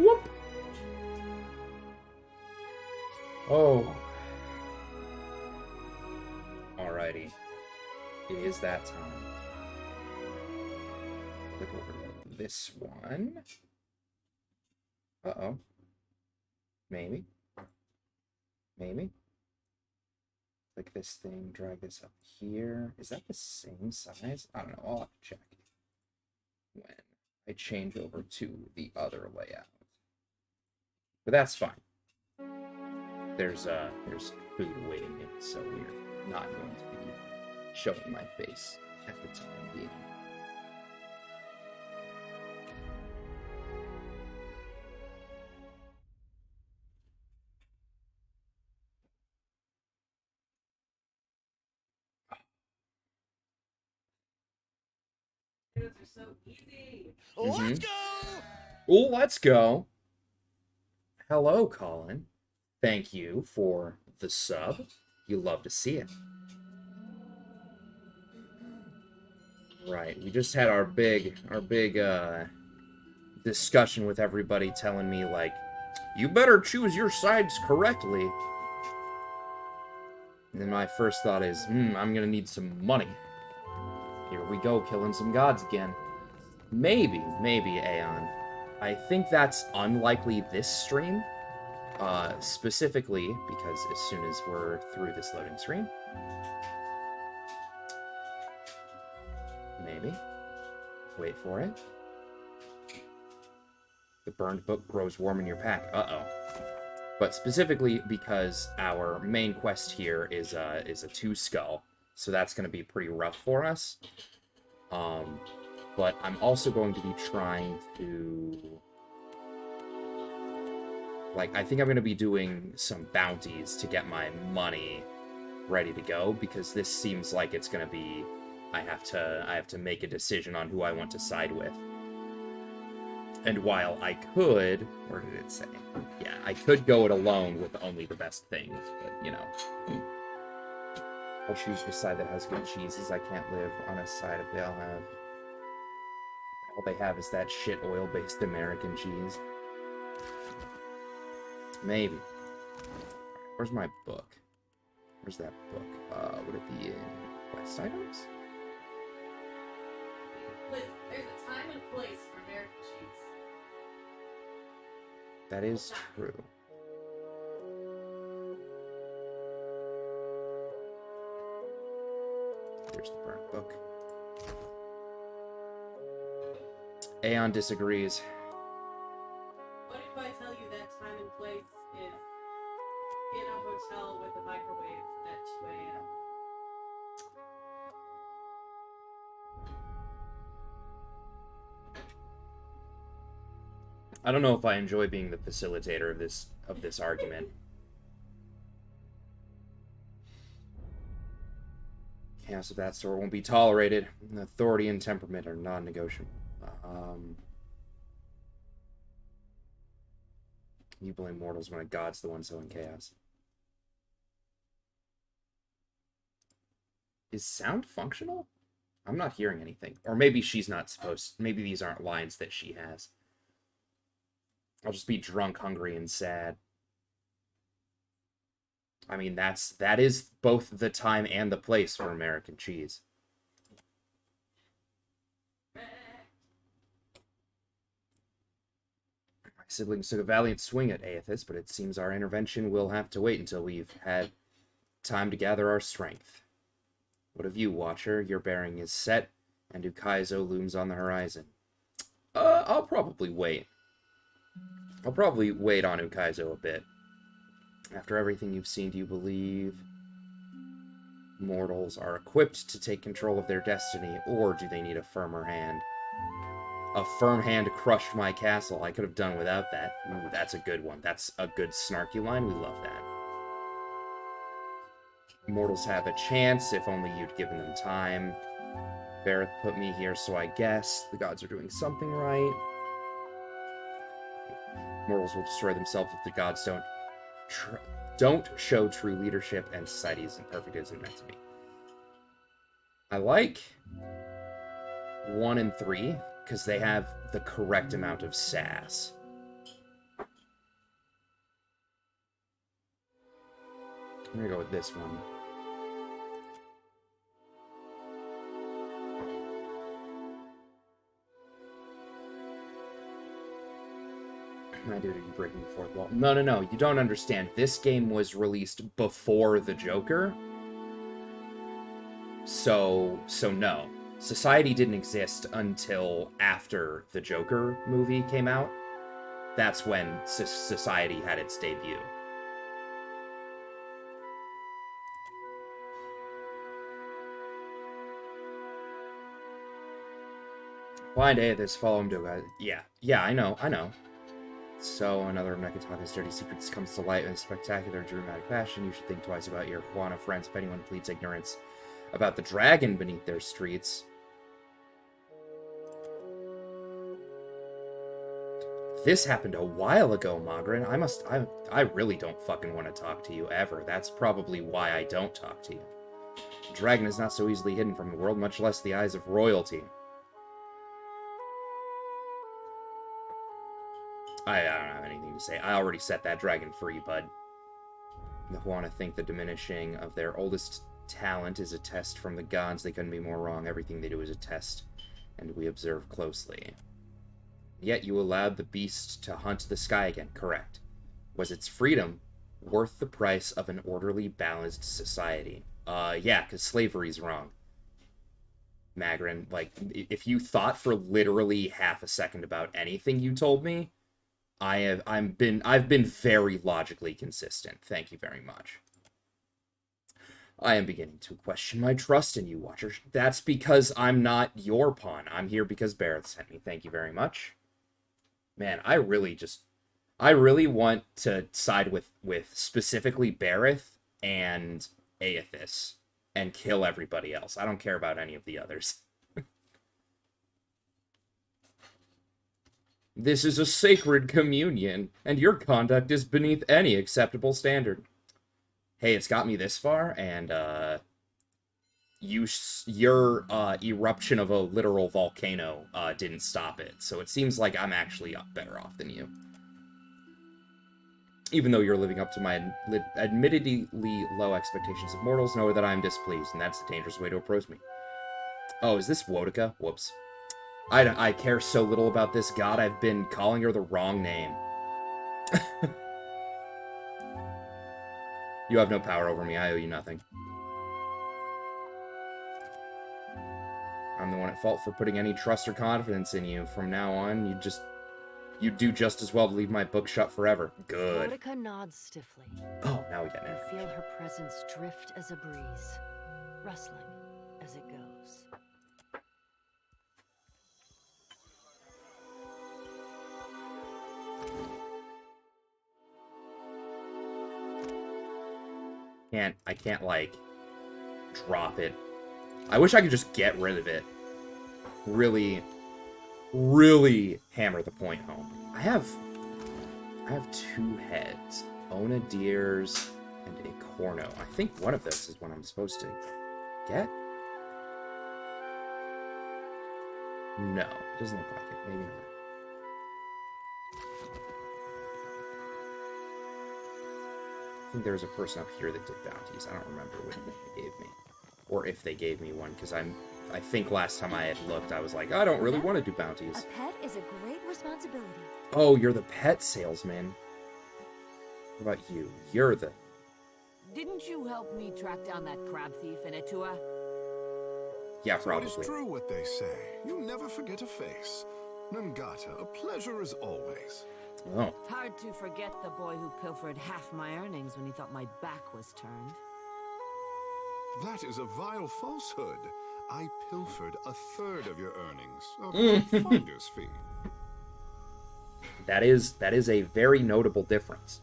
Whoop! Oh. Alrighty. It is that time. Click over to this one. Uh-oh. Maybe. Maybe. Click this thing, drag this up here. Is that the same size? I don't know. I'll have to check when I change over to the other layout. But that's fine. There's food awaiting me, so we're not going to be showing my face at the time being. Those are so easy. Let's go! Oh, let's go. Hello, Colin. Thank you for the sub. You love to see it. Right, we just had our big discussion with everybody telling me, like, you better choose your sides correctly. And then my first thought is, I'm gonna need some money. Here we go, killing some gods again. Maybe, Aeon. I think that's unlikely this stream. Specifically, because as soon as we're through this loading screen. Maybe. Wait for it. The burned book grows warm in your pack. Uh-oh. But specifically because our main quest here is a 2-skull. So that's going to be pretty rough for us. But I'm also going to be trying to... Like, I think I'm going to be doing some bounties to get my money ready to go. Because this seems like it's going to be... I have to make a decision on who I want to side with. And while I could... Where did it say? Yeah, I could go it alone with only the best things. But, you know... I'll choose the side that has good cheeses. I can't live on a side if they all have... All they have is that shit oil-based American cheese. Maybe. Where's my book? Where's that book? Would it be in quest items? There's a time and place for American cheese. That is true. Here's the burnt book. Aeon disagrees. What if I tell you that time and place is in a hotel with a microwave at 2 a.m.? I don't know if I enjoy being the facilitator of this argument. Chaos of that sort won't be tolerated. Authority and temperament are non-negotiable. You blame mortals when a god's the one sowing chaos. Is sound functional? I'm not hearing anything. Or maybe she's not supposed... Maybe these aren't lines that she has. I'll just be drunk, hungry, and sad. I mean, that is both the time and the place for American cheese. My siblings took a valiant swing at Aethys, but it seems our intervention will have to wait until we've had time to gather our strength. What of you, Watcher? Your bearing is set, and Ukaizo looms on the horizon. I'll probably wait. I'll probably wait on Ukaizo a bit. After everything you've seen, do you believe mortals are equipped to take control of their destiny, or do they need a firmer hand? A firm hand crushed my castle. I could have done without that. Ooh, that's a good one. That's a good snarky line. We love that. Mortals have a chance, if only you'd given them time. Bareth put me here, so I guess the gods are doing something right. Mortals will destroy themselves if the gods don't show true leadership, and society isn't perfect, it isn't meant to be. I like 1 and 3 because they have the correct amount of sass. I'm gonna go with this one. My dude, are you breaking the fourth wall? No, no, no. You don't understand. This game was released before the Joker. So no. Society didn't exist until after the Joker movie came out. That's when Society had its debut. Blind Aethys, follow him to it. Yeah, I know. So, another of Nekataka's dirty secrets comes to light in a spectacular, dramatic fashion. You should think twice about your Juana friends if anyone pleads ignorance about the dragon beneath their streets. This happened a while ago, Magrin. I really don't fucking want to talk to you ever. That's probably why I don't talk to you. The dragon is not so easily hidden from the world, much less the eyes of royalty. I don't have anything to say. I already set that dragon free, bud. The Juana think the diminishing of their oldest talent is a test from the gods. They couldn't be more wrong. Everything they do is a test, and we observe closely. Yet you allowed the beast to hunt the sky again, correct. Was its freedom worth the price of an orderly, balanced society? Yeah, because slavery's wrong. Magrin, like, if you thought for literally half a second about anything you told me, I've been very logically consistent. Thank you very much. I am beginning to question my trust in you, Watcher. That's because I'm not your pawn. I'm here because Barrett sent me. Thank you very much. Man, I really want to side with specifically Barrett and Aethys and kill everybody else. I don't care about any of the others. This is a sacred communion, and your conduct is beneath any acceptable standard. Hey, it's got me this far, and your eruption of a literal volcano didn't stop it, so it seems like I'm actually better off than you. Even though you're living up to my admittedly low expectations of mortals, know that I'm displeased, and that's a dangerous way to approach me. Oh, is this Wotica? Whoops. I care so little about this god, I've been calling her the wrong name. You have no power over me, I owe you nothing. I'm the one at fault for putting any trust or confidence in you. From now on, you'd do just as well to leave my book shut forever. Good. Wotica nods stiffly. Oh, now we got it. You feel her presence drift as a breeze, rustling as it goes. I can't, like, drop it. I wish I could just get rid of it. Really, really hammer the point home. I have 2 heads. Onadir's and a Corno. I think one of those is what I'm supposed to get. No, it doesn't look like it. Maybe not. I think there was a person up here that did bounties. I don't remember what they gave me. Or if they gave me one, because I think last time I had looked, I was like, I don't really want to do bounties. A pet is a great responsibility. Oh, you're the pet salesman. What about you? You're the... Didn't you help me track down that crab thief in Etua? Yeah, So probably. it is true what they say. You never forget a face. Nangata, a pleasure as always. Oh. Hard to forget the boy who pilfered half my earnings when he thought my back was turned. That is a vile falsehood. I pilfered a third of your earnings. A finder's fee. That is a very notable difference.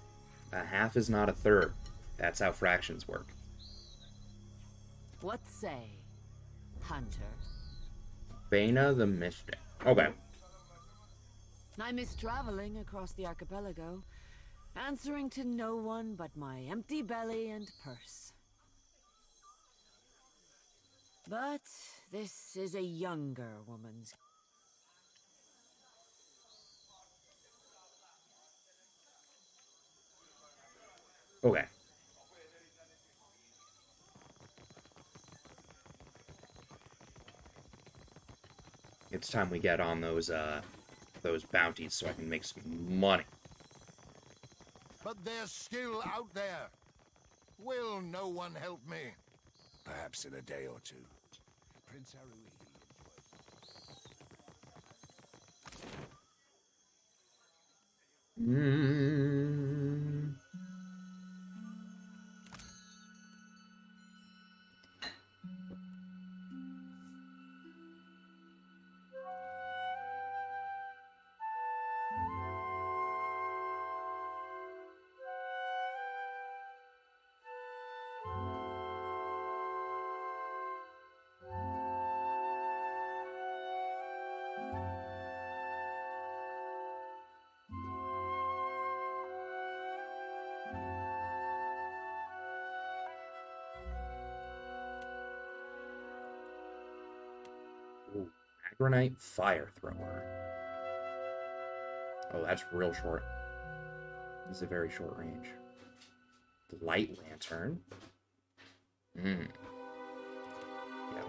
A half is not a third. That's how fractions work. What say, Hunter? Bana the Mystic. Okay. I miss traveling across the archipelago, answering to no one but my empty belly and purse. But this is a younger woman's. Okay. It's time we get on those bounties so I can make some money. But they're still out there. Will no one help me? Perhaps in a day or two. Prince Arui. Ooh, Agronite Fire Thrower. Oh, that's real short. This is a very short range. Light Lantern. Yeah,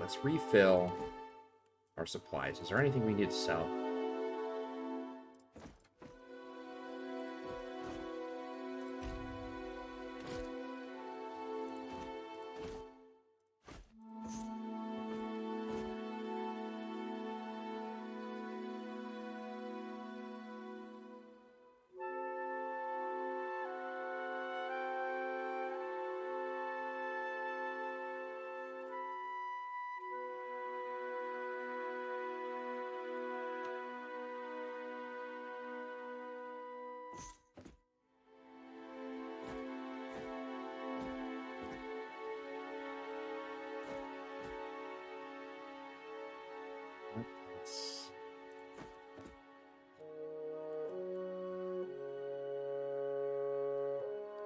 let's refill our supplies. Is there anything we need to sell?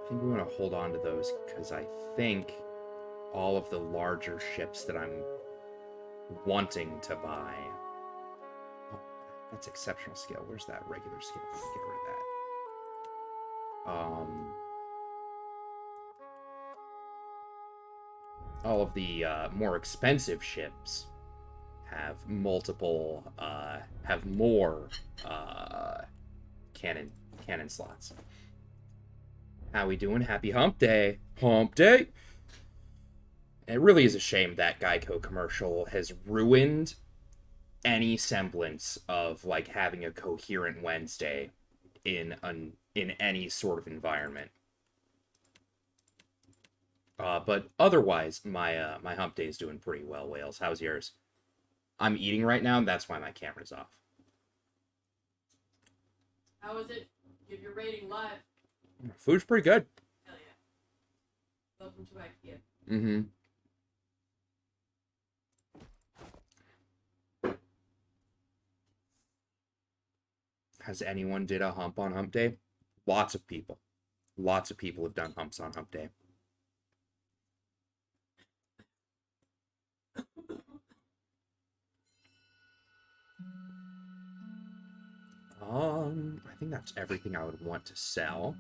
I think we want to hold on to those because I think all of the larger ships that I'm wanting to buy. Oh, that's exceptional skill. Where's that regular skill? Let's get rid of that. All of the more expensive ships have multiple, have more cannon slots. How we doing? Happy hump day. Hump day! It really is a shame that Geico commercial has ruined any semblance of, like, having a coherent Wednesday in any sort of environment. But otherwise, my my hump day is doing pretty well, Wales. How's yours? I'm eating right now, and that's why my camera's off. How is it? Give your rating live. Food's pretty good. Hell yeah. Welcome to IKEA. Mm-hmm. Has anyone did a hump on hump day? Lots of people. Lots of people have done humps on hump day. I think that's everything I would want to sell.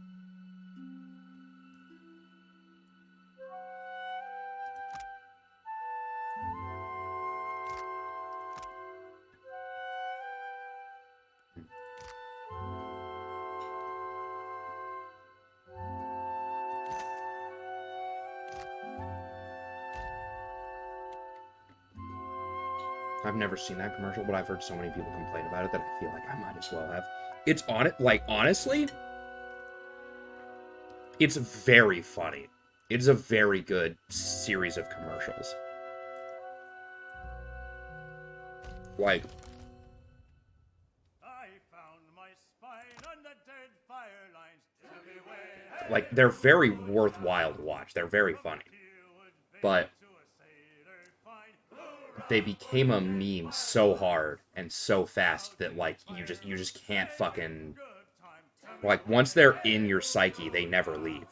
I've never seen that commercial, but I've heard so many people complain about it that I feel like I might as well have. It's on it, like, honestly, it's very funny. It's a very good series of commercials. Like, I found my spine on the Deadfire lines. like, they're very worthwhile to watch. They're very funny. But they became a meme so hard and so fast that, like, you just can't fucking, like, once they're in your psyche, they never leave.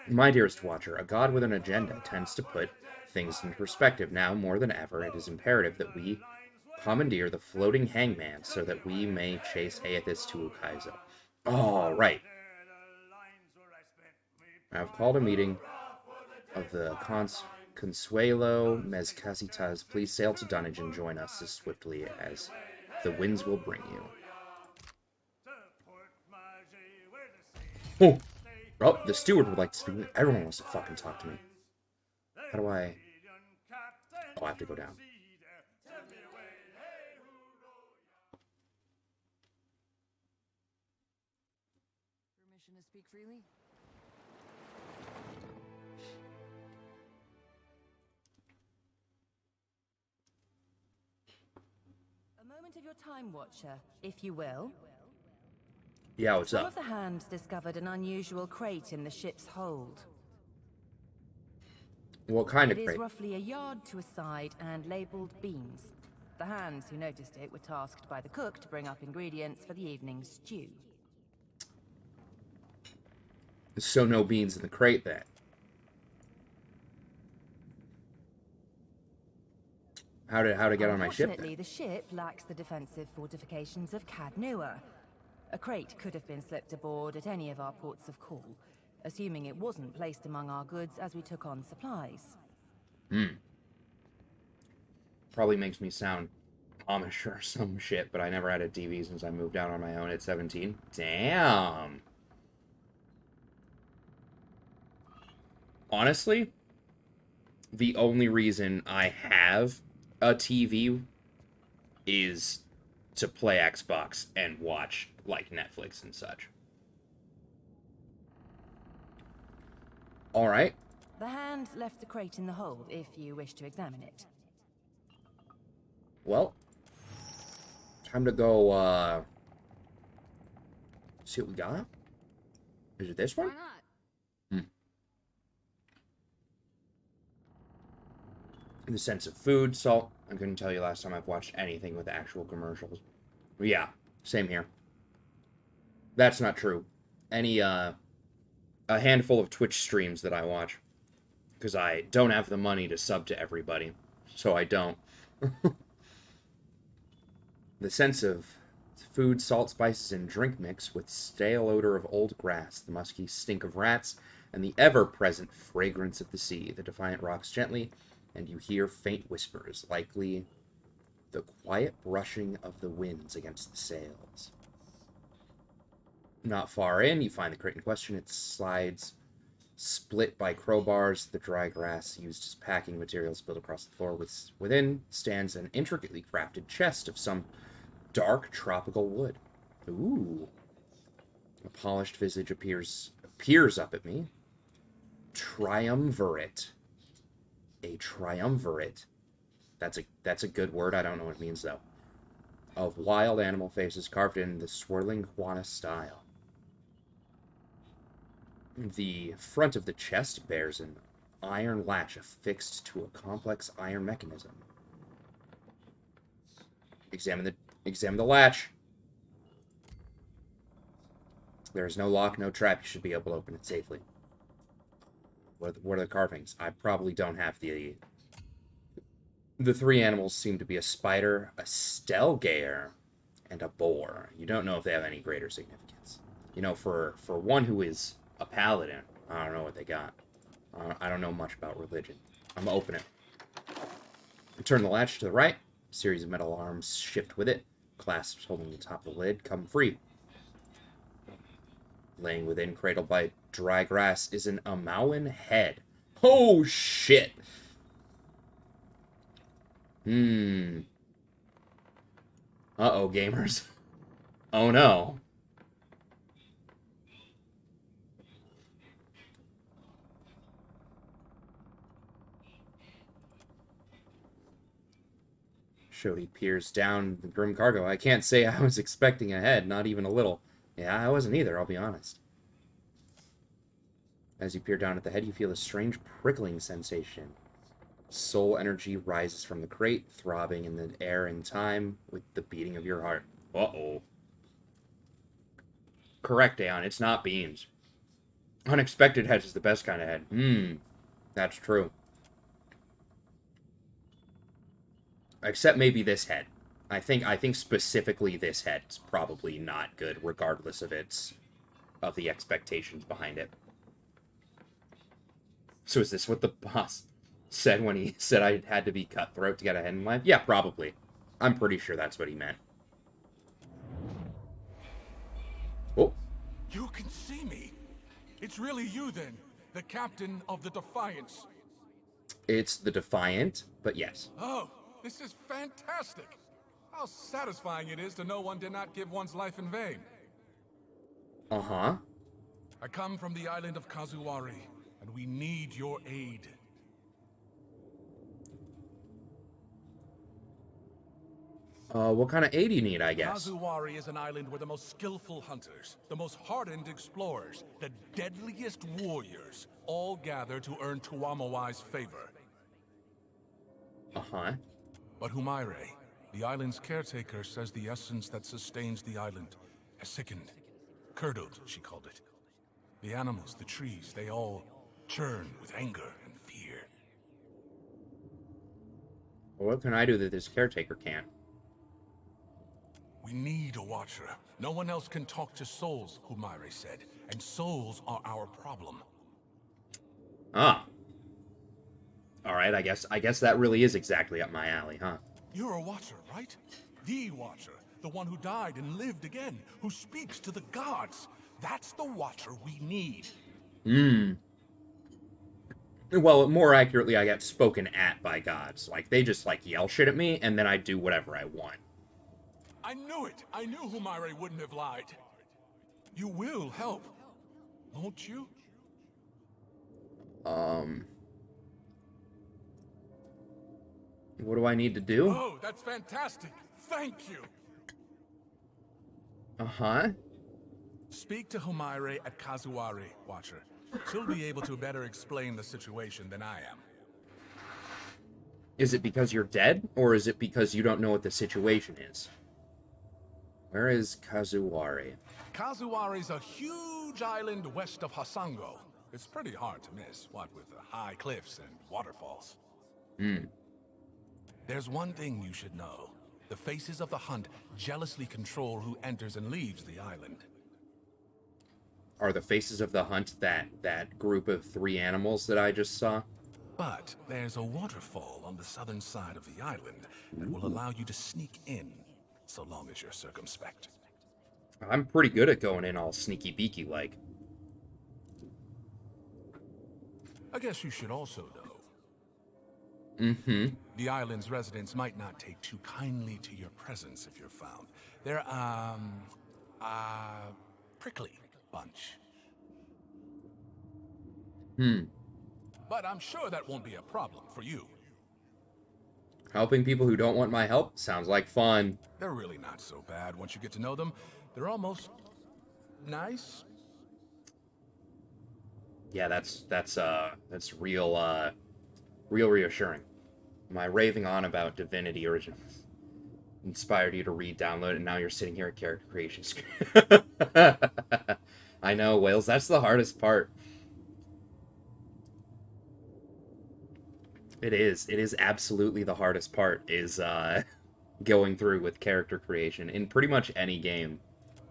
My dearest watcher, a god with an agenda tends to put things into perspective. Now more than ever, it is imperative that we commandeer the floating hangman so that we may chase Aethys to Ukaizo. All right. I have called a meeting of the Consuelo, Mezcasitas, please sail to Dunnage and join us as swiftly as the winds will bring you. Oh, oh, the steward would like to speak with me. Everyone wants to fucking talk to me. How do I... Oh, I have to go down. Permission to speak freely? A moment of your time, Watcher, if you will. Yeah, what's Some up? of the hands discovered an unusual crate in the ship's hold. What kind of It is crate? roughly a yard to a side and labelled beans. The hands who noticed it were tasked by the cook to bring up ingredients for the evening's stew. So no beans in the crate then. How to get on my ship Unfortunately, then? the ship lacks the defensive fortifications of Cadnua. A crate could have been slipped aboard at any of our ports of call, assuming it wasn't placed among our goods as we took on supplies. Probably makes me sound Amish or some shit, but I never had a TV since I moved out on my own at 17. Damn. Honestly, the only reason I have a TV is to play Xbox and watch, like, Netflix and such. Alright. The hand left the crate in the hold if you wish to examine it. Well, time to go, see what we got? Is it this Why one? not? In the sense of food, salt. I couldn't tell you last time I've watched anything with actual commercials. But yeah, same here. That's not true. A handful of Twitch streams that I watch. Because I don't have the money to sub to everybody. So I don't. The sense of food, salt, spices, and drink mix with stale odor of old grass, the musky stink of rats, and the ever-present fragrance of the sea. The defiant rocks gently, and you hear faint whispers, likely the quiet brushing of the winds against the sails. Not far in, you find the crate in question. Its sides split by crowbars, the dry grass used as packing materials spilled across the floor. Within stands an intricately crafted chest of some dark tropical wood. Ooh. A polished visage appears up at me. Triumvirate. A triumvirate. That's a good word. I don't know what it means, though. Of wild animal faces carved in the swirling Juana style. The front of the chest bears an iron latch affixed to a complex iron mechanism. Examine the latch. There is no lock, no trap. You should be able to open it safely. What are the carvings? I probably don't have the... The three animals seem to be a spider, a stelgaer, and a boar. You don't know if they have any greater significance. You know, for one who is a paladin, I don't know what they got. I don't know much about religion. I'm gonna open it. Turn the latch to the right. A series of metal arms shift with it. Clasps holding the top of the lid come free. Laying within, cradled by dry grass, is an Amauan head. Oh, shit! Uh-oh, gamers. Oh, no. Shodi peers down the grim cargo. I can't say I was expecting a head, not even a little. Yeah, I wasn't either, I'll be honest. As you peer down at the head, you feel a strange prickling sensation. Soul energy rises from the crate, throbbing in the air in time with the beating of your heart. Uh-oh. Correct, Aeon, it's not beans. Unexpected head is the best kind of head. That's true. Except maybe this head. I think specifically this head is probably not good, regardless of the expectations behind it. So is this what the boss... said when he said I had to be cutthroat to get ahead in life? Yeah, probably. I'm pretty sure that's what he meant. Oh. You can see me. It's really you then, the captain of the Defiance. It's the Defiant, but yes. Oh, this is fantastic. How satisfying it is to know one did not give one's life in vain. Uh-huh. I come from the island of Kazuwari, and we need your aid. What kind of aid do you need, I guess? Kazuwari is an island where the most skillful hunters, the most hardened explorers, the deadliest warriors all gather to earn Tuamawai's favor. Uh-huh. But Humaire, the island's caretaker, says the essence that sustains the island has sickened. Curdled, she called it. The animals, the trees, they all churn with anger and fear. What can I do that this caretaker can't? We need a watcher. No one else can talk to souls, Humaire said. And souls are our problem. Ah. Alright, I guess that really is exactly up my alley, huh? You're a watcher, right? The watcher. The one who died and lived again. Who speaks to the gods. That's the watcher we need. Well, more accurately, I get spoken at by gods. Like, they just, like, yell shit at me, and then I do whatever I want. I knew it! I knew Humaire wouldn't have lied. You will help, won't you? What do I need to do? Oh, that's fantastic! Thank you! Uh-huh. Speak to Humaire at Kazuwari, Watcher. She'll be able to better explain the situation than I am. Is it because you're dead, or is it because you don't know what the situation is? Where is Kazuwari? Kazuwari's a huge island west of Hasango. It's pretty hard to miss, what with the high cliffs and waterfalls. There's one thing you should know. The faces of the hunt jealously control who enters and leaves the island. Are the faces of the hunt that group of 3 animals that I just saw? But there's a waterfall on the southern side of the island that will allow you to sneak in, so long as you're circumspect. I'm pretty good at going in all sneaky beaky like. I guess you should also know. The island's residents might not take too kindly to your presence if you're found. They're, prickly bunch. But I'm sure that won't be a problem for you. Helping people who don't want my help sounds like fun. They're really not so bad once you get to know them. They're almost nice. Yeah, that's real reassuring. My raving on about Divinity Originals inspired you to re-download it, and now you're sitting here at character creation screen. I know, Wales, that's the hardest part. It is absolutely the hardest part, is going through with character creation in pretty much any game.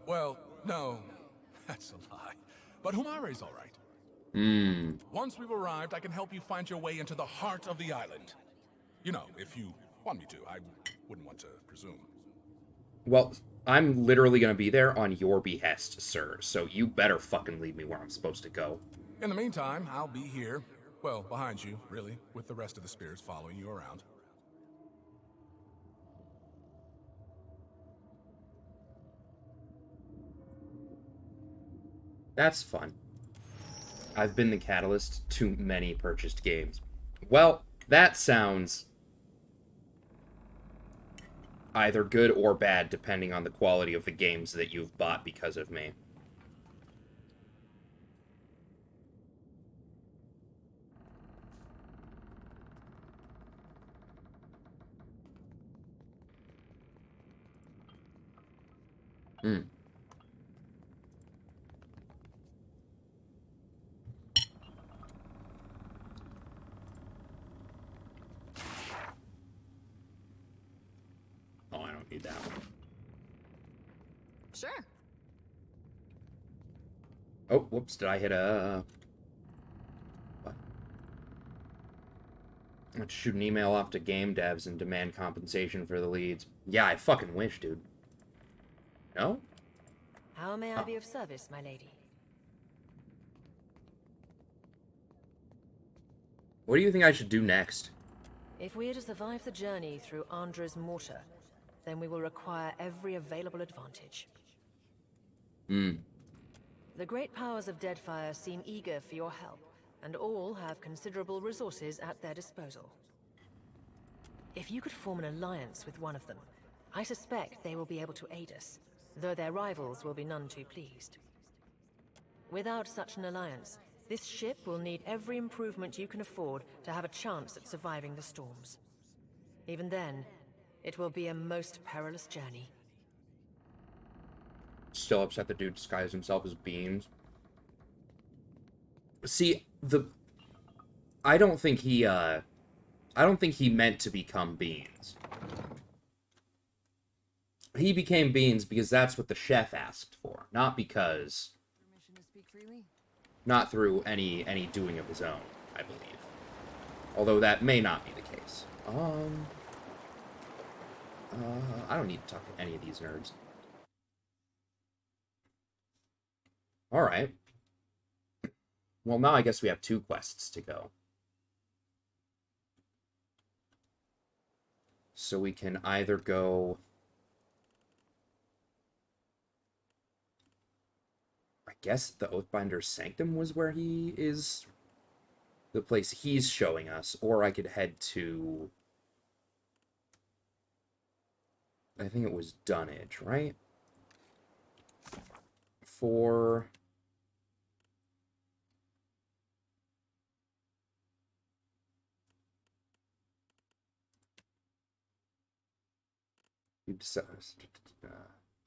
Well, no, that's a lie. But Humaire's all right. Once we've arrived, I can help you find your way into the heart of the island. You know, if you want me to. I wouldn't want to presume. Well, I'm literally going to be there on your behest, sir, so you better fucking lead me where I'm supposed to go. In the meantime, I'll be here. Well, behind you, really, with the rest of the spirits following you around. That's fun. I've been the catalyst to many purchased games. Well, that sounds either good or bad, depending on the quality of the games that you've bought because of me. Oh, I don't need that one. Sure. Oh, whoops, did I hit a... What? Let's shoot an email off to game devs and demand compensation for the leads. Yeah, I fucking wish, dude. No? How may I be of service, my lady? What do you think I should do next? If we are to survive the journey through Andra's mortar, then we will require every available advantage. The great powers of Deadfire seem eager for your help, and all have considerable resources at their disposal. If you could form an alliance with one of them, I suspect they will be able to aid us, though their rivals will be none too pleased. Without such an alliance, this ship will need every improvement you can afford to have a chance at surviving the storms. Even then, it will be a most perilous journey. Still upset the dude disguised himself as Beans. See, I don't think he meant to become Beans. He became Beans because that's what the chef asked for, not because... Permission to speak freely? Not through any doing of his own, I believe. Although that may not be the case. I don't need to talk to any of these nerds. Alright. Well, now I guess we have 2 quests to go. So we can either go... I guess the Oathbinder's Sanctum was where he is... the place he's showing us. Or I could head to... I think it was Dunnage, right? For...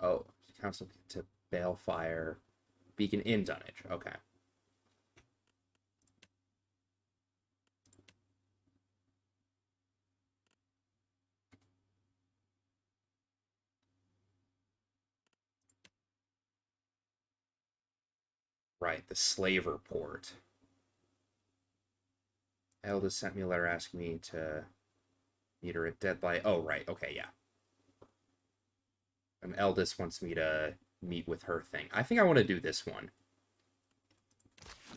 oh, Council to Balefire Beacon in Dunnage. Okay. Right, the Slaver Port. Elda sent me a letter asking me to meet her at Deadfire. Oh, right. Okay, yeah. And Eldest wants me to meet with her thing. I think I want to do this one.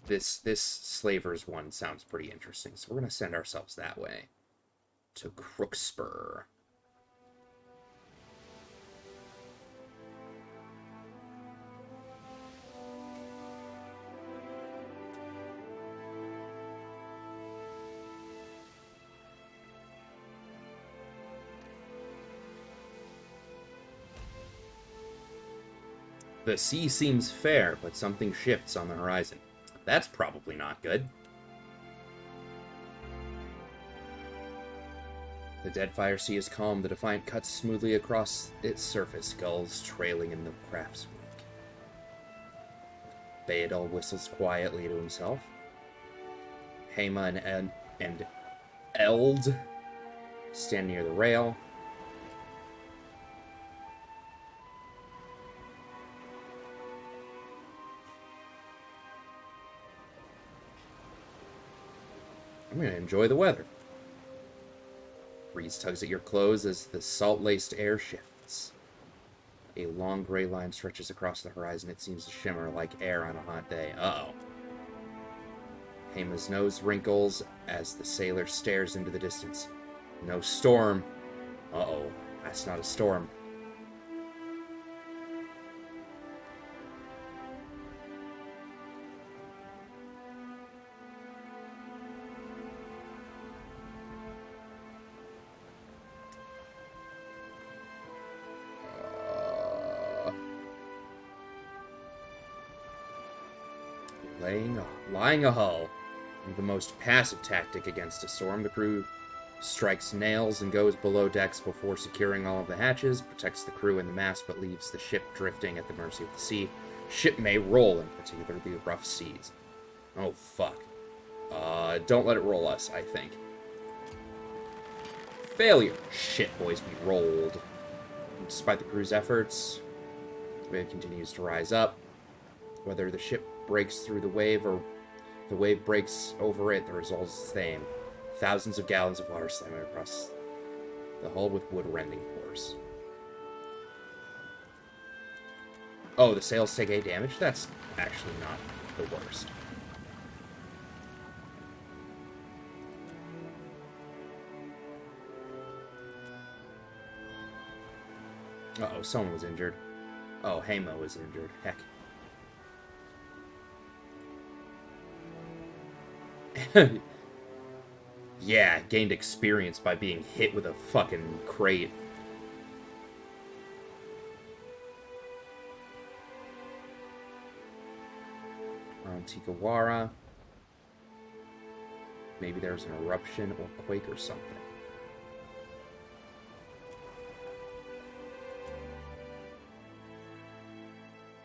This Slavers one sounds pretty interesting, so we're going to send ourselves that way. To Crookspur. The sea seems fair, but something shifts on the horizon. That's probably not good. The Deadfire Sea is calm. The Defiant cuts smoothly across its surface, gulls trailing in the craft's wake. Theodol whistles quietly to himself. Hema and Eld stand near the rail. I'm going to enjoy the weather. Breeze tugs at your clothes as the salt-laced air shifts. A long gray line stretches across the horizon. It seems to shimmer like air on a hot day. Uh-oh. Hema's nose wrinkles as the sailor stares into the distance. No storm. Uh-oh. That's not a storm. Lying a hull. The most passive tactic against a storm. The crew strikes nails and goes below decks before securing all of the hatches, protects the crew and the mast, but leaves the ship drifting at the mercy of the sea. Ship may roll in particularly rough seas. Oh, fuck. Don't let it roll us, I think. Failure! Shit, boys, we rolled. Despite the crew's efforts, the wave continues to rise up. Whether the ship breaks through the wave or the wave breaks over it, the result is the same. Thousands of gallons of water slamming across the hull with wood-rending force. Oh, the sails take 8 damage? That's actually not the worst. Uh-oh, someone was injured. Oh, Hamo was injured. Heck. Yeah, gained experience by being hit with a fucking crate. Around Tikawara. Maybe there's an eruption or quake or something.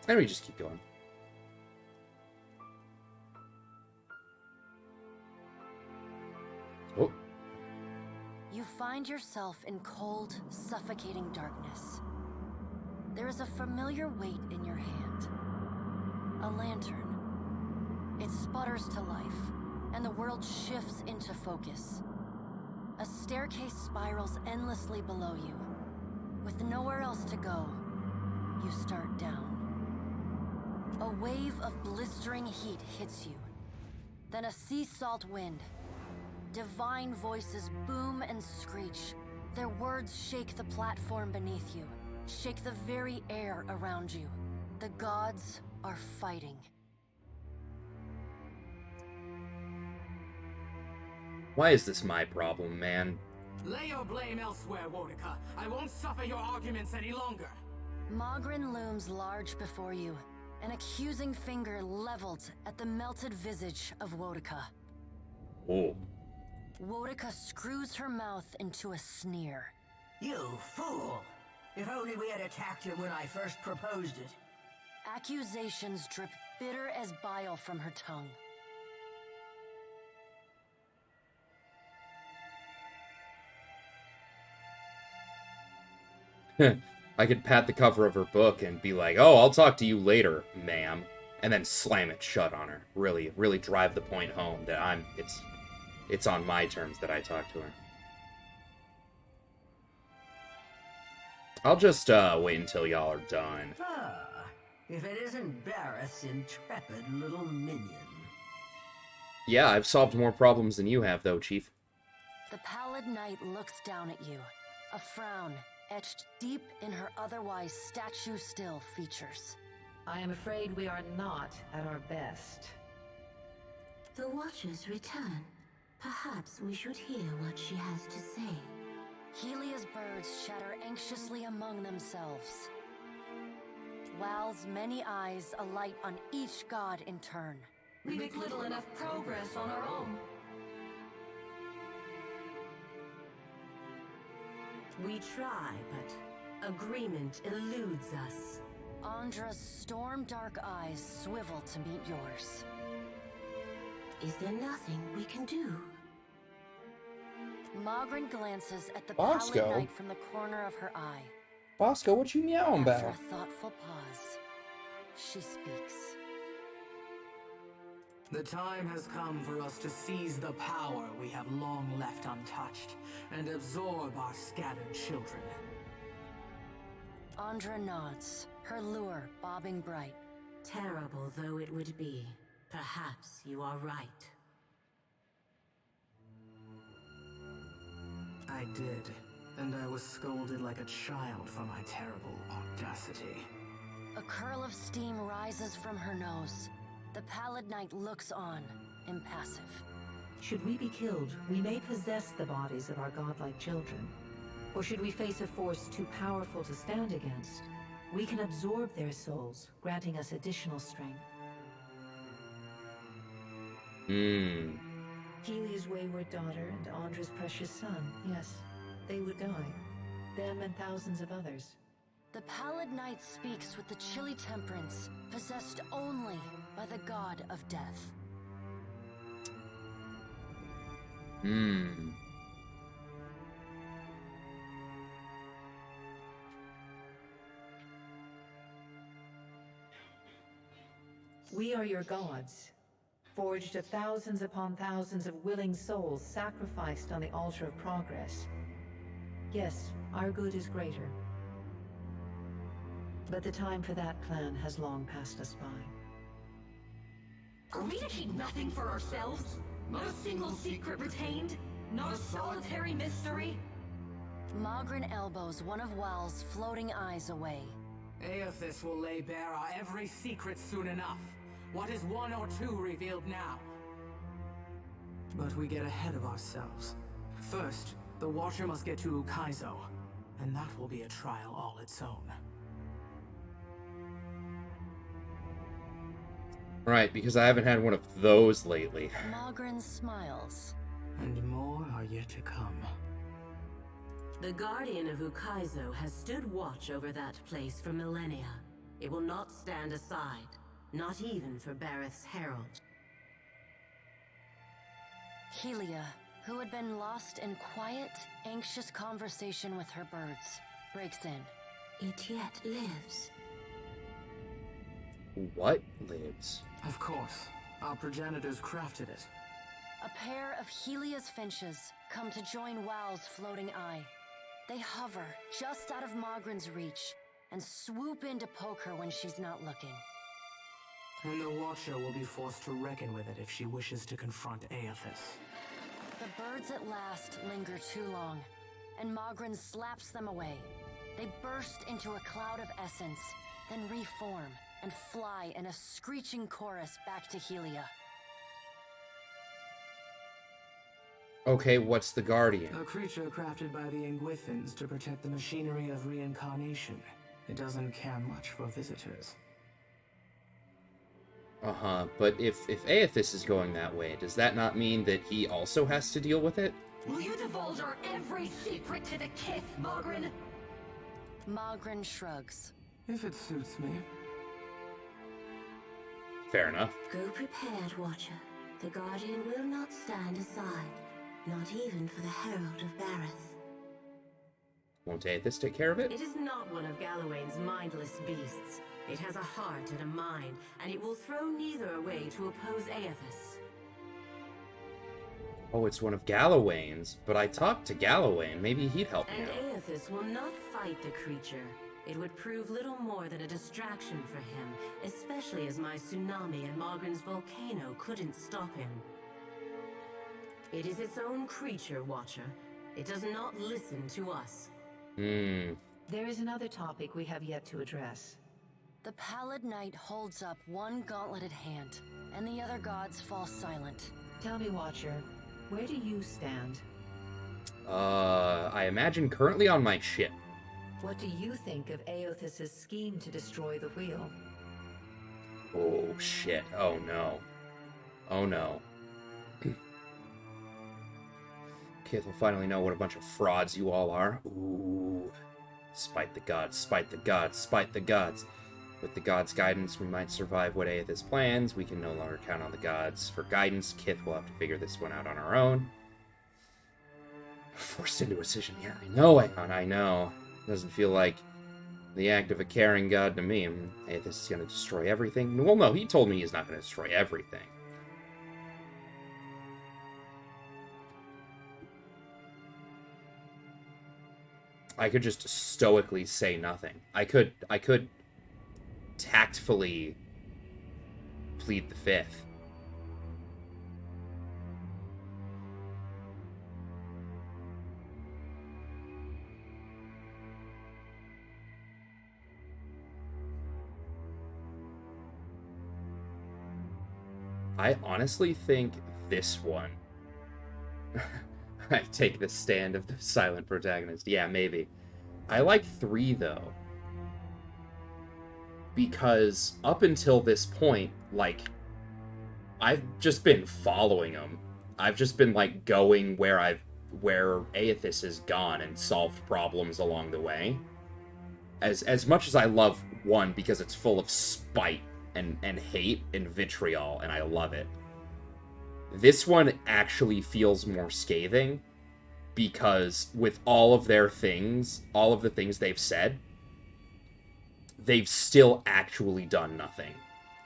And we just keep going. Oh. You find yourself in cold, suffocating darkness. There is a familiar weight in your hand. A lantern. It sputters to life, and the world shifts into focus. A staircase spirals endlessly below you. With nowhere else to go, you start down. A wave of blistering heat hits you. Then a sea salt wind. Divine voices boom and screech. Their words shake the platform beneath you, shake the very air around you. The gods are fighting. Why is this my problem, man? Lay your blame elsewhere, Wodika. I won't suffer your arguments any longer. Mogren looms large before you, an accusing finger leveled at the melted visage of Wodika. Oh. Wodika screws her mouth into a sneer. You fool! If only we had attacked him when I first proposed it. Accusations drip bitter as bile from her tongue. I could pat the cover of her book and be like, oh, I'll talk to you later, ma'am. And then slam it shut on her. Really, really drive the point home that it's on my terms that I talk to her. I'll just wait until y'all are done. Ah, if it isn't Barrett's intrepid little minion. Yeah, I've solved more problems than you have, though, Chief. The pallid knight looks down at you, a frown etched deep in her otherwise statue-still features. I am afraid we are not at our best. The Watchers return. Perhaps we should hear what she has to say. Helia's birds shatter anxiously among themselves. Wal's many eyes alight on each god in turn. We make little enough progress on our own. We try, but agreement eludes us. Andra's storm-dark eyes swivel to meet yours. Is there nothing we can do? Mogren glances at the Bosco? pallid knight from the corner of her eye. Bosco, what you meowing After about? a thoughtful pause, she speaks. The time has come for us to seize the power we have long left untouched and absorb our scattered children. Andra nods, her lure bobbing bright. Terrible though it would be, perhaps you are right. I did, and I was scolded like a child for my terrible audacity. A curl of steam rises from her nose. The pallid knight looks on, impassive. Should we be killed, we may possess the bodies of our godlike children. Or should we face a force too powerful to stand against, we can absorb their souls, granting us additional strength. Helia's wayward daughter and Andra's precious son, yes, they would die. Them and thousands of others. The pallid knight speaks with the chilly temperance, possessed only by the god of death. We are your gods. forged of thousands upon thousands of willing souls sacrificed on the altar of progress. Yes, our good is greater. But the time for that plan has long passed us by. Are we to keep nothing for ourselves? Not a single secret retained? Not a solitary mystery? Mogren elbows one of Wal's floating eyes away. Aethys will lay bare our every secret soon enough. What is one or two revealed now? But we get ahead of ourselves. First, the Watcher must get to Ukaizo, and that will be a trial all its own. Right, because I haven't had one of those lately. Mogren smiles. And more are yet to come. The Guardian of Ukaizo has stood watch over that place for millennia. It will not stand aside, not even for Bareth's herald. Helia, who had been lost in quiet, anxious conversation with her birds, breaks in. It yet lives. What lives? Of course. Our progenitors crafted it. A pair of Helia's finches come to join Wal's floating eye. They hover just out of Mogren's reach and swoop in to poke her when she's not looking. And the Watcher will be forced to reckon with it if she wishes to confront Aethys. The birds at last linger too long, and Mogren slaps them away. They burst into a cloud of essence, then reform and fly in a screeching chorus back to Helia. Okay, what's the Guardian? A creature crafted by the Ingwithans to protect the machinery of reincarnation. It doesn't care much for visitors. Uh-huh, but if Aethys is going that way, does that not mean that he also has to deal with it? Will you divulge our every secret to the Kith, Mogren? Mogren shrugs. If it suits me. Fair enough. Go prepared, Watcher. The Guardian will not stand aside, not even for the Herald of Bareth. Won't Aethys take care of it? It is not one of Galawain's mindless beasts. It has a heart and a mind, and it will throw neither away to oppose Aethys. Oh, it's one of Galawain's, but I talked to Galawain. Maybe he'd help me And out. Aethys will not fight the creature. It would prove little more than a distraction for him, especially as my tsunami and Mogren's volcano couldn't stop him. It is its own creature, Watcher. It does not listen to us. There is another topic we have yet to address. The Pallid Knight holds up one gauntleted hand, and the other gods fall silent. Tell me, Watcher, where do you stand? I imagine currently on my ship. What do you think of Aethys' scheme to destroy the wheel? Oh, shit. Oh, no. Oh, no. Kith will finally know what a bunch of frauds you all are. Ooh. Spite the gods, spite the gods, spite the gods. With the gods' guidance, we might survive what Aethys plans. We can no longer count on the gods for guidance. Kith will have to figure this one out on our own. Forced into a decision. Yeah, I know, Aeon, I know. Doesn't feel like the act of a caring god to me. Aethys is going to destroy everything. Well, no, he told me he's not going to destroy everything. I could just stoically say nothing. I could tactfully plead the fifth. I honestly think this one. I take the stand of the silent protagonist. Yeah, maybe. I like 3, though. Because up until this point, like, I've just been following him. I've just been, like, going where Aethys has gone and solved problems along the way. As much as I love 1 because it's full of spite and hate and vitriol, and I love it. This one actually feels more scathing, because with all of their things, all of the things they've said, they've still actually done nothing.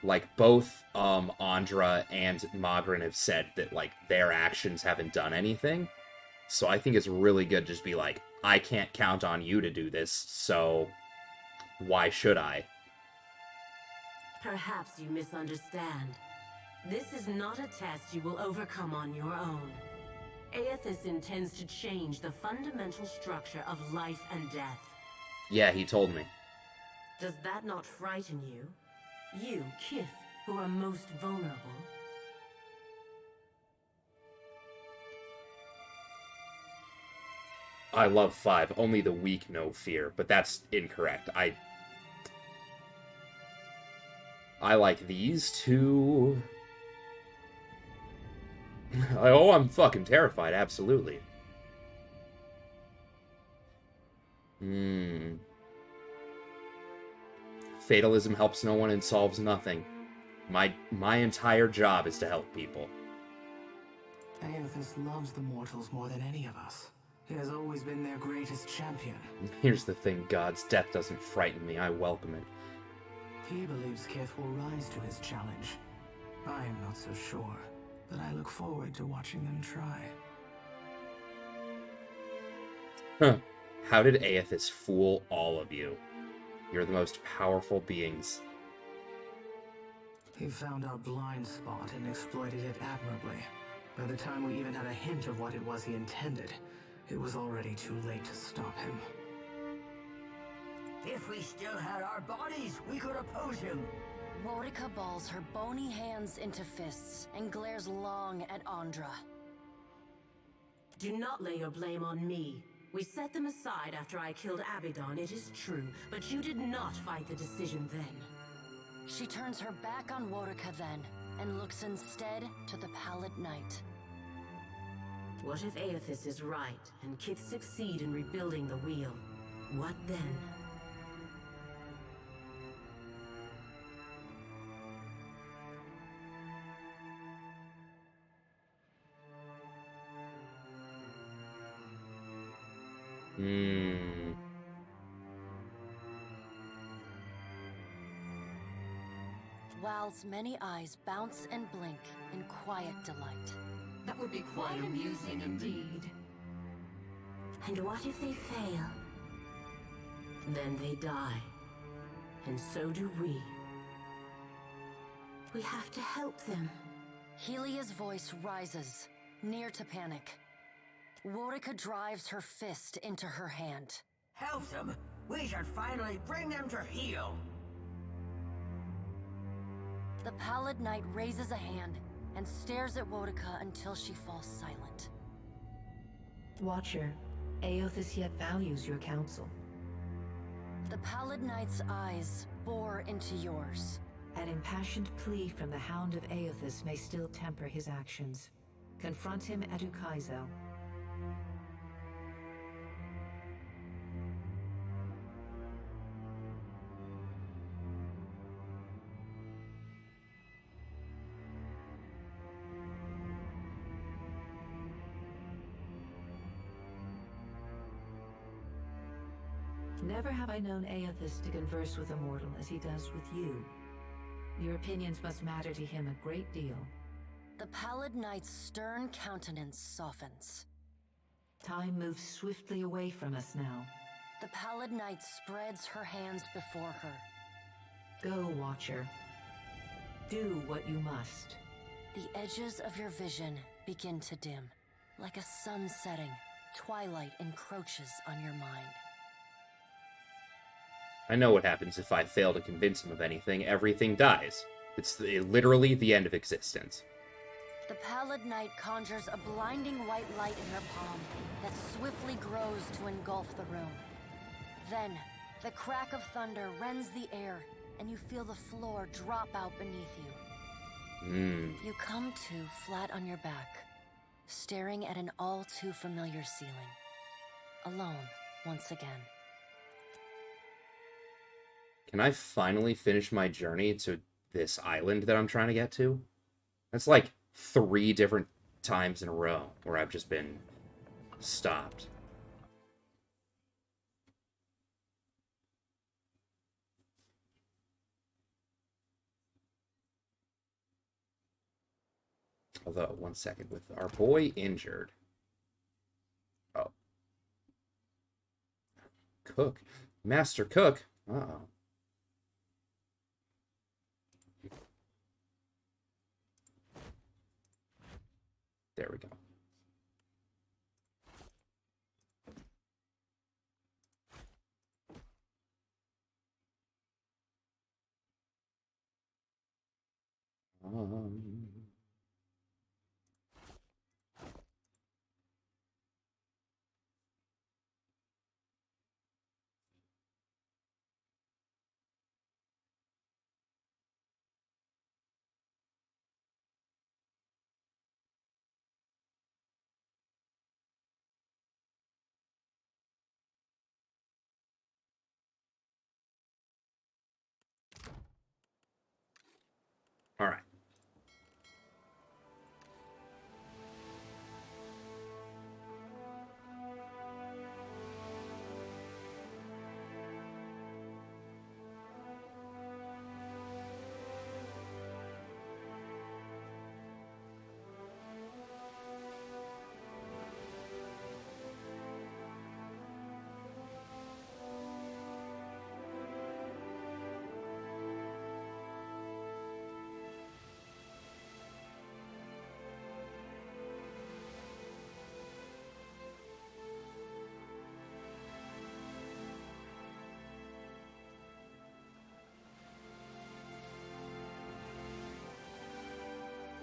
like, both Andra and Magrin have said that, like, their actions haven't done anything. So I think it's really good to just be like, I can't count on you to do this, so why should I? Perhaps you misunderstand. This is not a test you will overcome on your own. Aethys intends to change the fundamental structure of life and death. Yeah, he told me. Does that not frighten you? You, Kith, who are most vulnerable? I love 5. Only the weak know fear, but that's incorrect. I like these two. Oh, I'm fucking terrified, absolutely. Fatalism helps no one and solves nothing. My entire job is to help people. Aethys loves the mortals more than any of us. He has always been their greatest champion. Here's the thing, God's death doesn't frighten me. I welcome it. He believes Kith will rise to his challenge. I am not so sure, but I look forward to watching them try. Huh. How did Aethys fool all of you? You're the most powerful beings. He found our blind spot and exploited it admirably. By the time we even had a hint of what it was he intended, it was already too late to stop him. If we still had our bodies, we could oppose him. Wodika balls her bony hands into fists and glares long at Andra. Do not lay your blame on me. We set them aside after I killed Abaddon, it is true, but you did not fight the decision then. She turns her back on Wodika then, and looks instead to the Pallid Knight. What if Aethys is right, and Kith succeed in rebuilding the wheel? What then? Wal's many eyes bounce and blink in quiet delight. That would be quite amusing indeed. And what if they fail? Then they die. And so do we. We have to help them. Helia's voice rises, near to panic. Wodika drives her fist into her hand. Help them! We should finally bring them to heel! The Pallid Knight raises a hand and stares at Wodika until she falls silent. Watcher, Aethys yet values your counsel. The Pallid Knight's eyes bore into yours. An impassioned plea from the Hound of Aethys may still temper his actions. Confront him at Ukaizo. Never have I known Aethys to converse with a mortal as he does with you. Your opinions must matter to him a great deal. The Pallid Knight's stern countenance softens. Time moves swiftly away from us now. The Pallid Knight spreads her hands before her. Go, Watcher. Do what you must. The edges of your vision begin to dim. Like a sun setting, twilight encroaches on your mind. I know what happens if I fail to convince him of anything. Everything dies. It's literally the end of existence. The Pallid Knight conjures a blinding white light in her palm that swiftly grows to engulf the room. Then, the crack of thunder rends the air, and you feel the floor drop out beneath you. You come to flat on your back, staring at an all-too-familiar ceiling. Alone, once again. Can I finally finish my journey to this island that I'm trying to get to? That's like 3 different times in a row where I've just been stopped. Although, one second, with our boy injured. Oh. Cook. Master Cook? Uh-oh. There we go. All right.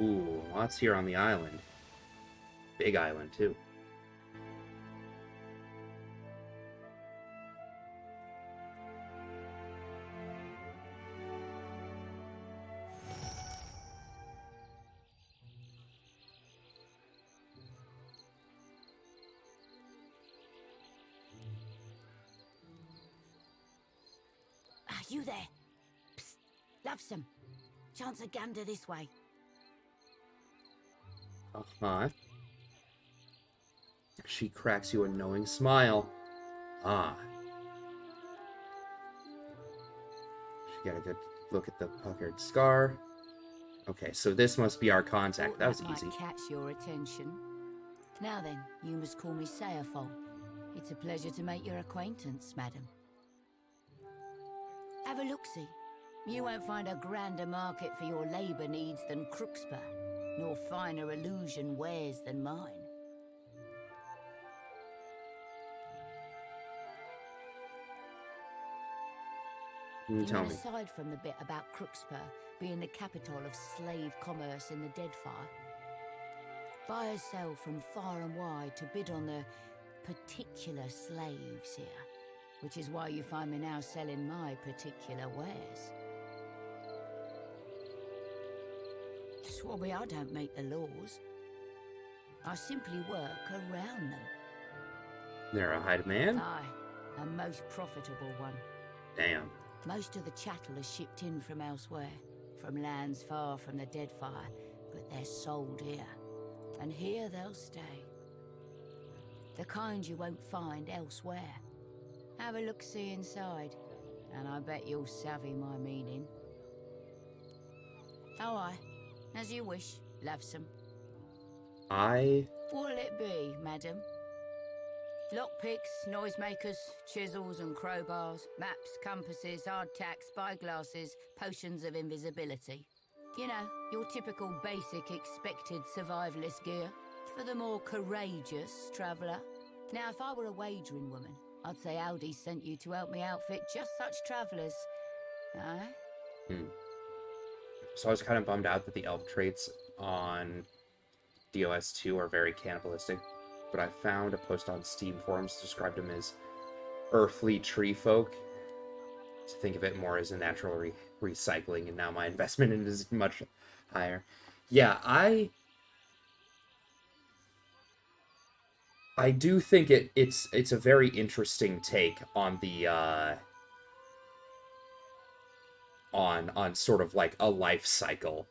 Ooh, lots here on the island. Big island, too. Are you there? Psst, Lovesome. Chance a gander this way. Uh-huh. She cracks you a knowing smile. Ah. She got a good look at the puckered scar. Okay, so this must be our contact. That was easy. Might catch your attention. Now then, you must call me Sayerfol. It's a pleasure to make your acquaintance, madam. Have a look-see. You won't find a grander market for your labour needs than Crookspa, nor finer illusion wares than mine. Tell me. Aside from the bit about Crookspa being the capital of slave commerce in the Deadfire, buyers sail from far and wide to bid on the particular slaves here, which is why you find me now selling my particular wares. Swabby, I don't make the laws. I simply work around them. They're a hide man? Aye, a most profitable one. Damn. Most of the chattel is shipped in from elsewhere, from lands far from the Deadfire, but they're sold here. And here they'll stay. The kind you won't find elsewhere. Have a look-see inside, and I bet you'll savvy my meaning. Oh, aye. As you wish, Lovesome. What'll it be, madam? Lockpicks, noisemakers, chisels and crowbars, maps, compasses, hardtack, spyglasses, potions of invisibility. You know, your typical basic expected survivalist gear for the more courageous traveller. Now, if I were a wagering woman, I'd say Aldi sent you to help me outfit just such travellers. Aye? So I was kind of bummed out that the elf traits on DOS 2 are very cannibalistic, but I found a post on Steam forums described them as earthly tree folk. To think of it more as a natural recycling, and now my investment in it is much higher. Yeah, I do think it's a very interesting take on the on sort of like a life cycle.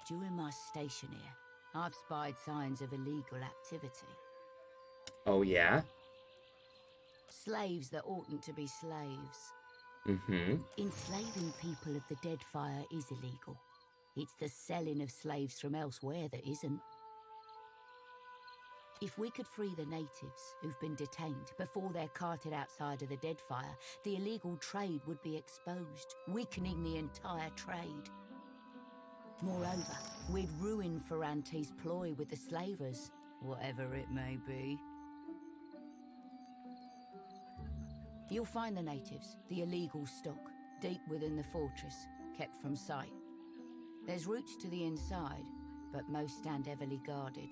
During my station here, I've spied signs of illegal activity. Oh, yeah? Slaves that oughtn't to be slaves. Mm-hmm. Enslaving people of the Deadfire is illegal. It's the selling of slaves from elsewhere that isn't. If we could free the natives who've been detained before they're carted outside of the Deadfire, the illegal trade would be exposed, weakening the entire trade. Moreover, we'd ruin Ferrante's ploy with the slavers, whatever it may be. You'll find the natives, the illegal stock, deep within the fortress, kept from sight. There's routes to the inside, but most stand heavily guarded.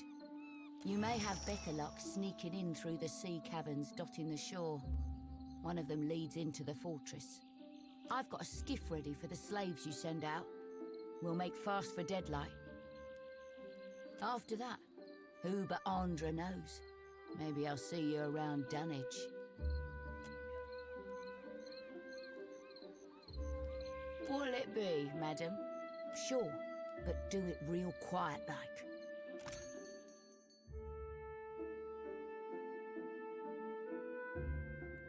You may have better luck sneaking in through the sea caverns dotting the shore. One of them leads into the fortress. I've got a skiff ready for the slaves you send out. We'll make fast for Deadlight. After that, who but Andra knows? Maybe I'll see you around Dunwich. What'll it be, madam? Sure, but do it real quiet like.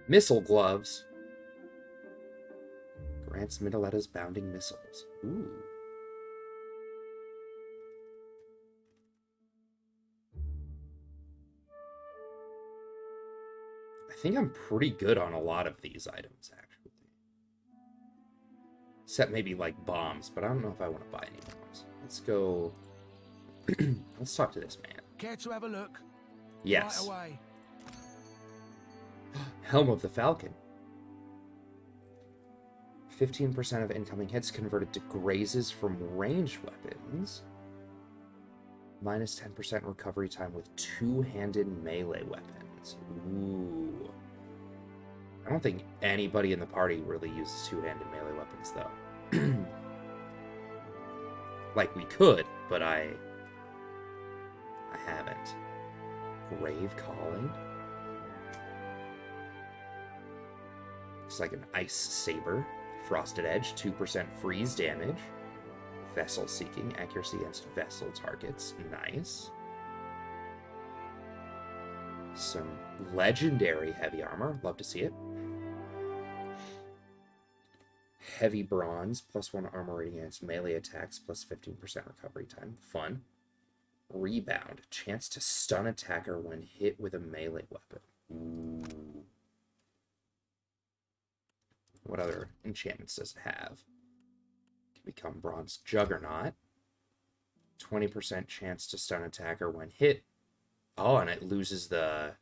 Missile gloves. Grants Middletta's bounding missiles. Ooh. I think I'm pretty good on a lot of these items, actually. Except maybe like bombs, but I don't know if I want to buy any bombs. Let's go. Let's talk to this man. Care to have a look? Yes. Right away. Helm of the Falcon. 15% of incoming hits converted to grazes from ranged weapons. Minus 10% recovery time with two-handed melee weapons. Ooh. I don't think anybody in the party really uses two-handed melee weapons, though. Like, we could, but I haven't. Grave Calling. Looks like an Ice Saber. Frosted Edge, 2% freeze damage. Vessel Seeking, accuracy against vessel targets. Nice. Some legendary heavy armor. Love to see it. Heavy Bronze, +1 armor rating against melee attacks, plus 15% recovery time. Fun. Rebound, chance to stun attacker when hit with a melee weapon. Ooh. What other enchantments does it have? Can become Bronze Juggernaut. 20% chance to stun attacker when hit. Oh, and it loses the...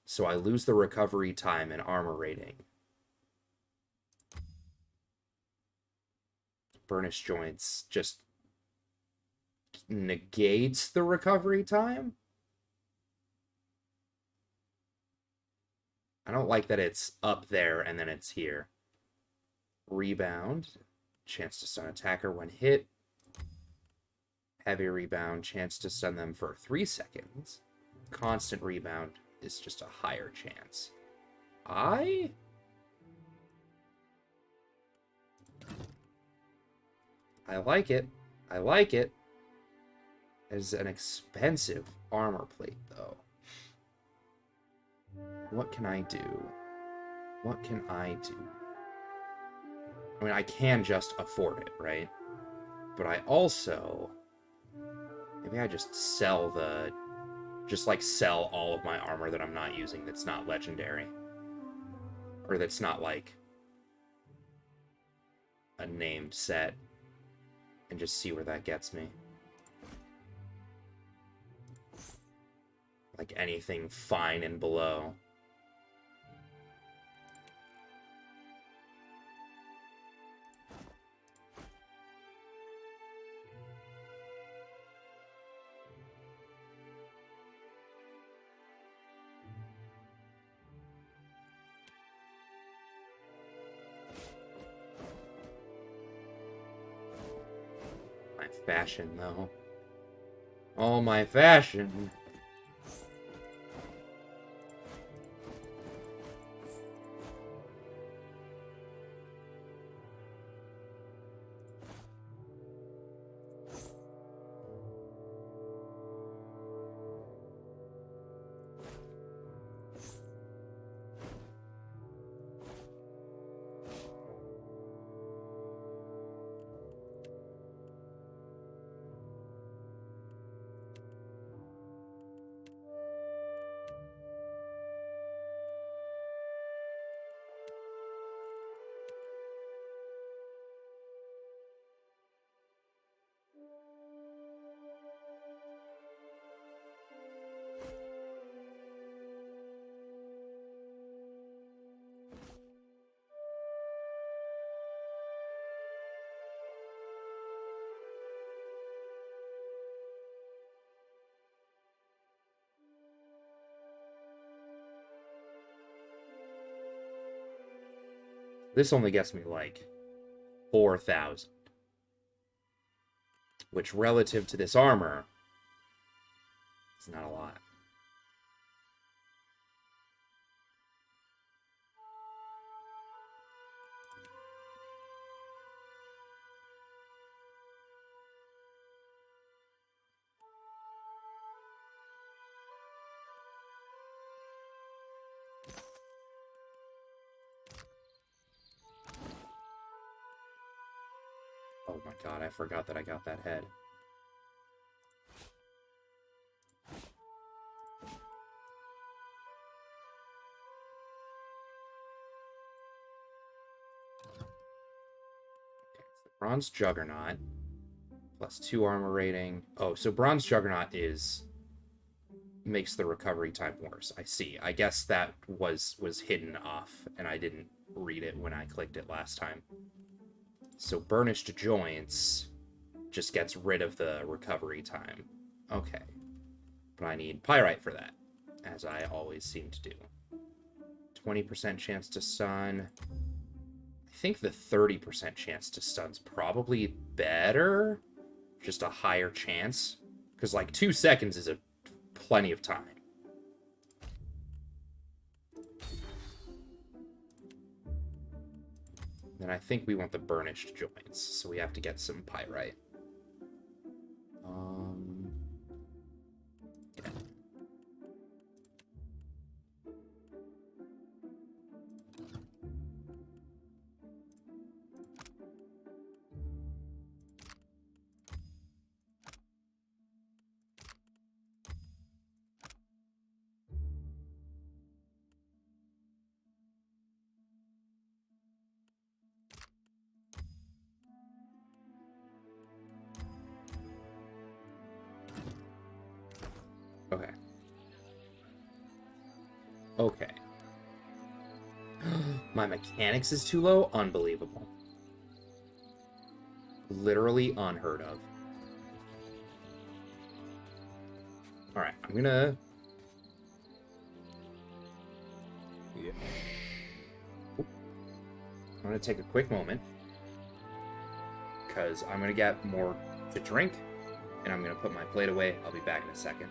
So I lose the recovery time and armor rating. Burnished Joints just negates the recovery time? I don't like that it's up there and then it's here. Rebound, chance to stun attacker when hit. Heavy Rebound, chance to stun them for 3 seconds. Constant Rebound is just a higher chance. I like it. I like it. It's an expensive armor plate, though. What can I do? What can I do? I mean, I can just afford it, right? But I also... Maybe I just sell the... Just, like, sell all of my armor that I'm not using that's not legendary. Or that's not, like, a named set. And just see where that gets me. Like, anything fine and below. Fashion, though. Oh, my fashion. This only gets me, like, 4,000. Which, relative to this armor, is not a lot. Oh my god, I forgot that I got that head. Okay, so Bronze Juggernaut, plus 2 armor rating. Oh, so Bronze Juggernaut makes the recovery time worse. I see. I guess that was hidden off, and I didn't read it when I clicked it last time. So Burnished Joints just gets rid of the recovery time. Okay. But I need Pyrite for that, as I always seem to do. 20% chance to stun. I think the 30% chance to stun's probably better. Just a higher chance. Because, like, 2 seconds is plenty of time. Then I think we want the Burnished Joints, so we have to get some Pyrite. Yeah. Okay. Okay. My mechanics is too low? Unbelievable. Literally unheard of. Alright, I'm gonna... Yeah. I'm gonna take a quick moment. Because I'm gonna get more to drink. And I'm gonna put my plate away. I'll be back in a second.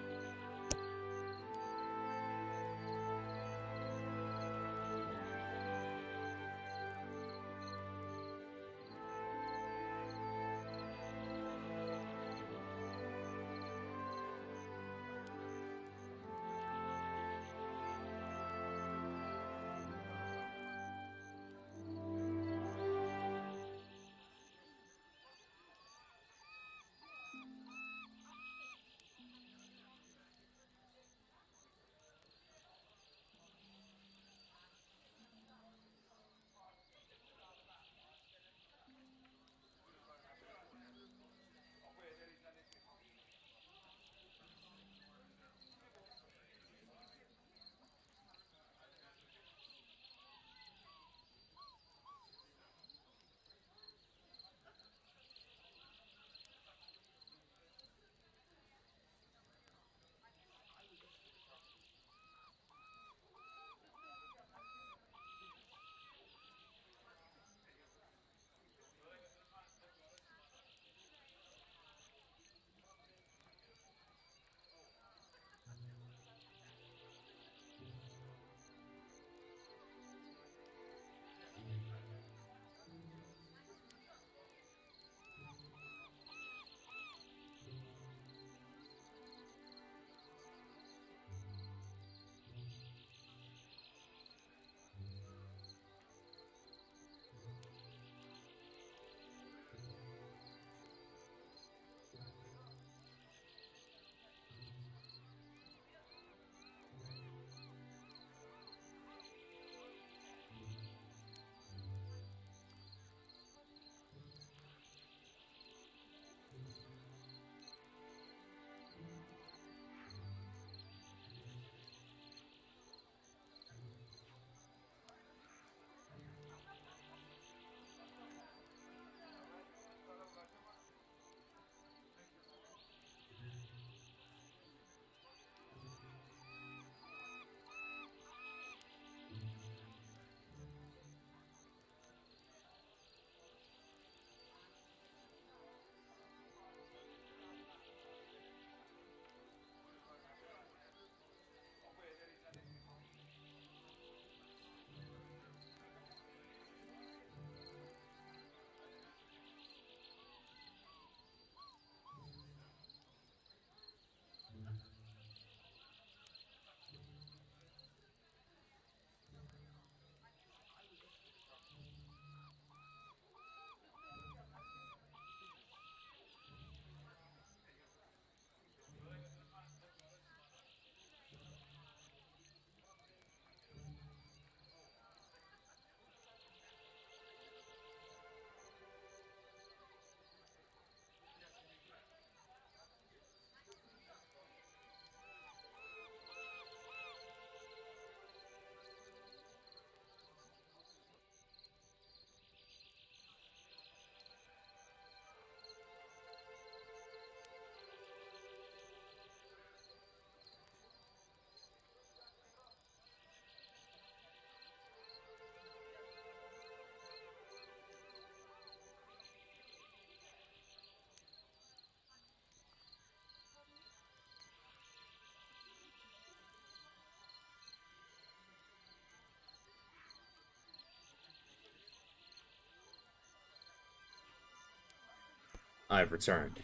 I've returned.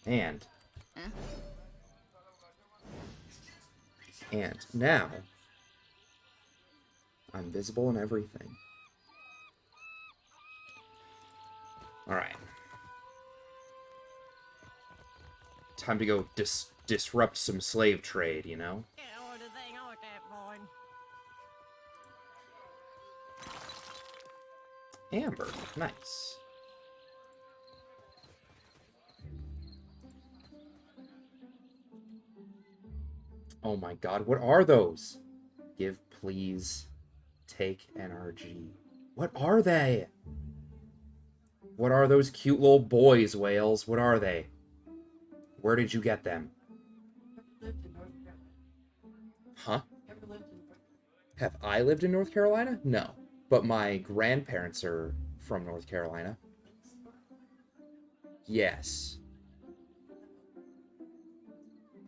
And now I'm visible in everything. Alright. Time to go disrupt some slave trade, you know? Amber. Nice. Oh my god, what are those? Give, please. Take NRG. What are they? What are those cute little boys, Wales? What are they? Where did you get them? Huh? Have I lived in North Carolina? No. But my grandparents are from North Carolina. Yes.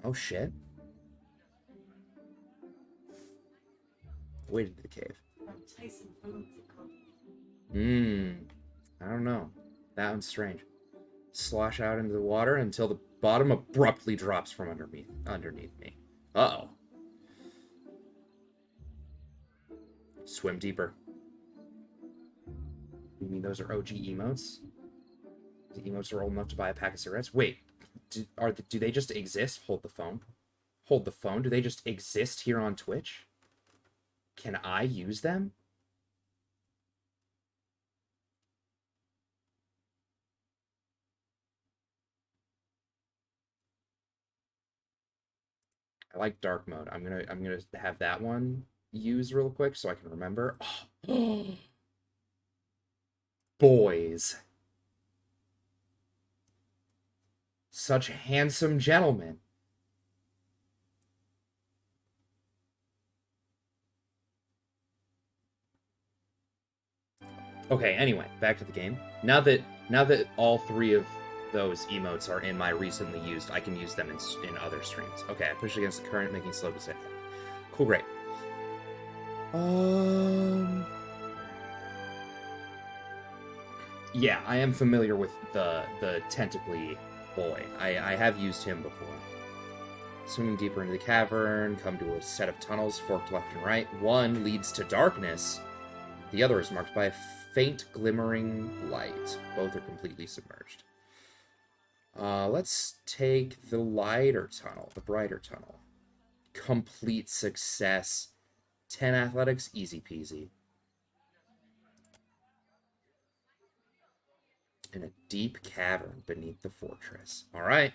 Oh, shit. Waited to the cave. I don't know. That one's strange. Slosh out into the water until the bottom abruptly drops from underneath me. Uh-oh. Swim deeper. You mean those are OG emotes? The emotes are old enough to buy a pack of cigarettes? Wait, do they just exist? Hold the phone. Hold the phone? Do they just exist here on Twitch? Can I use them? I like dark mode. I'm gonna have that one used real quick so I can remember. Oh. Boys. Such handsome gentlemen. Okay, anyway, back to the game. Now that all three of those emotes are in my recently used, I can use them in other streams. Okay, I push against the current, making slow descent. Cool, great. Yeah, I am familiar with the tentacly boy. I have used him before. Swimming deeper into the cavern, come to a set of tunnels forked left and right. One leads to darkness. The other is marked by a faint glimmering light. Both are completely submerged. Let's take the lighter tunnel, the brighter tunnel. Complete success. 10 athletics, easy peasy. In a deep cavern beneath the fortress. All right.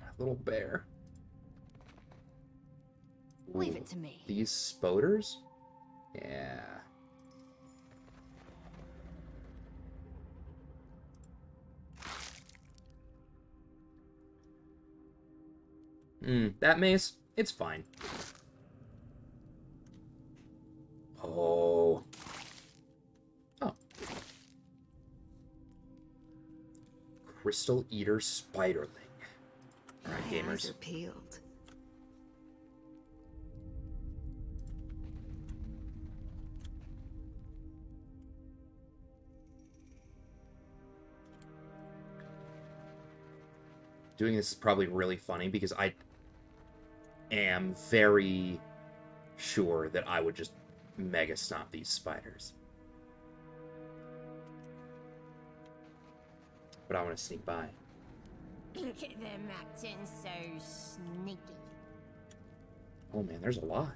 My little bear. Ooh, leave it to me. These spoders? Yeah. That mace, it's fine. Oh. Crystal Eater Spiderling. Alright, gamers. Eyes are peeled. Doing this is probably really funny because I am very sure that I would just mega stomp these spiders. But I want to sneak by. Look at them acting so sneaky. Oh man, there's a lot.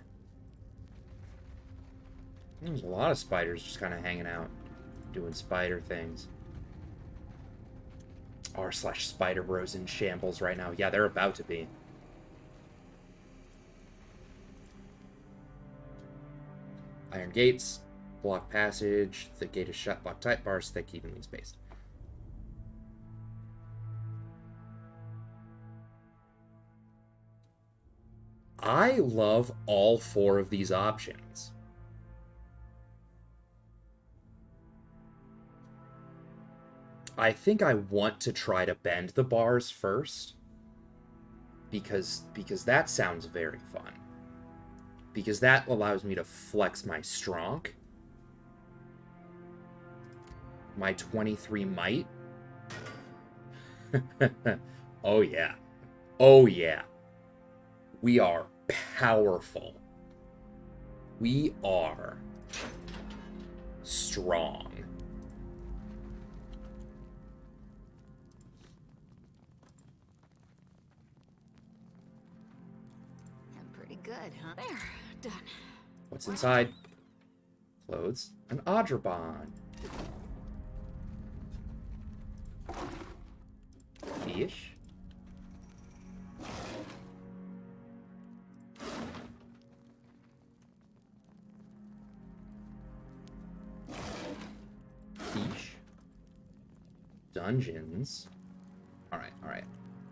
There's a lot of spiders just kind of hanging out, doing spider things. r/Spider Bros in shambles right now. Yeah, they're about to be. Iron gates, block passage. The gate is shut. Block tight. Bars thick, evenly spaced. I love all four of these options. I think I want to try to bend the bars first. because that sounds very fun. Because that allows me to flex my strong, my 23 might. Oh yeah. Oh yeah. We are powerful. We are strong. Pretty good, huh? There, done. What's inside? Clothes. An Audribon. Fish. Fish. Dungeons. Alright, alright.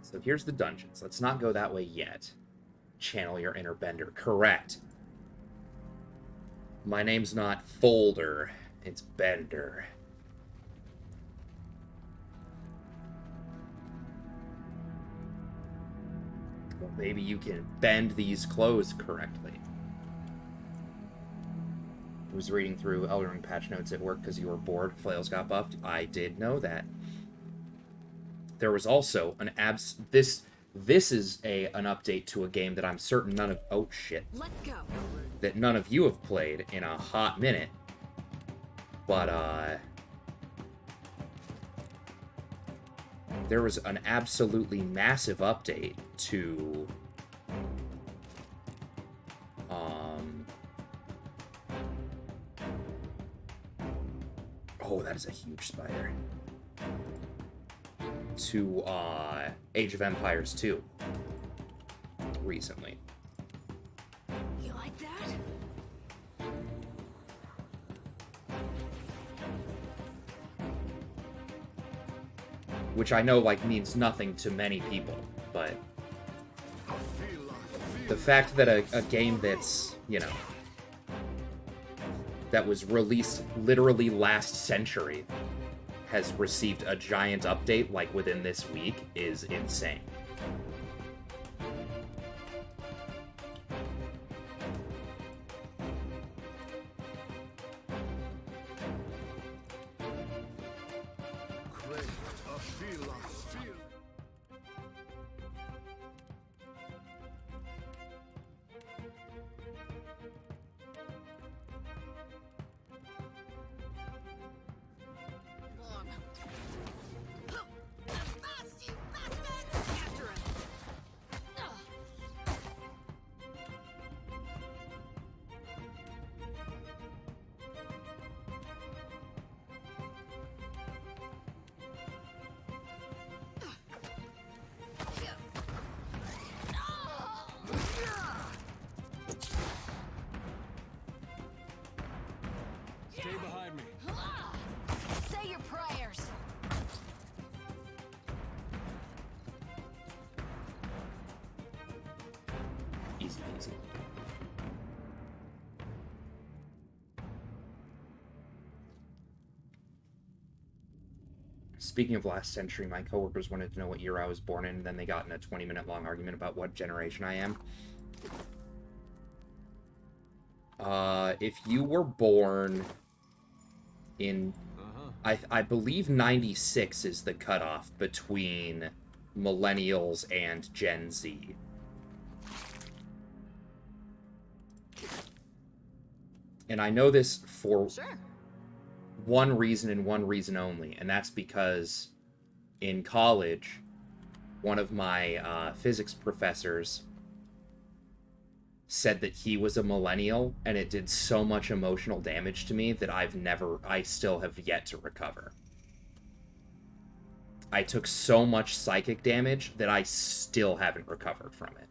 So here's the dungeons. Let's not go that way yet. Channel your inner Bender. Correct. My name's not Folder. It's Bender. Well, maybe you can bend these clothes correctly. I was reading through Elden Ring patch notes at work because you were bored. Flails got buffed. I did know that. There was also an This is an update to a game that I'm certain none of... Oh, shit. Let's go. That none of you have played in a hot minute. But, there was an absolutely massive update to... Oh, that is a huge spider. To, Age of Empires 2. Recently. You like that? Which I know, like, means nothing to many people, but... The fact that a game that's, you know... that was released literally last century has received a giant update, like, within this week is insane. Stay behind me. Say your prayers. Easy, easy. Speaking of last century, my coworkers wanted to know what year I was born in, and then they got in a 20-minute long argument about what generation I am. If you were born in... I believe 96 is the cutoff between millennials and Gen Z. And I know this for one reason and one reason only, and that's because in college, one of my physics professors said that he was a millennial, and it did so much emotional damage to me that I still have yet to recover. I took so much psychic damage that I still haven't recovered from it.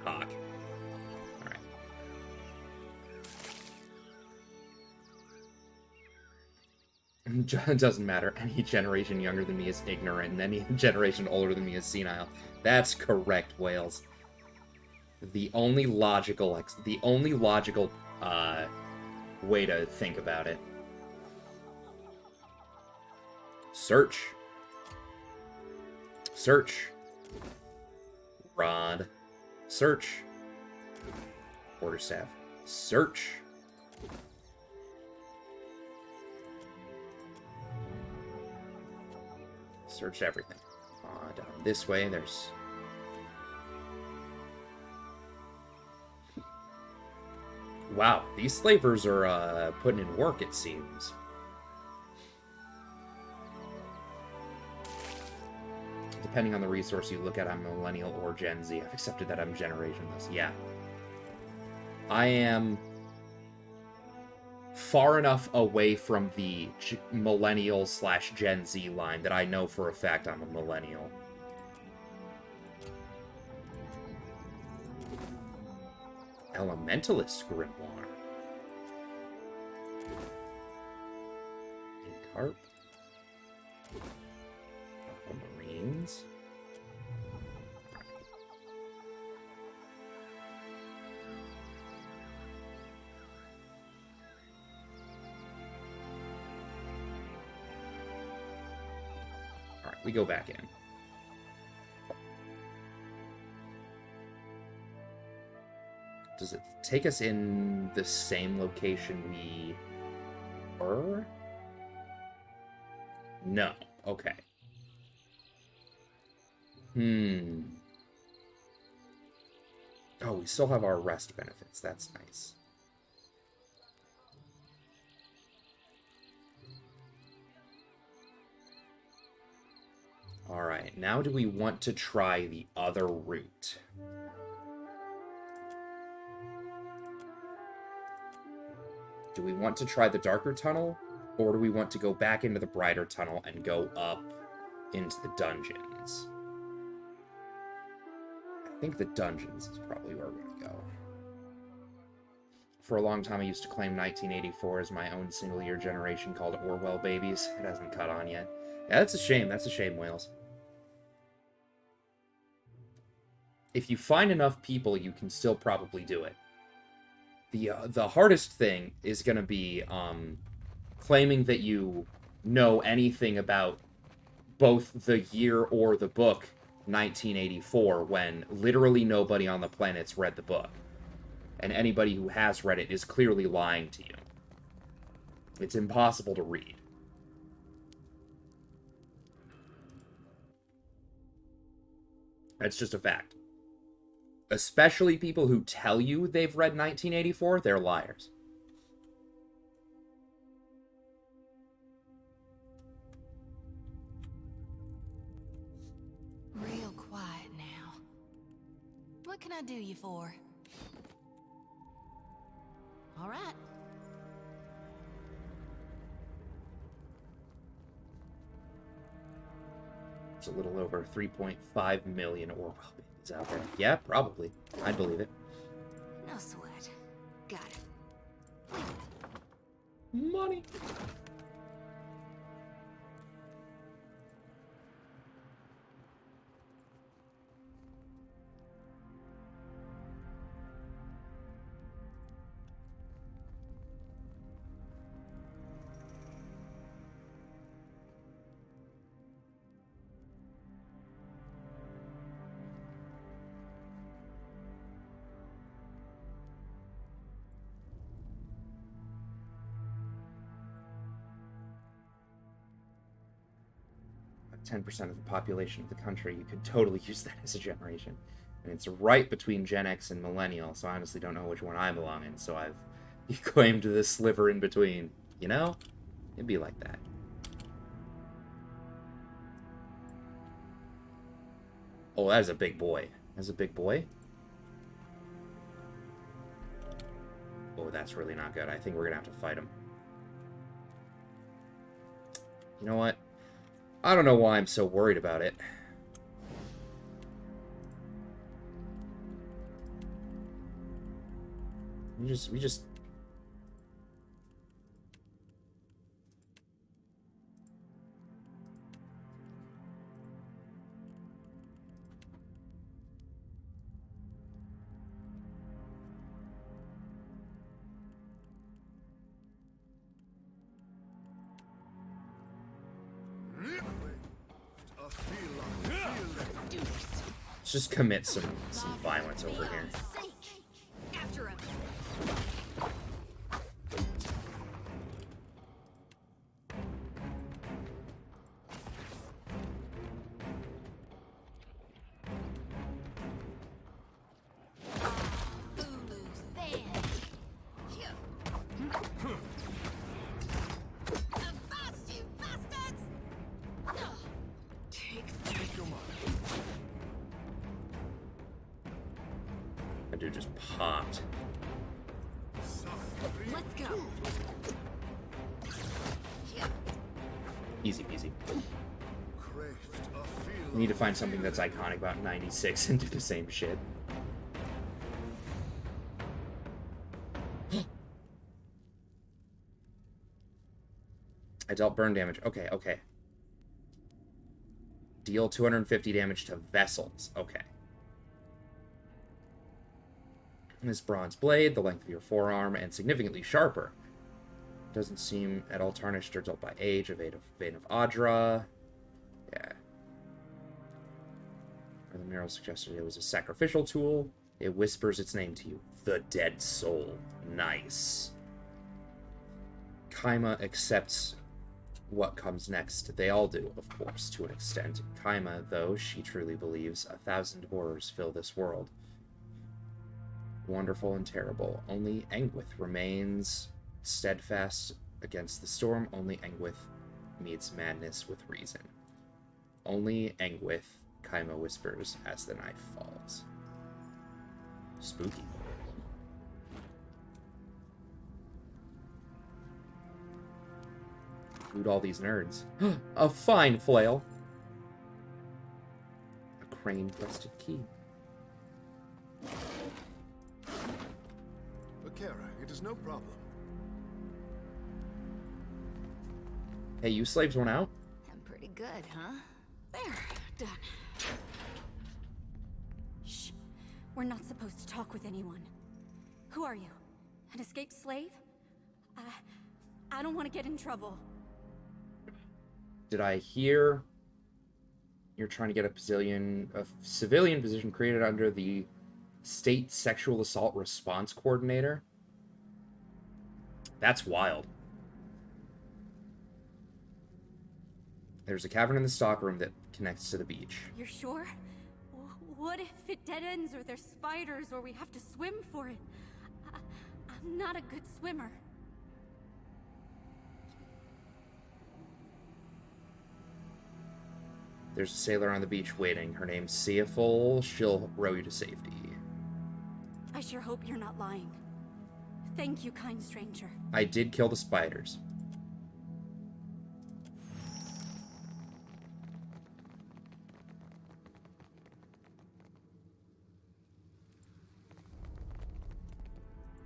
Cock. Alright. It doesn't matter. Any generation younger than me is ignorant, and any generation older than me is senile. That's correct, Wales. The only logical way to think about it. Search. Search. Rod. Search. Quarterstaff. Search. Search everything. Down this way, there's... Wow, these slavers are putting in work, it seems. Depending on the resource you look at, I'm Millennial or Gen Z. I've accepted that I'm generationless. Yeah. I am far enough away from the Millennial/Gen Z line that I know for a fact I'm a Millennial. Elementalist Grimoire. Carp. Aquamarines. Alright, we go back in. Does it take us in the same location we were? No. Okay. Oh, we still have our rest benefits. That's nice. Alright, now do we want to try the other route? Do we want to try the darker tunnel, or do we want to go back into the brighter tunnel and go up into the dungeons? I think the dungeons is probably where we're going to go. For a long time, I used to claim 1984 as my own single-year generation called Orwell babies. It hasn't caught on yet. Yeah, that's a shame. That's a shame, Wales. If you find enough people, you can still probably do it. The hardest thing is going to be claiming that you know anything about both the year or the book 1984 when literally nobody on the planet's read the book. And anybody who has read it is clearly lying to you. It's impossible to read. That's just a fact. Especially people who tell you they've read 1984, they're liars. Real quiet now. What can I do you for? All right. It's a little over 3.5 million Orwell babies out there. Yeah, probably. I'd believe it. No sweat. Got it. Money. About 10% of the population of the country, you could totally use that as a generation. And it's right between Gen X and Millennial, so I honestly don't know which one I belong in, so I've claimed this sliver in between. You know? It'd be like that. Oh, that is a big boy. That's a big boy? Oh, that's really not good. I think we're gonna have to fight him. You know what? I don't know why I'm so worried about it. We just... Let's just commit some violence over here. After him. That dude just popped. Let's go. Easy peasy. We need to find something that's iconic about 96 and do the same shit. I dealt burn damage. Okay, okay. Deal 250 damage to vessels. Okay. This bronze blade, the length of your forearm, and significantly sharper. Doesn't seem at all tarnished or dulled by age. A vein of Audra. Yeah. Or the mural suggested it was a sacrificial tool. It whispers its name to you. The Dead Soul. Nice. Kaima accepts what comes next. They all do, of course, to an extent. Kaima, though, she truly believes 1,000 horrors fill this world. Wonderful and terrible. Only Engwith remains steadfast against the storm. Only Engwith meets madness with reason. Only Engwith, Kaima whispers as the knife falls. Spooky. Loot all these nerds. A fine flail. A crane-breasted key. Akira, it is no problem. Hey, you slaves went out? I'm pretty good, huh? There, done. Shh. We're not supposed to talk with anyone. Who are you? An escaped slave? I don't want to get in trouble. Did I hear you're trying to get a civilian position created under the State Sexual Assault Response Coordinator? That's wild. There's a cavern in the stockroom that connects to the beach. You're sure? What if it dead ends or there's spiders or we have to swim for it? I'm not a good swimmer. There's a sailor on the beach waiting. Her name's Seaful. She'll row you to safety. I sure hope you're not lying. Thank you, kind stranger. I did kill the spiders.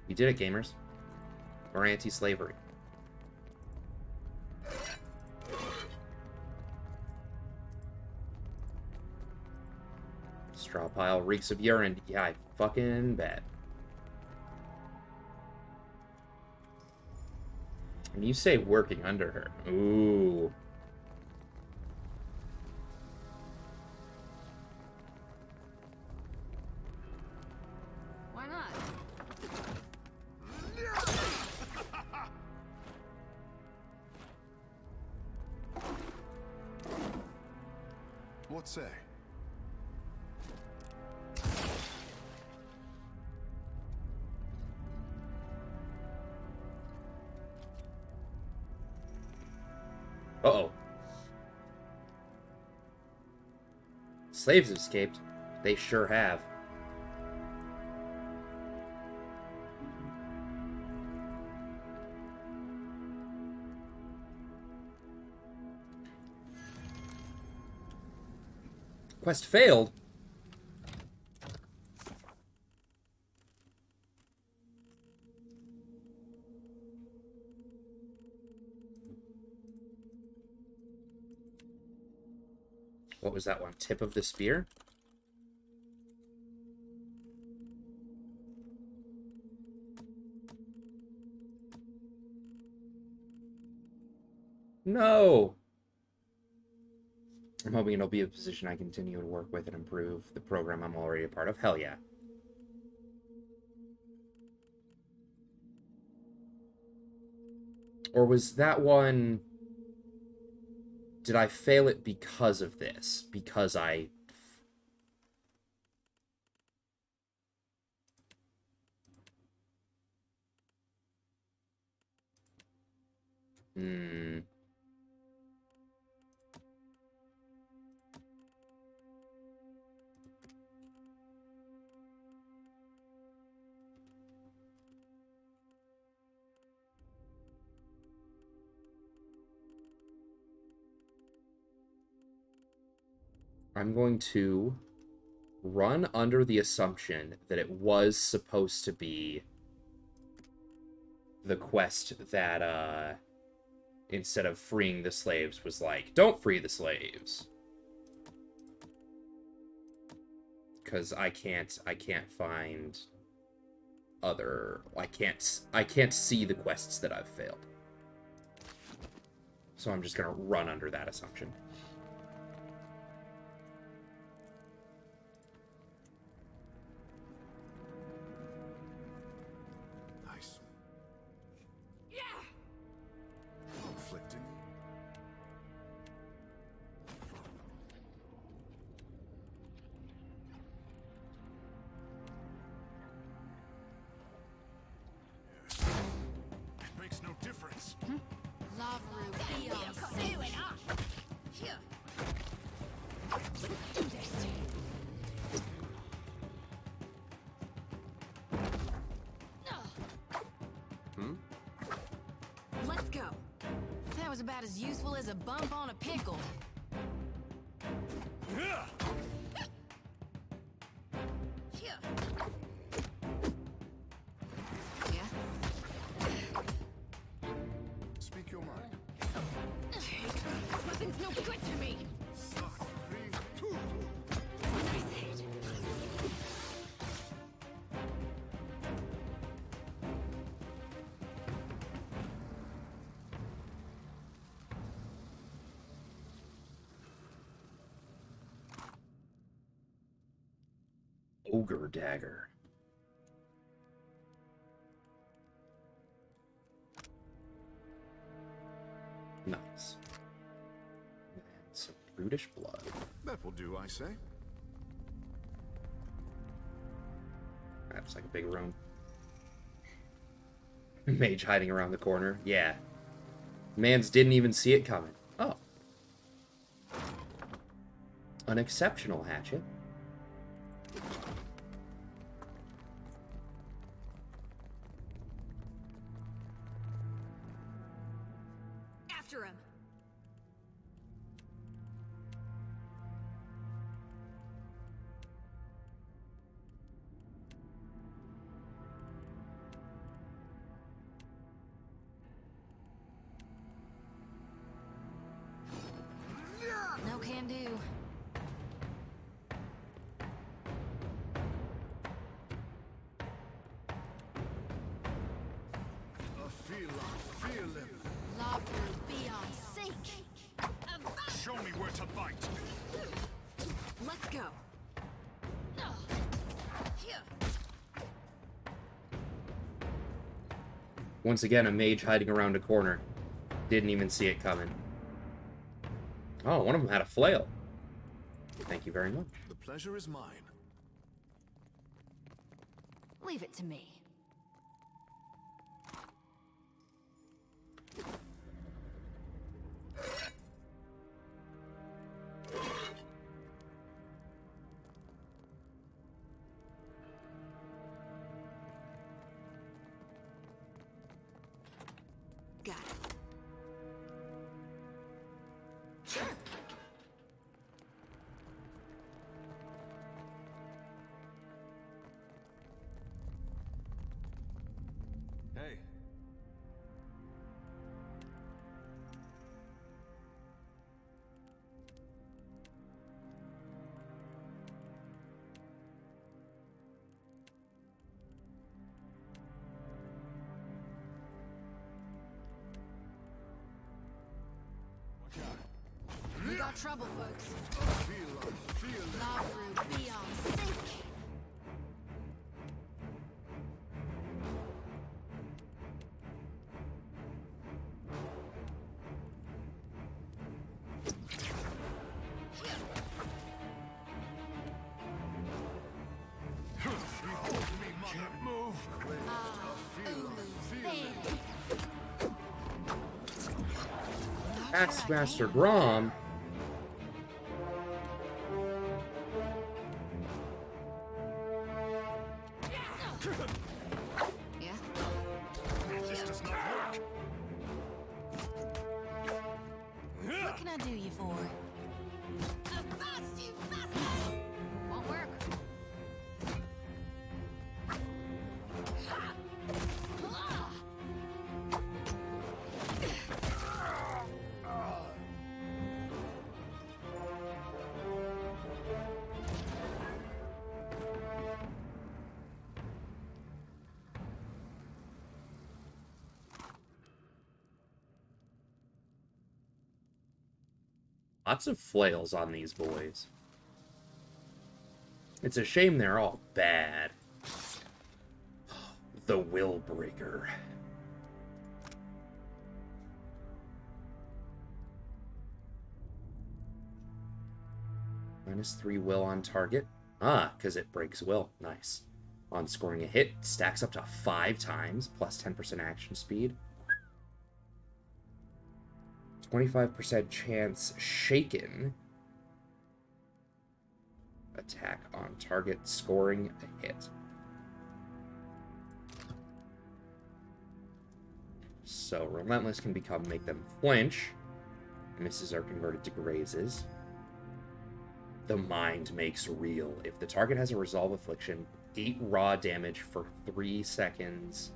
You did it, gamers. We're anti-slavery. Straw pile reeks of urine. Yeah, I fucking bet. When you say working under her, ooh. Why not? What say? Uh-oh. Slaves escaped. They sure have. Quest failed? What was that one? Tip of the spear? No! I'm hoping it'll be a position I continue to work with and improve the program I'm already a part of. Hell yeah. Or was that one... Did I fail it because of this? Because I... Hmm... I'm going to run under the assumption that it was supposed to be the quest that, instead of freeing the slaves, was like, don't free the slaves. Because I can't find other... I can't see the quests that I've failed. So I'm just gonna run under that assumption. Nice. Yeah. Conflicting. It makes no difference. Love room, beyond. Here. Let's do this. Let's go. That was about as useful as a bump on a pickle. Here. Yeah? Speak your mind. Nothing's no good to me. Ogre dagger. Nice. And some brutish blood. That will do, I say. That's like a big room. Mage hiding around the corner. Yeah. Mans didn't even see it coming. Oh. An exceptional hatchet. After him. No can do. Feel him. Love room, beyond sink. Show me where to bite. Let's go. Here. Once again, a mage hiding around a corner. Didn't even see it coming. Oh, one of them had a flail. Thank you very much. The pleasure is mine. Leave it to me. Got it. Sure. got trouble, folks. Naru, be on sync. Can't move. Axemaster Grom. Yeah? This does not work. What can I do you for? Won't work. Lots of flails on these boys. It's a shame they're all bad. The Willbreaker. -3 will on target. Ah, because it breaks will. Nice. On scoring a hit, stacks up to 5 times, plus 10% action speed. 25% chance shaken. Attack on target, scoring a hit. So Relentless can make them flinch. Misses are converted to grazes. The Mind makes real. If the target has a resolve affliction, 8 raw damage for 3 seconds.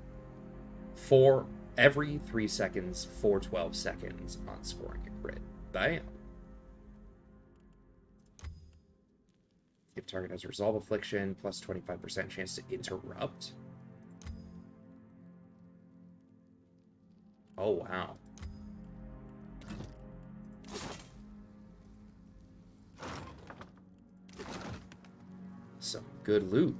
Every 3 seconds for 12 seconds on scoring a crit. Bam. If target has resolve affliction, plus 25% chance to interrupt. Oh, wow. Some good loot.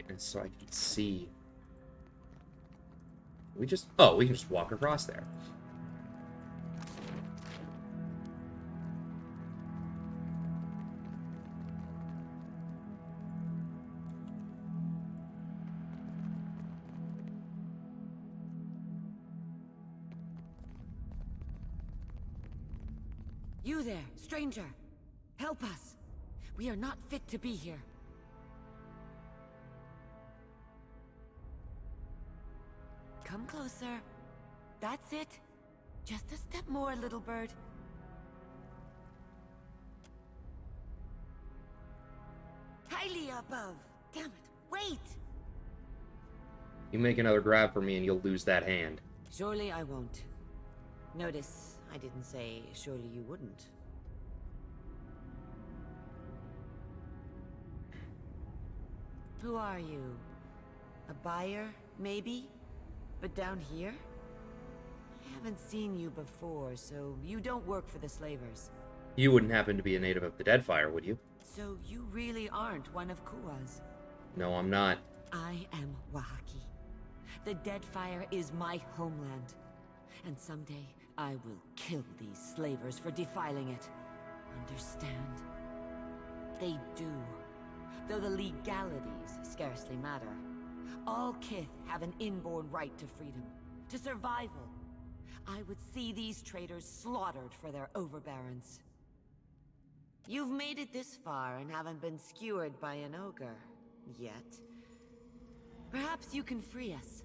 And so I can see. We can just walk across there. You there, stranger. Help us. We are not fit to be here. Come closer. That's it. Just a step more, little bird. Highly above. Damn it. Wait! You make another grab for me and you'll lose that hand. Surely I won't. Notice I didn't say surely you wouldn't. Who are you? A buyer, maybe? But down here? I haven't seen you before, so you don't work for the slavers. You wouldn't happen to be a native of the Deadfire, would you? So you really aren't one of Kua's? No, I'm not. I am Wahaki. The Deadfire is my homeland. And someday, I will kill these slavers for defiling it. Understand? They do. Though the legalities scarcely matter. All Kith have an inborn right to freedom, to survival. I would see these traitors slaughtered for their overbearance. You've made it this far and haven't been skewered by an ogre. Yet. Perhaps you can free us.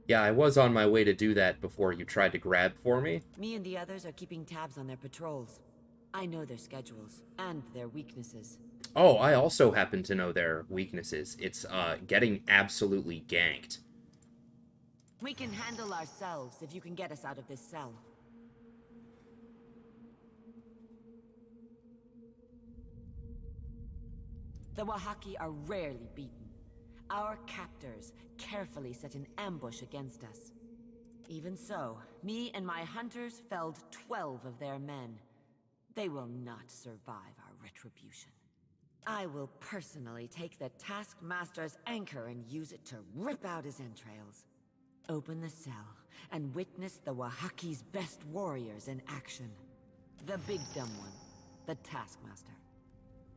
Yeah, I was on my way to do that before you tried to grab for me. Me and the others are keeping tabs on their patrols. I know their schedules, and their weaknesses. Oh, I also happen to know their weaknesses. It's, getting absolutely ganked. We can handle ourselves if you can get us out of this cell. The Wahaki are rarely beaten. Our captors carefully set an ambush against us. Even so, me and my hunters felled 12 of their men. They will not survive our retribution. I will personally take the Taskmaster's anchor and use it to rip out his entrails. Open the cell and witness the Wahaki's best warriors in action. The big dumb one, the Taskmaster.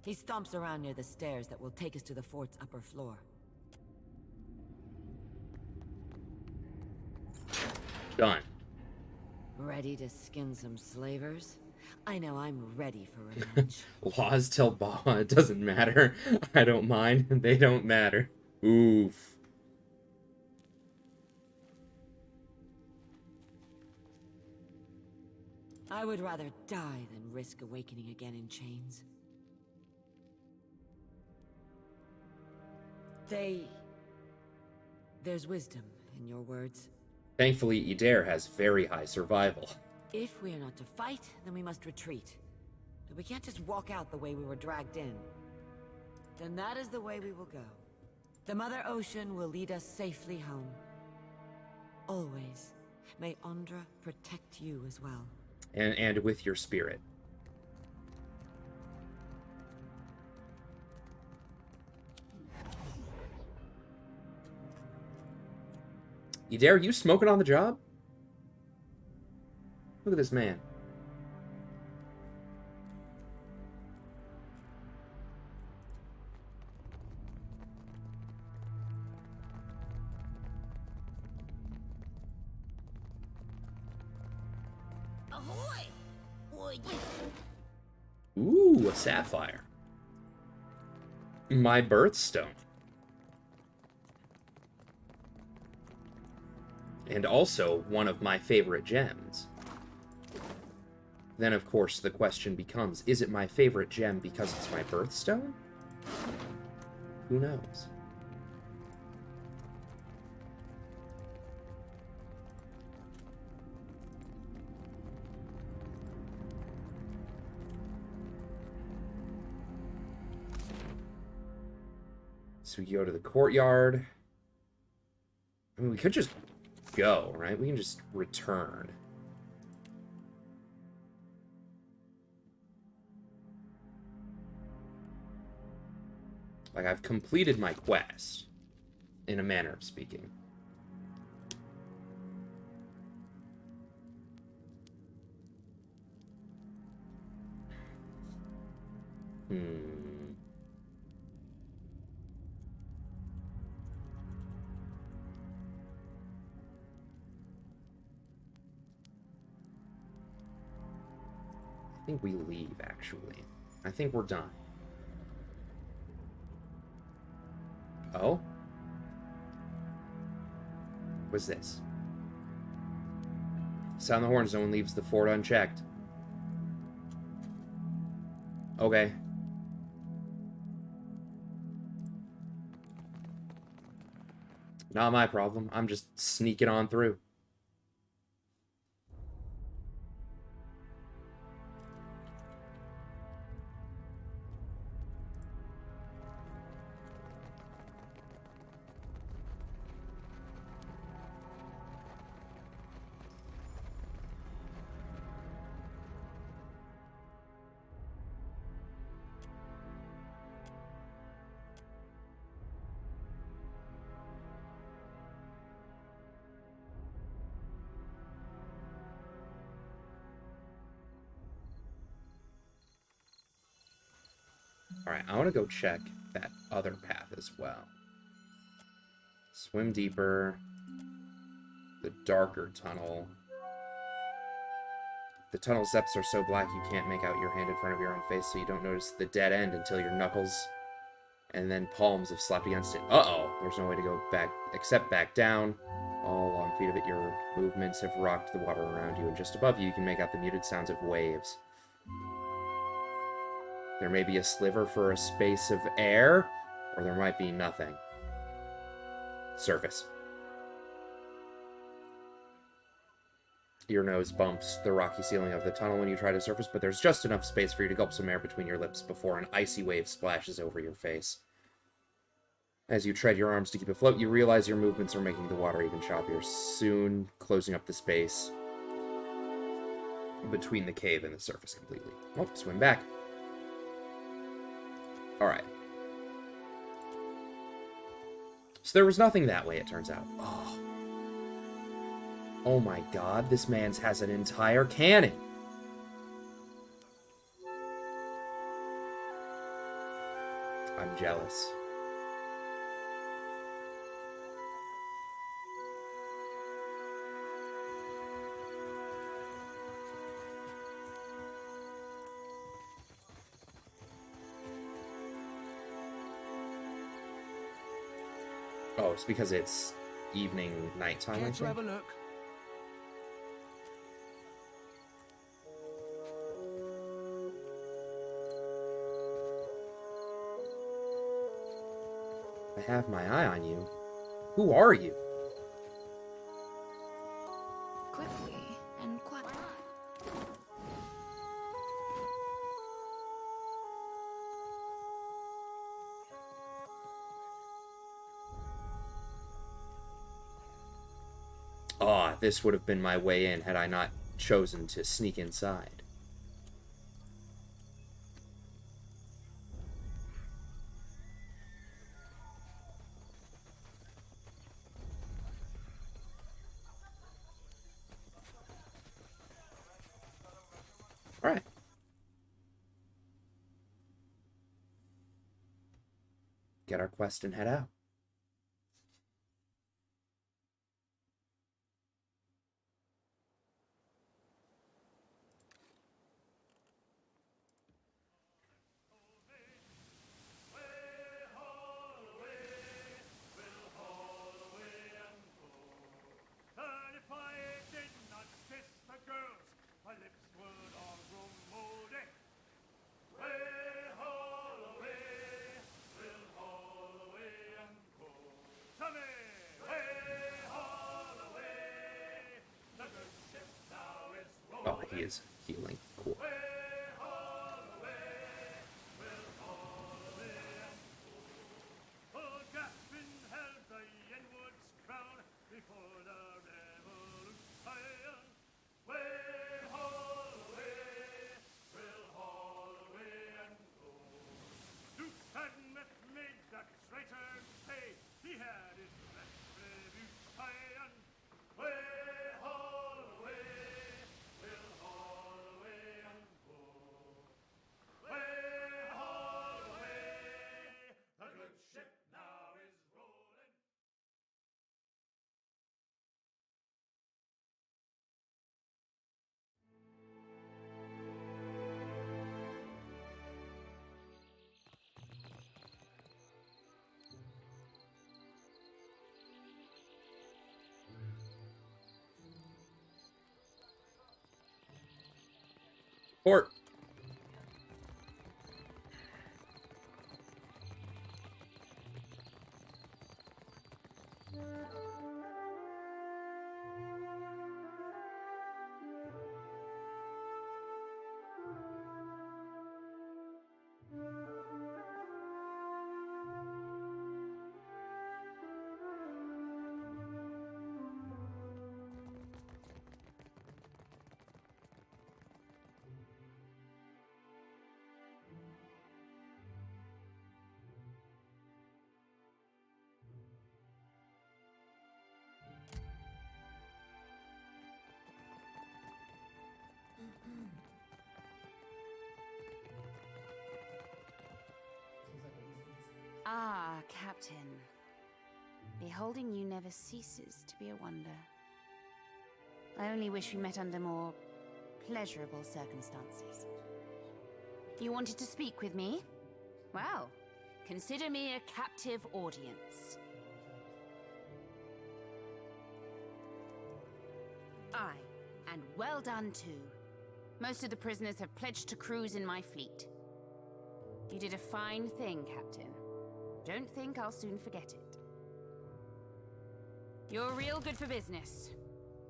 He stomps around near the stairs that will take us to the fort's upper floor. Done. Ready to skin some slavers? I know I'm ready for revenge. Laws tell Baja it doesn't matter. I don't mind. They don't matter. Oof. I would rather die than risk awakening again in chains. There's wisdom in your words. Thankfully, Eder has very high survival. If we are not to fight, then we must retreat. But we can't just walk out the way we were dragged in. Then that is the way we will go. The Mother Ocean will lead us safely home. Always. May Ondra protect you as well. And with your spirit. Eder, you smoking on the job? Look at this man. Ahoy! Would you? Ooh, a sapphire. My birthstone. And also one of my favorite gems. Then, of course, the question becomes, is it my favorite gem because it's my birthstone? Who knows? So we go to the courtyard. I mean, we could just go, right? We can just return. Like, I've completed my quest, in a manner of speaking. I think we leave, actually. I think we're done. Oh? What's this? Sound the horns, no one leaves the fort unchecked. Okay. Not my problem. I'm just sneaking on through. Alright, I want to go check that other path as well. Swim deeper. The darker tunnel. The tunnel's depths are so black you can't make out your hand in front of your own face, so you don't notice the dead end until your knuckles and then palms have slapped against it. Uh-oh! There's no way to go back, except back down. All along feet of it, your movements have rocked the water around you, and just above you, you can make out the muted sounds of waves. There may be a sliver for a space of air, or there might be nothing. Surface. Your nose bumps the rocky ceiling of the tunnel when you try to surface, but there's just enough space for you to gulp some air between your lips before an icy wave splashes over your face. As you tread your arms to keep afloat, you realize your movements are making the water even choppier, soon closing up the space between the cave and the surface completely. Oh, swim back. Alright. So there was nothing that way, it turns out. Oh my god, this man's has an entire cannon. I'm jealous. Oh, it's because it's evening, nighttime, I Care to think. have a look? I have my eye on you. Who are you? Quickly and quietly. Ah, this would have been my way in had I not chosen to sneak inside. Alright. Get our quest and head out. And if I did not kiss the girls, my lips would all grow moldy. Way, haul away, we'll haul away and go. Tommy, way, haul away, the good ship now is rolling. Oh, he is healing. Cool. Way, haul away, we'll haul away and go. Old Gaffin held the Yenwood's crown before the revolution. Way, haul away, we'll haul away and go. Duke Cadmuth made the traitor pay. He had his retribution. Way, haul away, we'll haul away and go. Way, haul away, the good ship now is rolling. Port. Ah, Captain. Beholding you never ceases to be a wonder. I only wish we met under more pleasurable circumstances. You wanted to speak with me? Well, consider me a captive audience. Aye, and well done too. Most of the prisoners have pledged to cruise in my fleet. You did a fine thing, Captain. Don't think I'll soon forget it. You're real good for business.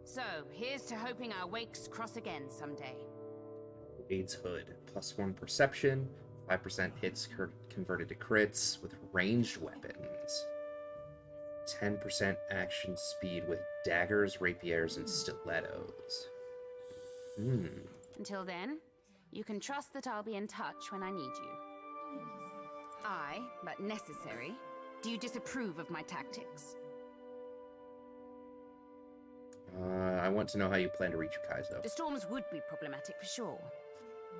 So, here's to hoping our wakes cross again someday. Aids Hood. +1 perception. 5% hits converted to crits with ranged weapons. 10% action speed with daggers, rapiers, and stilettos. Until then, you can trust that I'll be in touch when I need you. But necessary. Do you disapprove of my tactics? I want to know how you plan to reach Kaizo. The storms would be problematic for sure.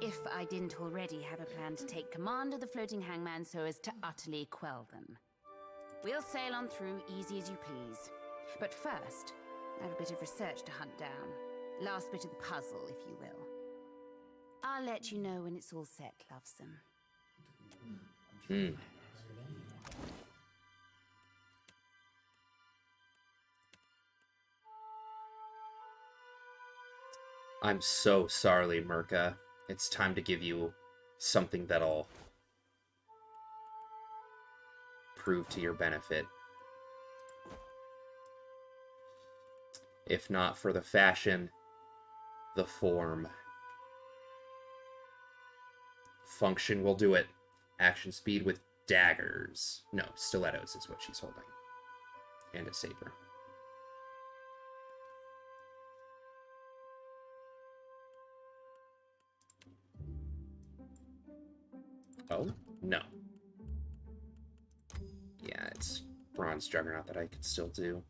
If I didn't already have a plan to take command of the floating hangman so as to utterly quell them. We'll sail on through easy as you please. But first, I have a bit of research to hunt down. Last bit of the puzzle, if you will. I'll let you know when it's all set, lovesome. I'm so sorry, Mirka. It's time to give you something that'll prove to your benefit. If not for the fashion, the form. Function will do it. Action speed with daggers. No, stilettos is what she's holding. And a saber. Oh? No. Yeah, it's Bronze Juggernaut that I could still do.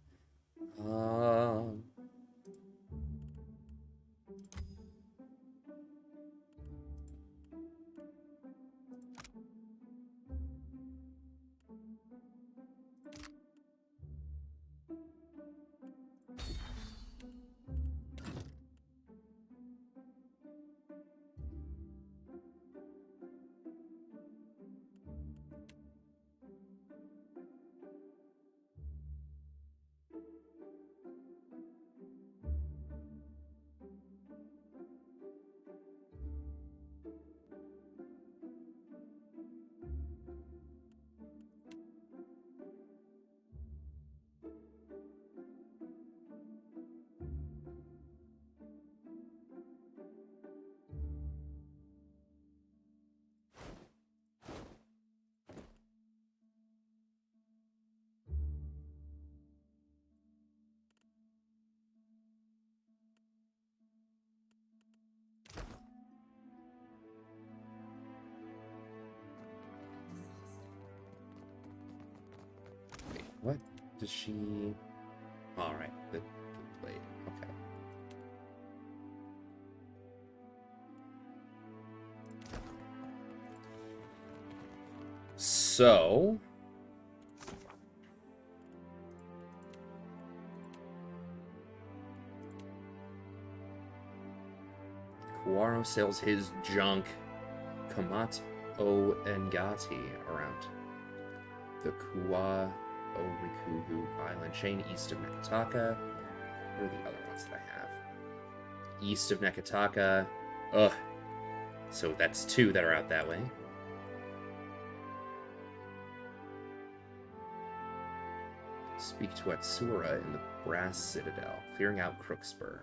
What does she... Alright, the blade. Okay. So... Kuwaro sells his junk Kamato Engati around the Orikuhu Island chain east of Nekataka. What are the other ones that I have? East of Nekataka. Ugh. So that's 2 that are out that way. Speak to Atsura in the Brass Citadel, clearing out Crookspur.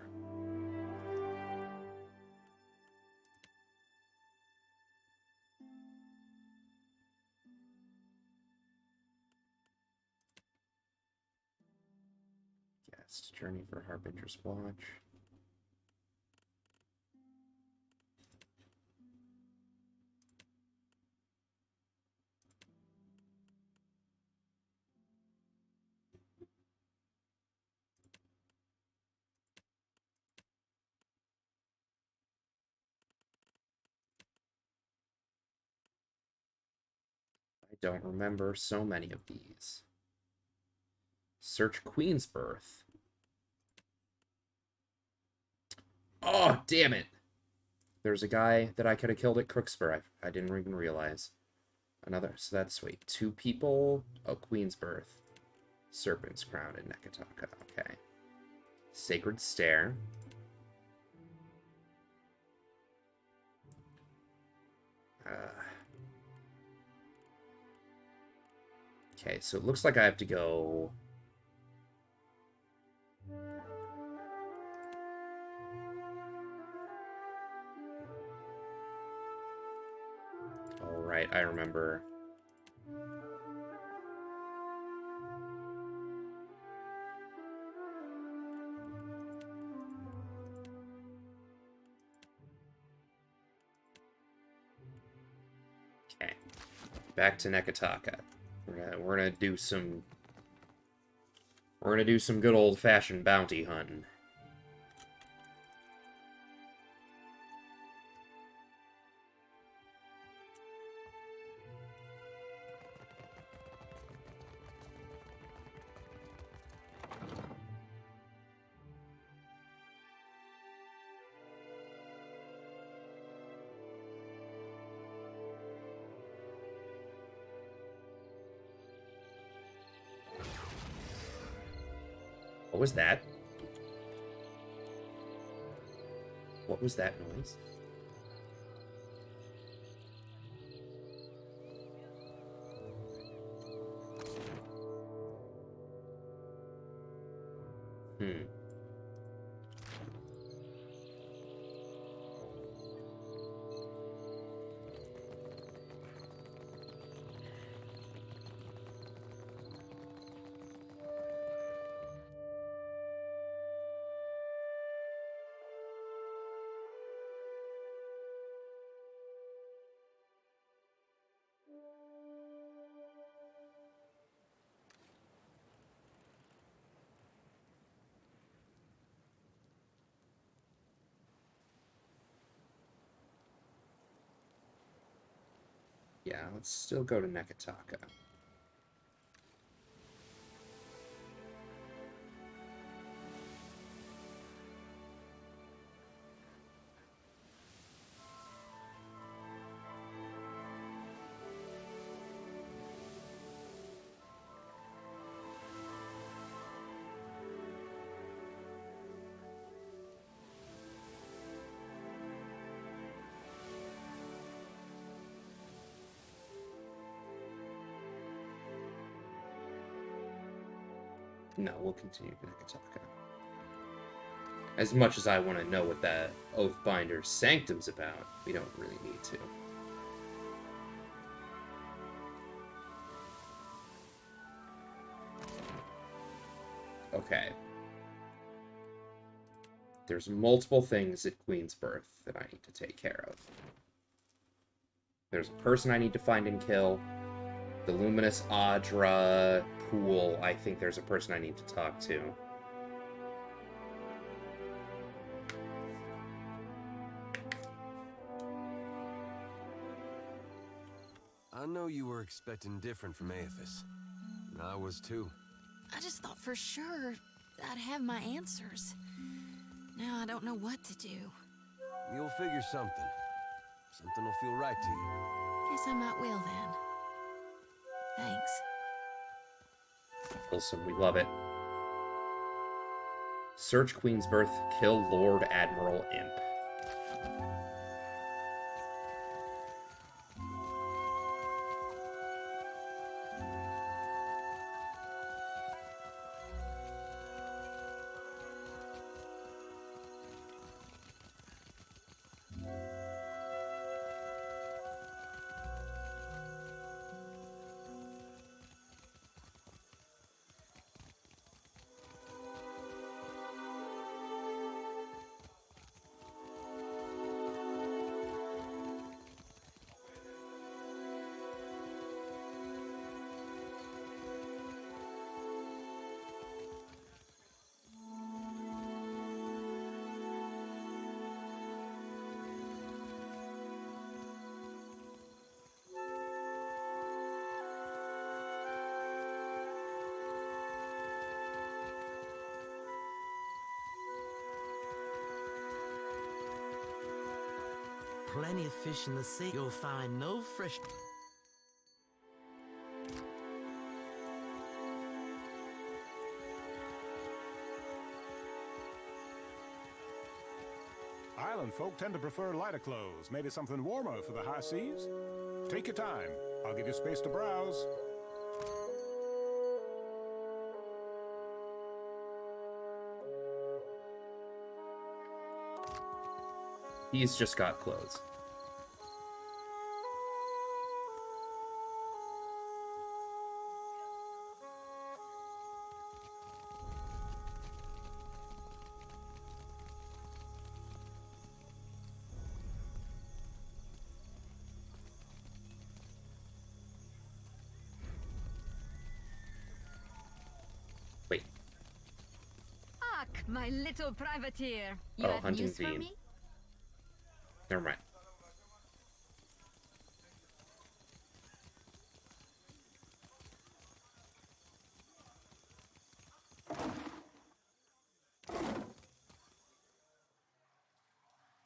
Journey for Harbinger's Watch. I don't remember so many of these. Search Queensbirth. Oh, damn it! There's a guy that I could have killed at Crookspur. I didn't even realize. Another, so that's sweet. 2 people. Oh, Queensbirth. Serpent's Crown in Nekataka. Okay. Sacred Stair. Okay, so it looks like I have to go right, I remember. Okay, back to Nekataka. We're gonna do some good old-fashioned bounty hunting. What was that? What was that noise? Hmm. Yeah, let's still go to Nekataka. No, we'll continue Nekataka. As much as I want to know what that Oathbinder's Sanctum's about, we don't really need to. Okay. There's multiple things at Queen's Birth that I need to take care of. There's a person I need to find and kill. The Luminous Audra pool, I think there's a person I need to talk to. I know you were expecting different from Aethys. I was too. I just thought for sure I'd have my answers. Now I don't know what to do. You'll figure something. Something will feel right to you. Guess I might will then. Thanks. Awesome, we love it. Search Queen's Birth, kill Lord Admiral Imp. Plenty of fish in the sea. You'll find no fresh... Island folk tend to prefer lighter clothes, maybe something warmer for the high seas. Take your time. I'll give you space to browse. He's just got clothes. My little privateer. You have hunting news for me? Never mind.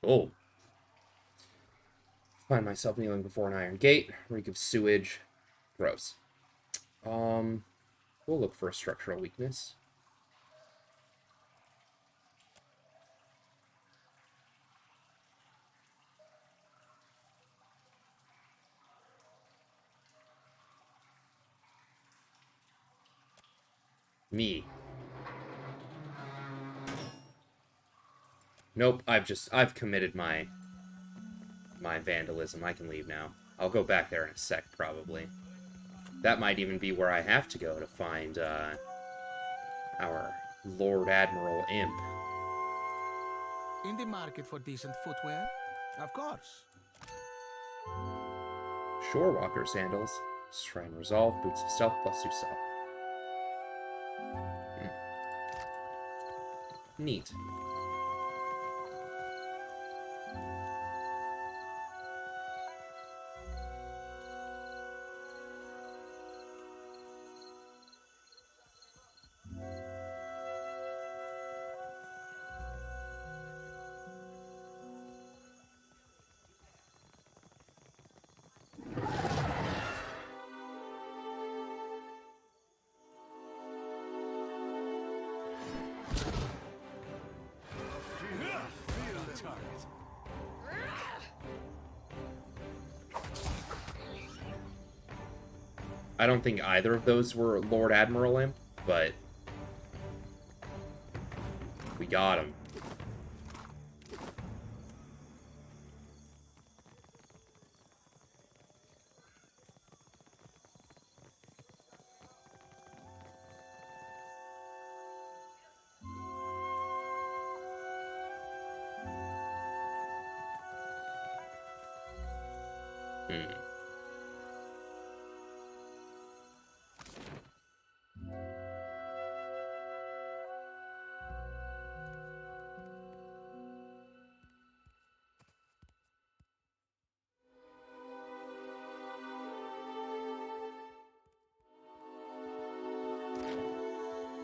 Oh. Find myself kneeling before an iron gate. Reek of sewage. Gross. We'll look for a structural weakness. Me. Nope, I've committed my vandalism. I can leave now. I'll go back there in a sec, probably. That might even be where I have to go to find, our Lord Admiral Imp. In the market for decent footwear? Of course. Shorewalker sandals. Shrine Resolve, Boots of Stealth, +2 stealth. Neat. I don't think either of those were Lord Admiral Imp, but we got him.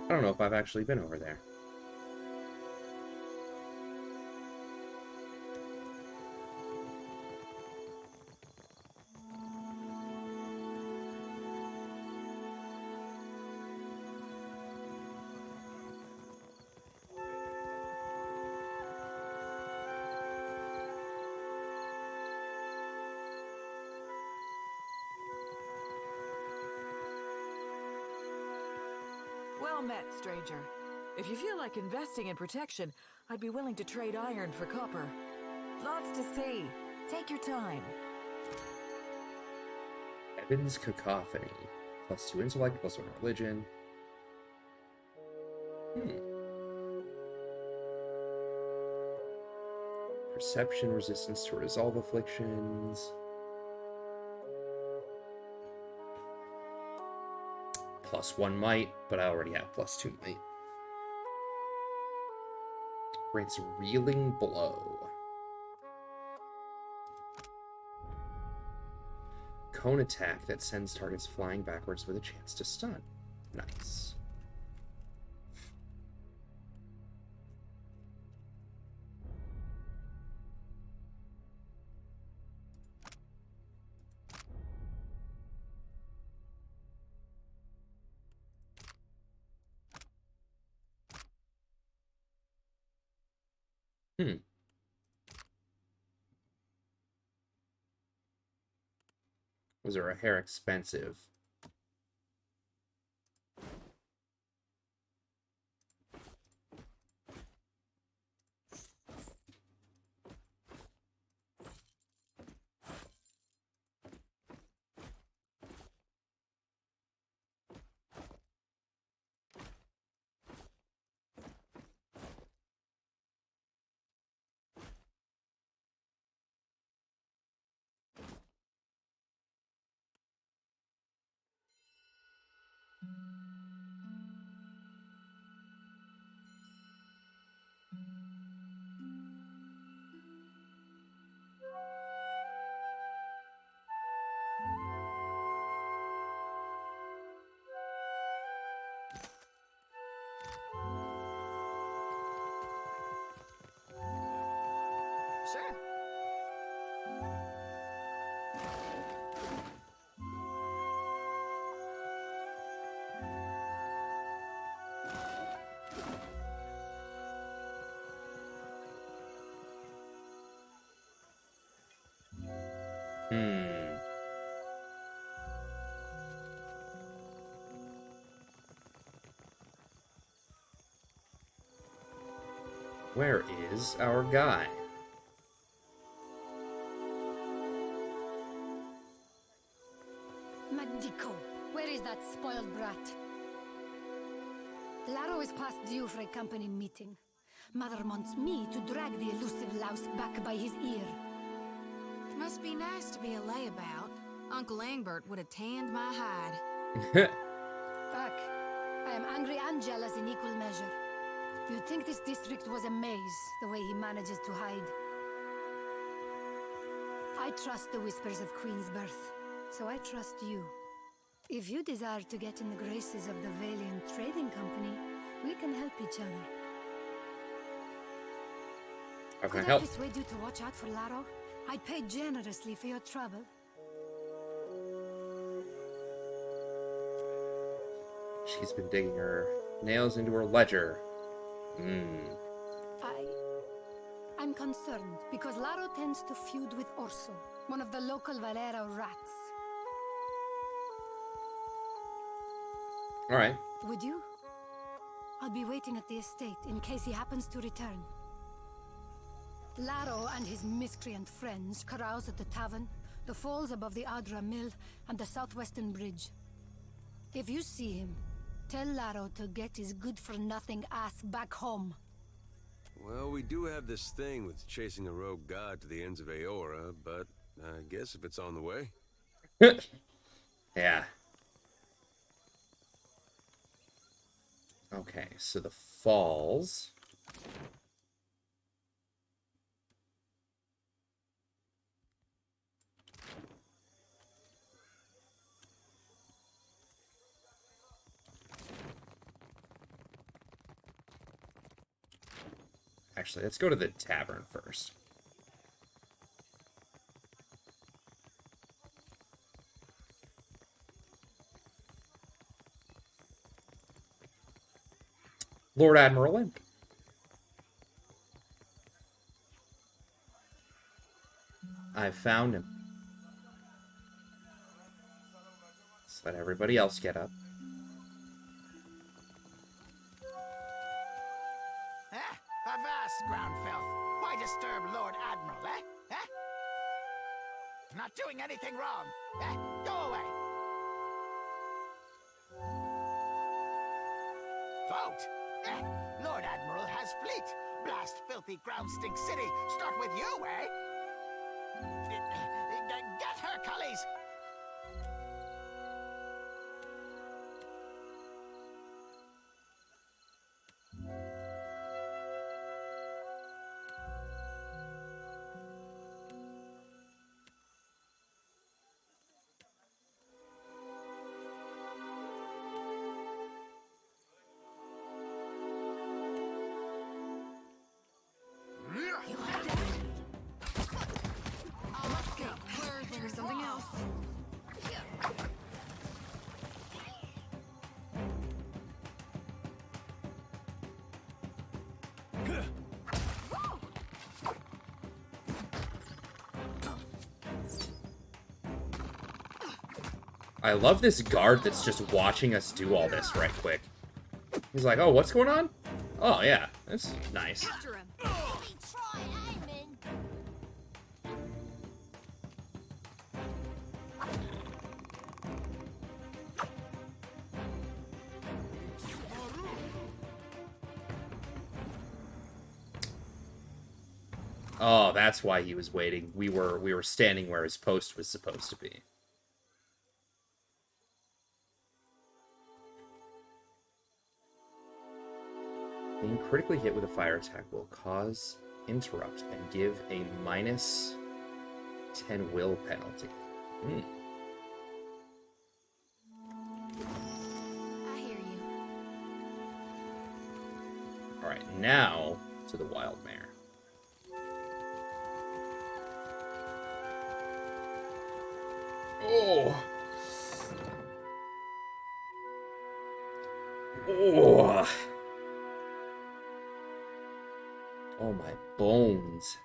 I don't know if I've actually been over there. Well met, stranger. If you feel like investing in protection, I'd be willing to trade iron for copper. Lots to see. Take your time. Evan's Cacophony. +2 intellect, +1 religion. Perception, resistance to resolve afflictions. +1 might, but I already have +2 might. Grants a reeling blow. Cone attack that sends targets flying backwards with a chance to stun. Nice. Those are a hair expensive. Sure. Where is our guy? Magdico, where is that spoiled brat? Laro is past due for a company meeting. Mother wants me to drag the elusive louse back by his ear. Must be nice to be a layabout. Uncle Angbert would have tanned my hide. Fuck. I am angry and jealous in equal measure. You'd think this district was a maze, the way he manages to hide. I trust the whispers of Queen's birth, so I trust you. If you desire to get in the graces of the Valiant Trading Company, we can help each other. How can I Could I help? persuade you to watch out for Laro? I'd pay generously for your trouble. She's been digging her nails into her ledger. I'm concerned because Laro tends to feud with Orso, one of the local Valero rats. Alright. Would you? I'll be waiting at the estate in case he happens to return. Laro and his miscreant friends carouse at the tavern, the falls above the Adra Mill, and the southwestern bridge. If you see him, tell Laro to get his good-for-nothing ass back home. Well, we do have this thing with chasing a rogue god to the ends of Aora, but I guess if it's on the way. Yeah. Okay, so the falls. Actually, let's go to the tavern first. Lord Admiral Link. I've found him. Let's let everybody else get up. Avast, ground filth. Why disturb Lord Admiral, eh? Not doing anything wrong. Go away. Vote. Lord Admiral has fleet. Blast filthy ground stink city. Start with you, eh? Get her, cullies. There's something else. I love this guard that's just watching us do all this right quick. He's like, oh, what's going on? Oh, yeah, that's nice. Oh, that's why he was waiting. We were standing where his post was supposed to be. Being critically hit with a fire attack will cause interrupt and give a minus 10 will penalty. I hear you. Alright, now to the wild mare. Oh. Oh. Oh, my bones.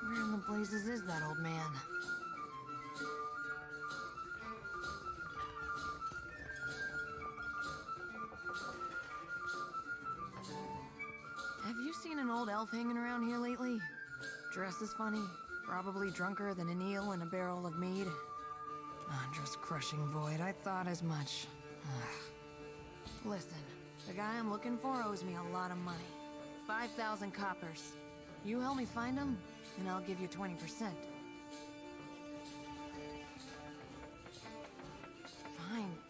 Where in the blazes is that old man? Have you seen an old elf hanging around here lately? Dresses funny, probably drunker than an eel in a barrel of mead. Andra's crushing void, I thought as much. Ugh. Listen, the guy I'm looking for owes me a lot of money. 5,000 coppers. You help me find him, and I'll give you 20%.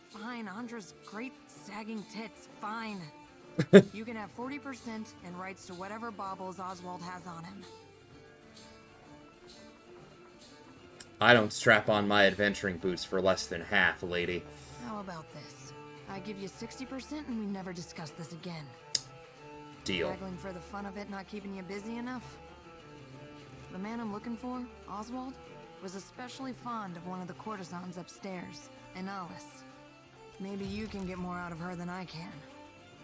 Fine, Andra's great sagging tits, fine. You can have 40% and rights to whatever baubles Oswald has on him. I don't strap on my adventuring boots for less than half, lady. How about this? I give you 60% and we never discuss this again. Deal. Haggling for the fun of it not keeping you busy enough? The man I'm looking for, Oswald, was especially fond of one of the courtesans upstairs, Alice. Maybe you can get more out of her than I can.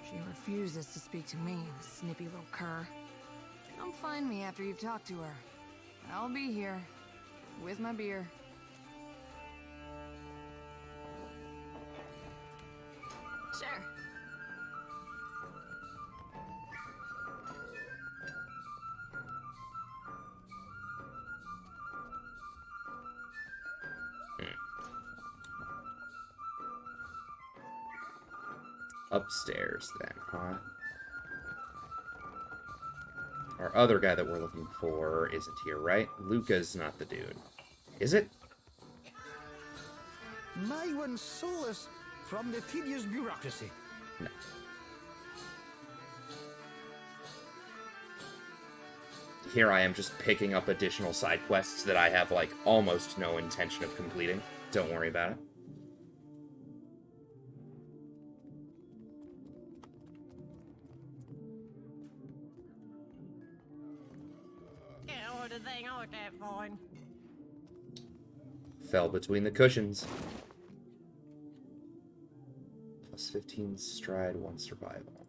She refuses to speak to me, the snippy little cur. Come find me after you've talked to her. I'll be here, with my beer. Sure. Upstairs, then, huh? Our other guy that we're looking for isn't here, right? Luca's not the dude. Is it? My one solace from the tedious bureaucracy. No. Here I am just picking up additional side quests that I have, like, almost no intention of completing. Don't worry about it. What did they know that fine? Fell between the cushions. Plus 15 stride, 1 survival.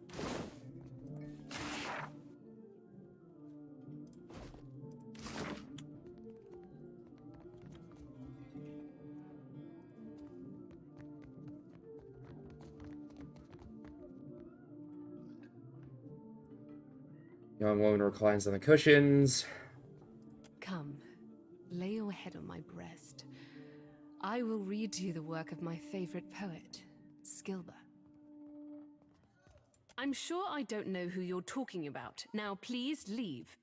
Young woman reclines on the cushions. Come, lay your head on my breast. I will read to you the work of my favorite poet, Skilber. I'm sure I don't know who you're talking about. Now please leave.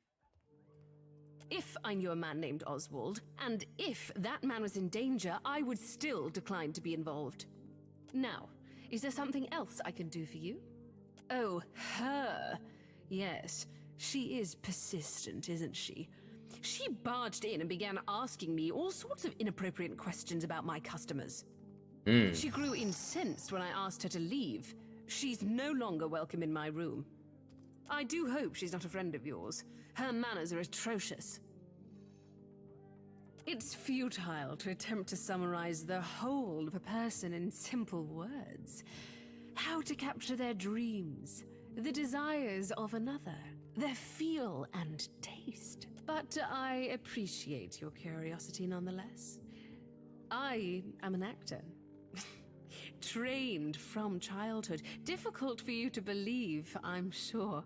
If I knew a man named Oswald, and if that man was in danger, I would still decline to be involved. Now, is there something else I can do for you? Oh, her. Yes, she is persistent, isn't she? She barged in and began asking me all sorts of inappropriate questions about my customers. She grew incensed when I asked her to leave. She's no longer welcome in my room. I do hope she's not a friend of yours. Her manners are atrocious. It's futile to attempt to summarize the whole of a person in simple words. How to capture their dreams, the desires of another, their feel and taste. But I appreciate your curiosity nonetheless. I am an actor. Trained from childhood. Difficult for you to believe, I'm sure.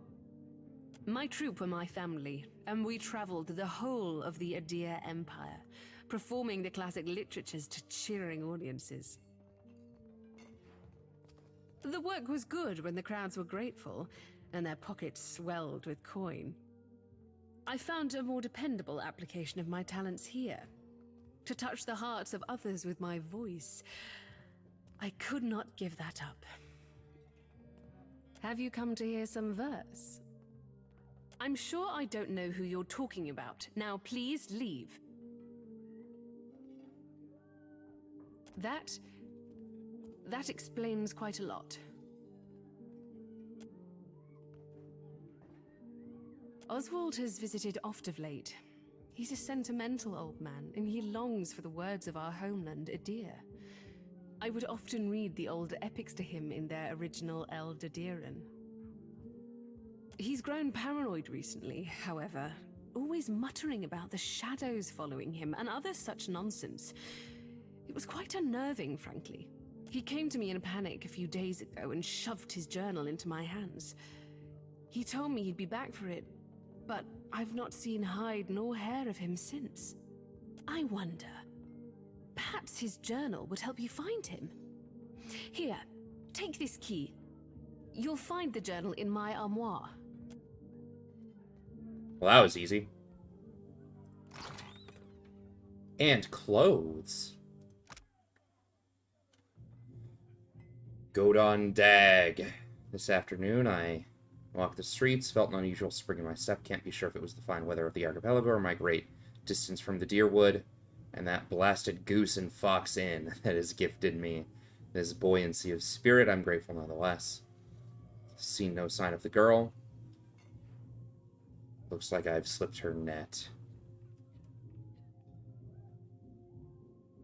My troupe were my family, and we traveled the whole of the Adir Empire, performing the classic literatures to cheering audiences. The work was good when the crowds were grateful, and their pockets swelled with coin. I found a more dependable application of my talents here. To touch the hearts of others with my voice. I could not give that up. Have you come to hear some verse? I'm sure I don't know who you're talking about. Now please leave. That explains quite a lot. Oswald has visited oft of late. He's a sentimental old man, and he longs for the words of our homeland, Adir. I would often read the old epics to him in their original El Dadiran. He's grown paranoid recently, however, always muttering about the shadows following him and other such nonsense. It was quite unnerving, frankly. He came to me in a panic a few days ago and shoved his journal into my hands. He told me he'd be back for it, but I've not seen hide nor hair of him since. I wonder, perhaps his journal would help you find him. Here, take this key. You'll find the journal in my armoire. Well, that was easy. And clothes. Godon Dag. This afternoon, I walked the streets, felt an unusual spring in my step. Can't be sure if it was the fine weather of the archipelago or my great distance from the Deerwood, and that blasted Goose and Fox Inn that has gifted me this buoyancy of spirit. I'm grateful nonetheless. Seen no sign of the girl. Looks like I've slipped her net.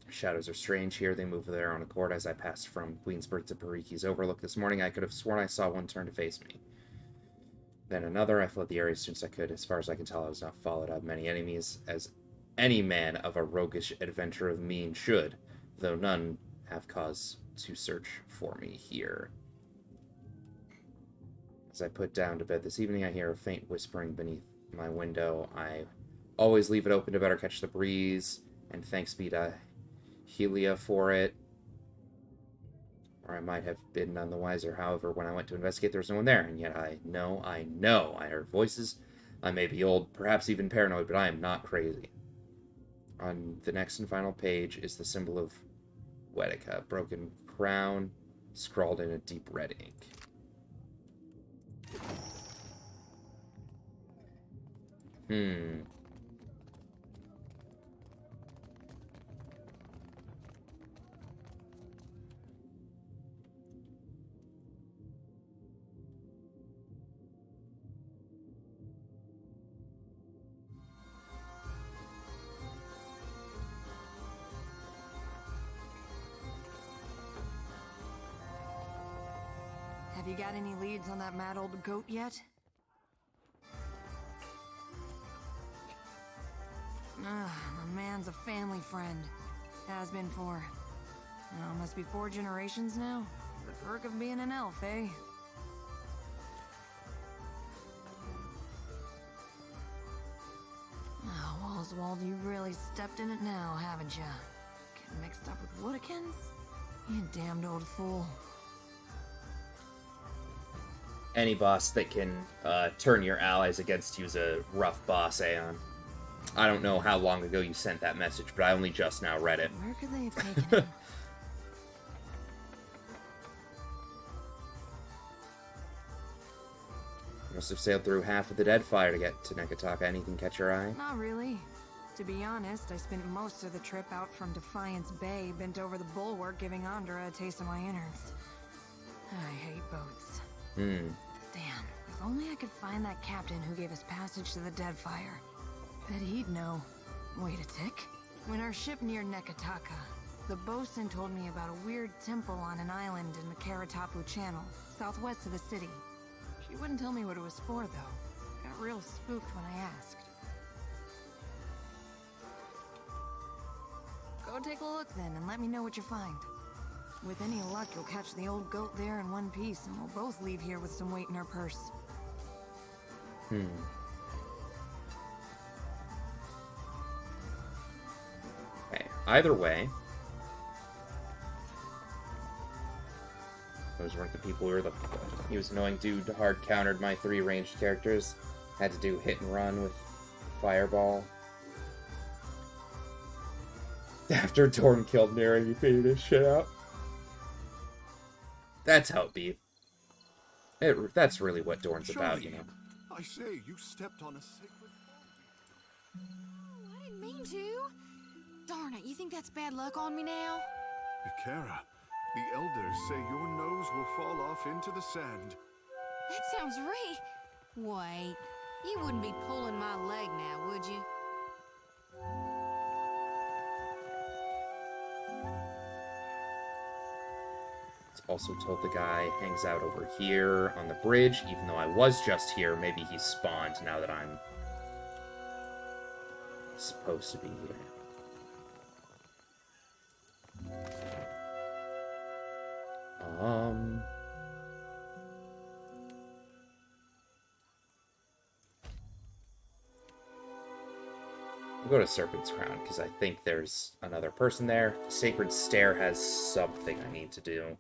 Shadows are strange here. They move their own accord as I passed from Queensburg to Pariki's Overlook this morning. I could have sworn I saw one turn to face me. Then another. I fled the area as soon as I could. As far as I can tell, I was not followed. I have many enemies, as any man of a roguish adventure of mien should, though none have cause to search for me here. As I put down to bed this evening, I hear a faint whispering beneath my window. I always leave it open to better catch the breeze, and thanks be to Helia for it. Or I might have been none the wiser. However, when I went to investigate, there was no one there, and yet I know I heard voices. I may be old, perhaps even paranoid, but I am not crazy. On the next and final page is the symbol of Wetica, broken crown, scrawled in a deep red ink. Have you got any leads on that mad old goat yet? The man's a family friend. Has been for... must be 4 generations now? The perk of being an elf, eh? Oh, Oswald, you really stepped in it now, haven't ya? Getting mixed up with Woodikins? You damned old fool. Any boss that can turn your allies against you is a rough boss, Aeon. I don't know how long ago you sent that message, but I only just now read it. Where could they have taken him? Must have sailed through half of the Deadfire to get to Nekataka. Anything catch your eye? Not really. To be honest, I spent most of the trip out from Defiance Bay, bent over the bulwark, giving Andra a taste of my innards. I hate boats. Damn, if only I could find that captain who gave us passage to the Deadfire. Bet he'd know. Wait a tick. When our ship neared Nekataka, the bosun told me about a weird temple on an island in the Karatapu Channel, southwest of the city. She wouldn't tell me what it was for, though. Got real spooked when I asked. Go take a look then, and let me know what you find. With any luck, you'll catch the old goat there in one piece, and we'll both leave here with some weight in our purse. Okay, either way, those weren't the people we were looking for. He was an annoying dude, hard countered my 3 ranged characters. Had to do hit and run with Fireball. After Dorn killed Nira, he figured his shit out. That's how it be. That's really what Dorn's about, you know. I say, you stepped on a sacred... I didn't mean to. Darn it, you think that's bad luck on me now? Ikera, the elders say your nose will fall off into the sand. That sounds Wait, you wouldn't be pulling my leg now, would you? It's also told the guy hangs out over here on the bridge, even though I was just here. Maybe he's spawned now that I'm supposed to be here. We'll go to Serpent's Crown, because I think there's another person there. Sacred Stair has something I need to do.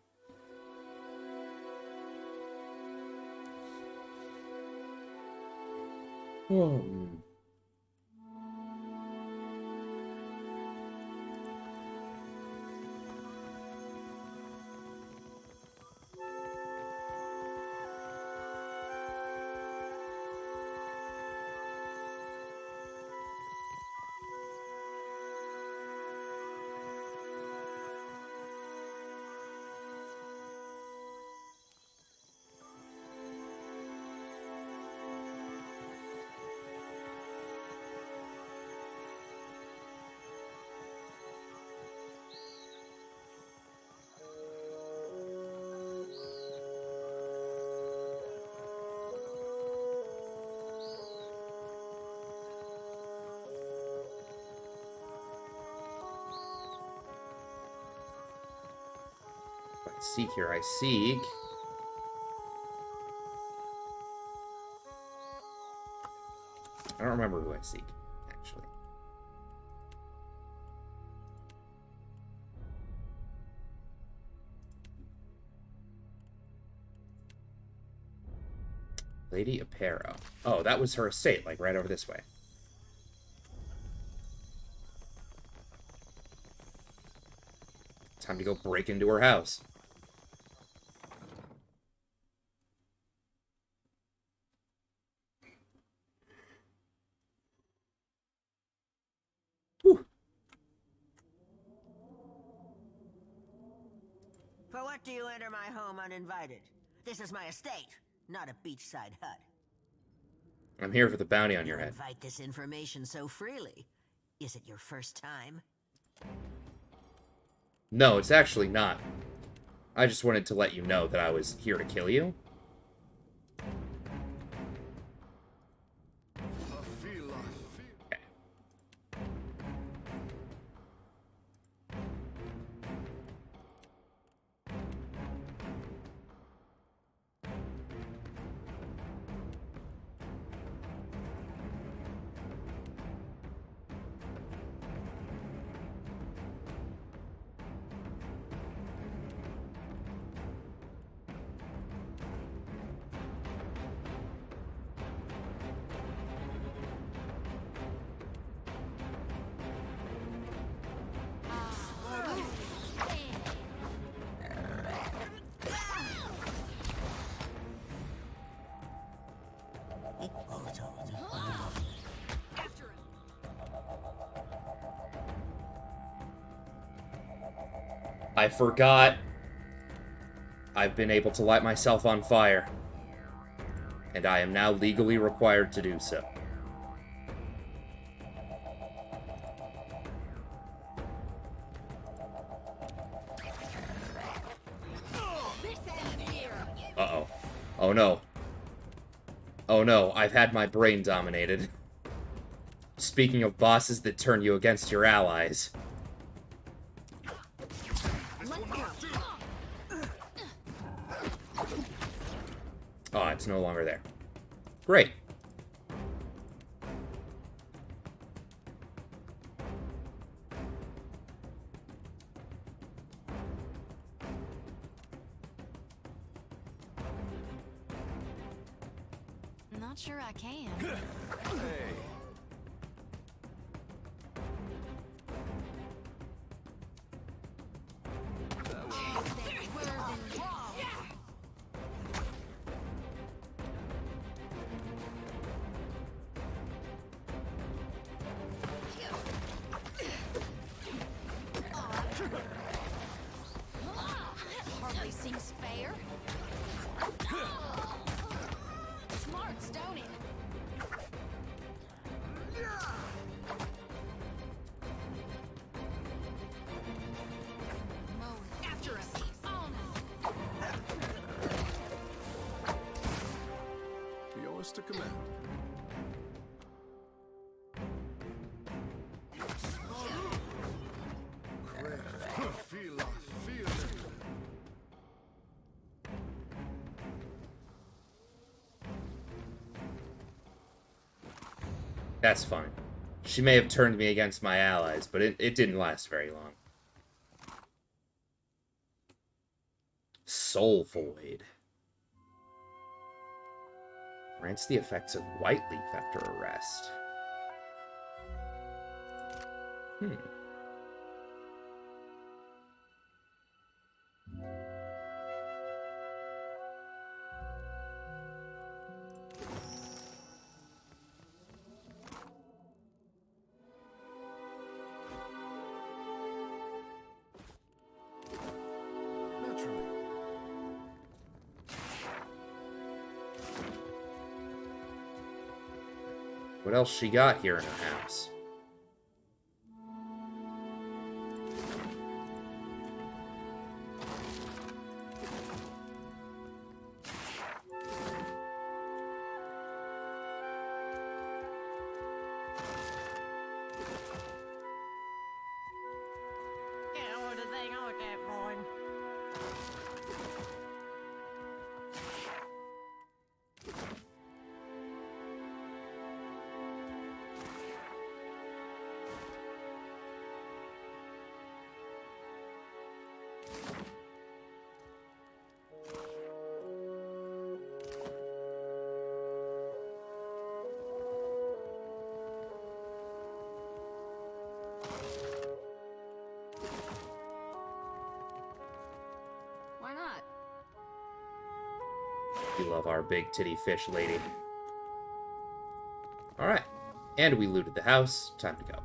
Seek here, I seek. I don't remember who I seek, actually. Lady Apero. Oh, that was her estate, like right over this way. Time to go break into her house. For what do you enter my home uninvited? This is my estate, not a beachside hut. I'm here for the bounty on your head. Invite this information so freely. Is it your first time? No, it's actually not. I just wanted to let you know that I was here to kill you. I forgot. I've been able to light myself on fire. And I am now legally required to do so. Uh-oh. Oh no. Oh no, I've had my brain dominated. Speaking of bosses that turn you against your allies. Oh, it's no longer there. Great. Not sure I can. Hey. Slayer. Smarts, don't it? After us. Yours to command. Feel it. That's fine. She may have turned me against my allies, but it didn't last very long. Soul Void. Grants the effects of White Leaf after a rest. Naturally. What else she got here in her house? Yeah, what do they know at that point? Why not? We love our big titty fish lady. Alright. And we looted the house. Time to go.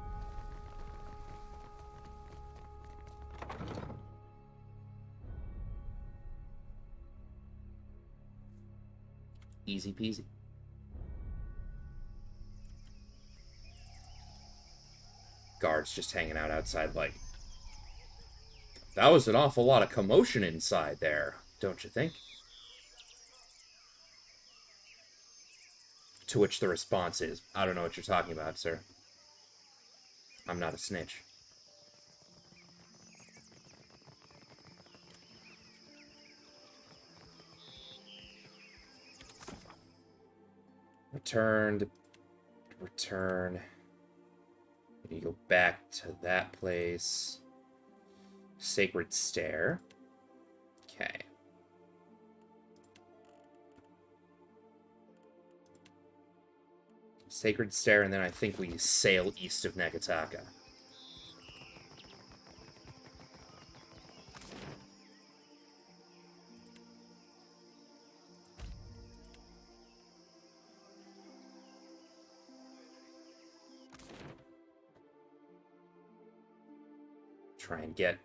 Easy peasy. Guards just hanging out outside like... That was an awful lot of commotion inside there, don't you think? To which the response is, I don't know what you're talking about, sir. I'm not a snitch. Return. You go back to that place. Sacred Stair. Okay. Sacred Stair, and then I think we sail east of Negataka. Try and get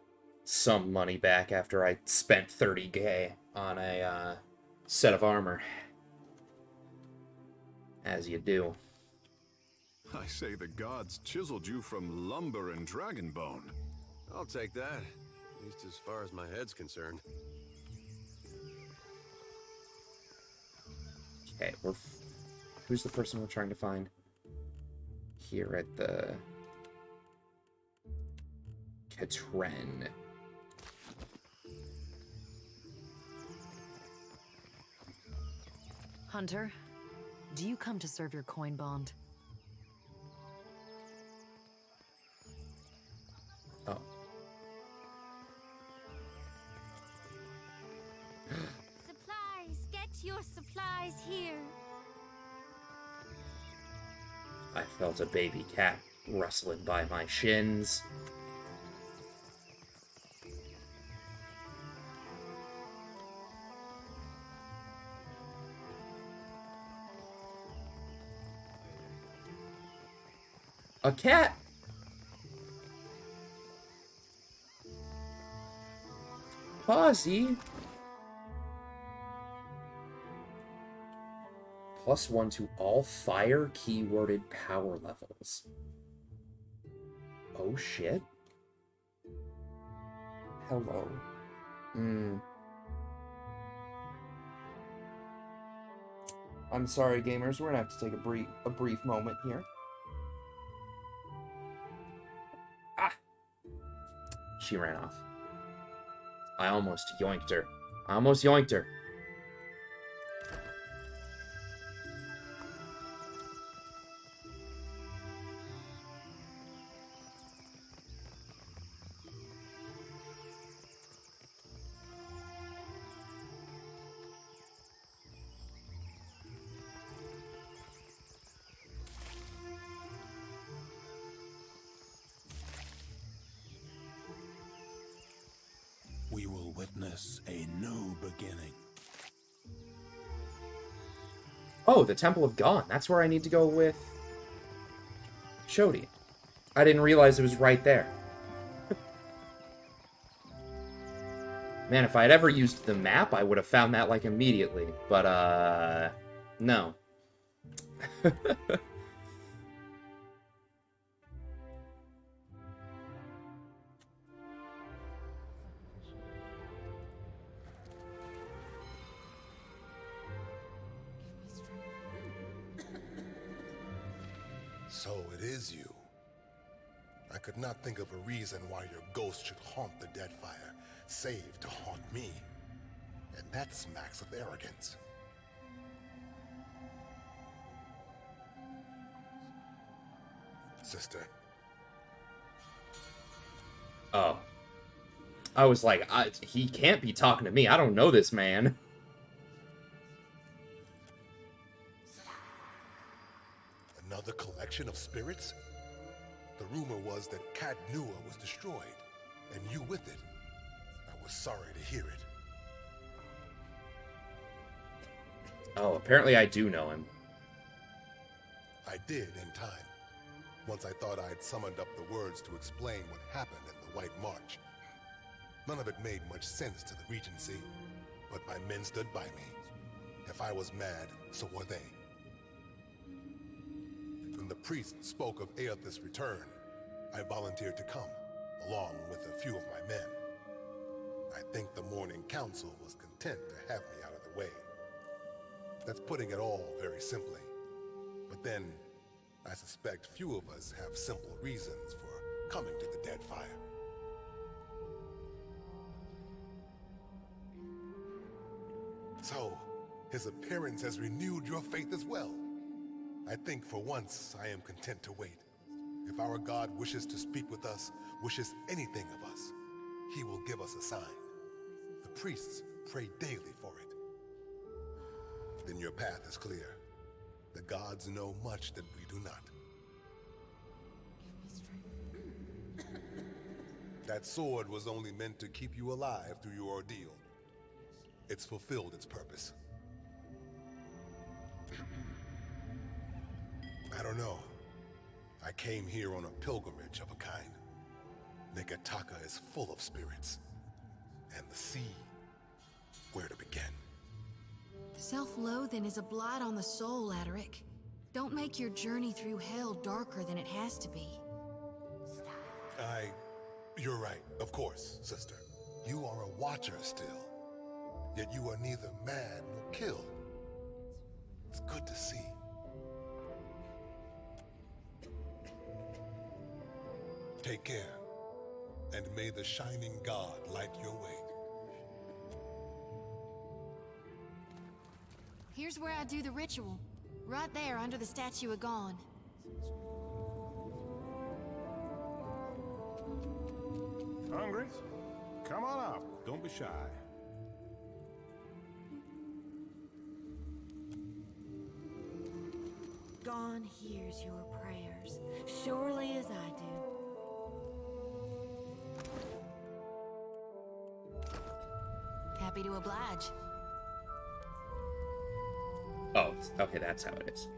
some money back after I spent 30k on a set of armor. As you do. I say the gods chiseled you from lumber and dragon bone. I'll take that, at least as far as my head's concerned. Okay, who's the person we're trying to find? Here at the... Katren. Hunter, do you come to serve your coin bond? Oh. Supplies! Get your supplies here! I felt a baby cat rustling by my shins. A cat! Posy? +1 to all fire keyworded power levels. Oh shit. Hello. I'm sorry, gamers. We're gonna have to take a brief moment here. Ah! She ran off. I almost yoinked her. We will witness a new beginning. Oh, the Temple of Gone. That's where I need to go with Shodi. I didn't realize it was right there. Man, if I had ever used the map, I would have found that, like, immediately. But, no. So it is you. I could not think of a reason why your ghost should haunt the Deadfire, save to haunt me. And that smacks of arrogance. Sister. Oh. I was like, he can't be talking to me. I don't know this man. Another collection of spirits? The rumor was that Cat Nua was destroyed, and you with it. I was sorry to hear it. Oh, apparently I do know him. I did in time. Once I thought I'd summoned up the words to explain what happened in the White March. None of it made much sense to the Regency, but my men stood by me. If I was mad, so were they. When the priest spoke of Aethys' return, I volunteered to come, along with a few of my men. I think the Morning Council was content to have me out of the way. That's putting it all very simply. But then, I suspect few of us have simple reasons for coming to the Deadfire. So, his appearance has renewed your faith as well. I think for once I am content to wait. If our God wishes to speak with us, wishes anything of us, he will give us a sign. The priests pray daily for it. Then your path is clear. The gods know much that we do not. That sword was only meant to keep you alive through your ordeal. It's fulfilled its purpose. I don't know. I came here on a pilgrimage of a kind. Nekataka is full of spirits. And the sea, where to begin? Self-loathing is a blight on the soul, Adaric. Don't make your journey through hell darker than it has to be. You're right, of course, sister. You are a watcher still. Yet you are neither mad nor killed. It's good to see. Take care, and may the shining God light your way. Here's where I do the ritual. Right there under the statue of Gon. Hungry? Come on up. Don't be shy. Gon hears your prayers, surely as I do. Happy to oblige. Oh, okay, that's how it is.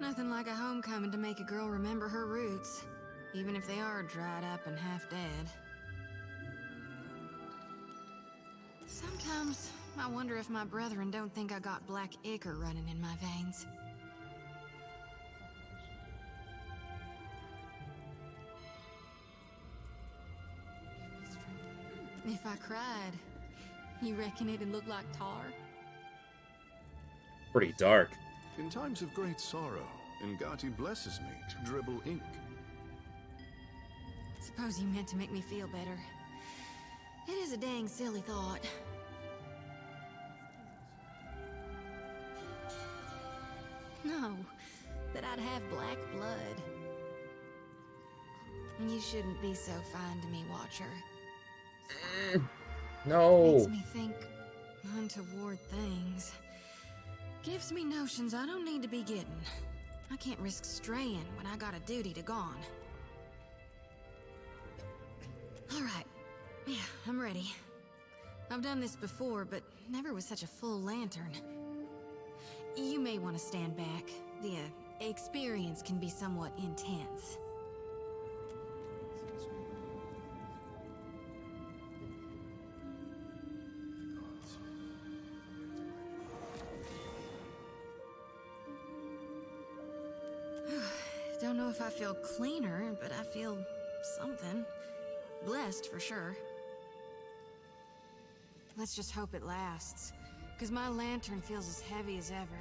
Nothing like a homecoming to make a girl remember her roots, even if they are dried up and half dead. Sometimes I wonder if my brethren don't think I got black ichor running in my veins. If I cried, you reckon it'd look like tar? Pretty dark. In times of great sorrow, Ngati blesses me to dribble ink. Suppose you meant to make me feel better. It is a dang silly thought. No, that I'd have black blood. You shouldn't be so fine to me, Watcher. No. Makes me think untoward things. Gives me notions I don't need to be getting. I can't risk straying when I got a duty to gone. Alright. Yeah, I'm ready. I've done this before, but never with such a full lantern. You may want to stand back. The experience can be somewhat intense. Don't know if I feel cleaner, but I feel something. Blessed, for sure. Let's just hope it lasts, because my lantern feels as heavy as ever,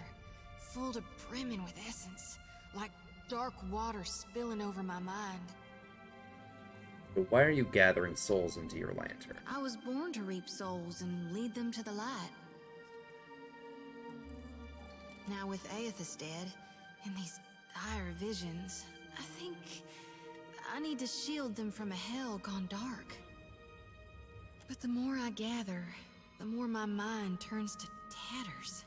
full to brimming with essence, like dark water spilling over my mind. But why are you gathering souls into your lantern? I was born to reap souls and lead them to the light. Now with Aethys dead, and these dire visions, I think I need to shield them from a hell gone dark. But the more I gather, the more my mind turns to tatters.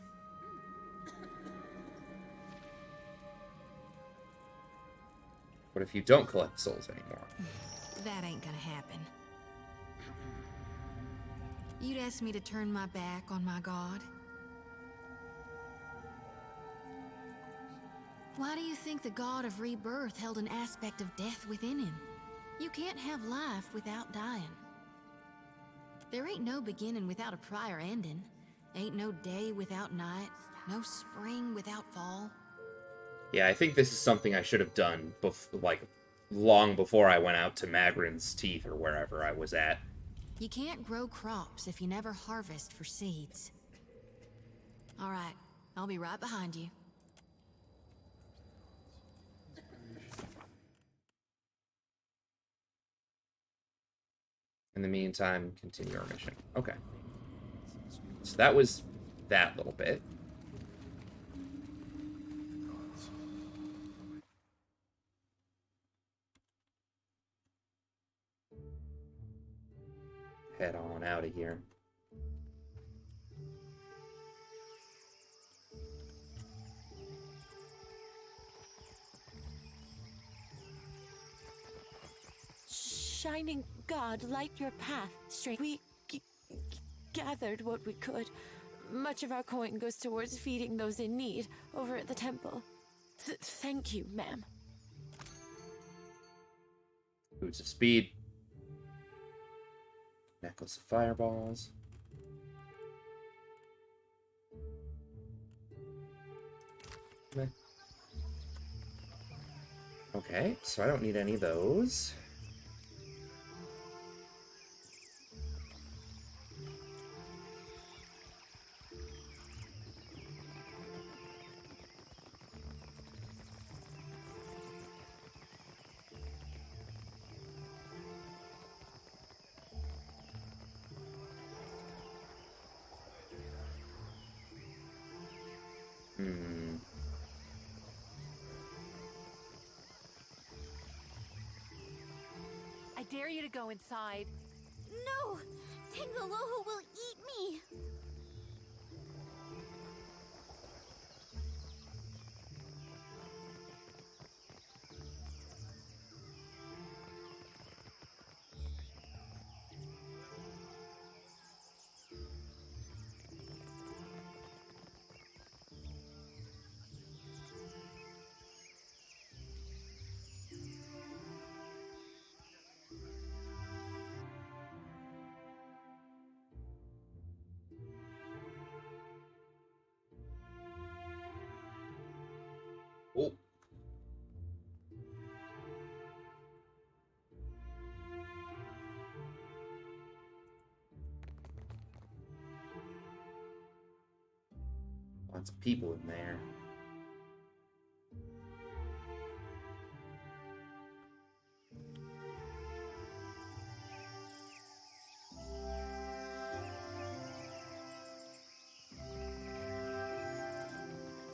What if you don't collect souls anymore? That ain't gonna happen. You'd ask me to turn my back on my god? Why do you think the god of rebirth held an aspect of death within him? You can't have life without dying. There ain't no beginning without a prior ending. Ain't no day without night. No spring without fall. Yeah, I think this is something I should have done, long before I went out to Magrin's Teeth or wherever I was at. You can't grow crops if you never harvest for seeds. Alright, I'll be right behind you. In the meantime, continue our mission. Okay. So that was that little bit. Head on out of here. Shining God, light your path straight. We gathered what we could. Much of our coin goes towards feeding those in need over at the temple. Thank you, ma'am. Boots of speed. Necklace of fireballs. Okay, so I don't need any of those. I dare you to go inside. No! Tangaloho will eat me! Oh. Lots of people in there.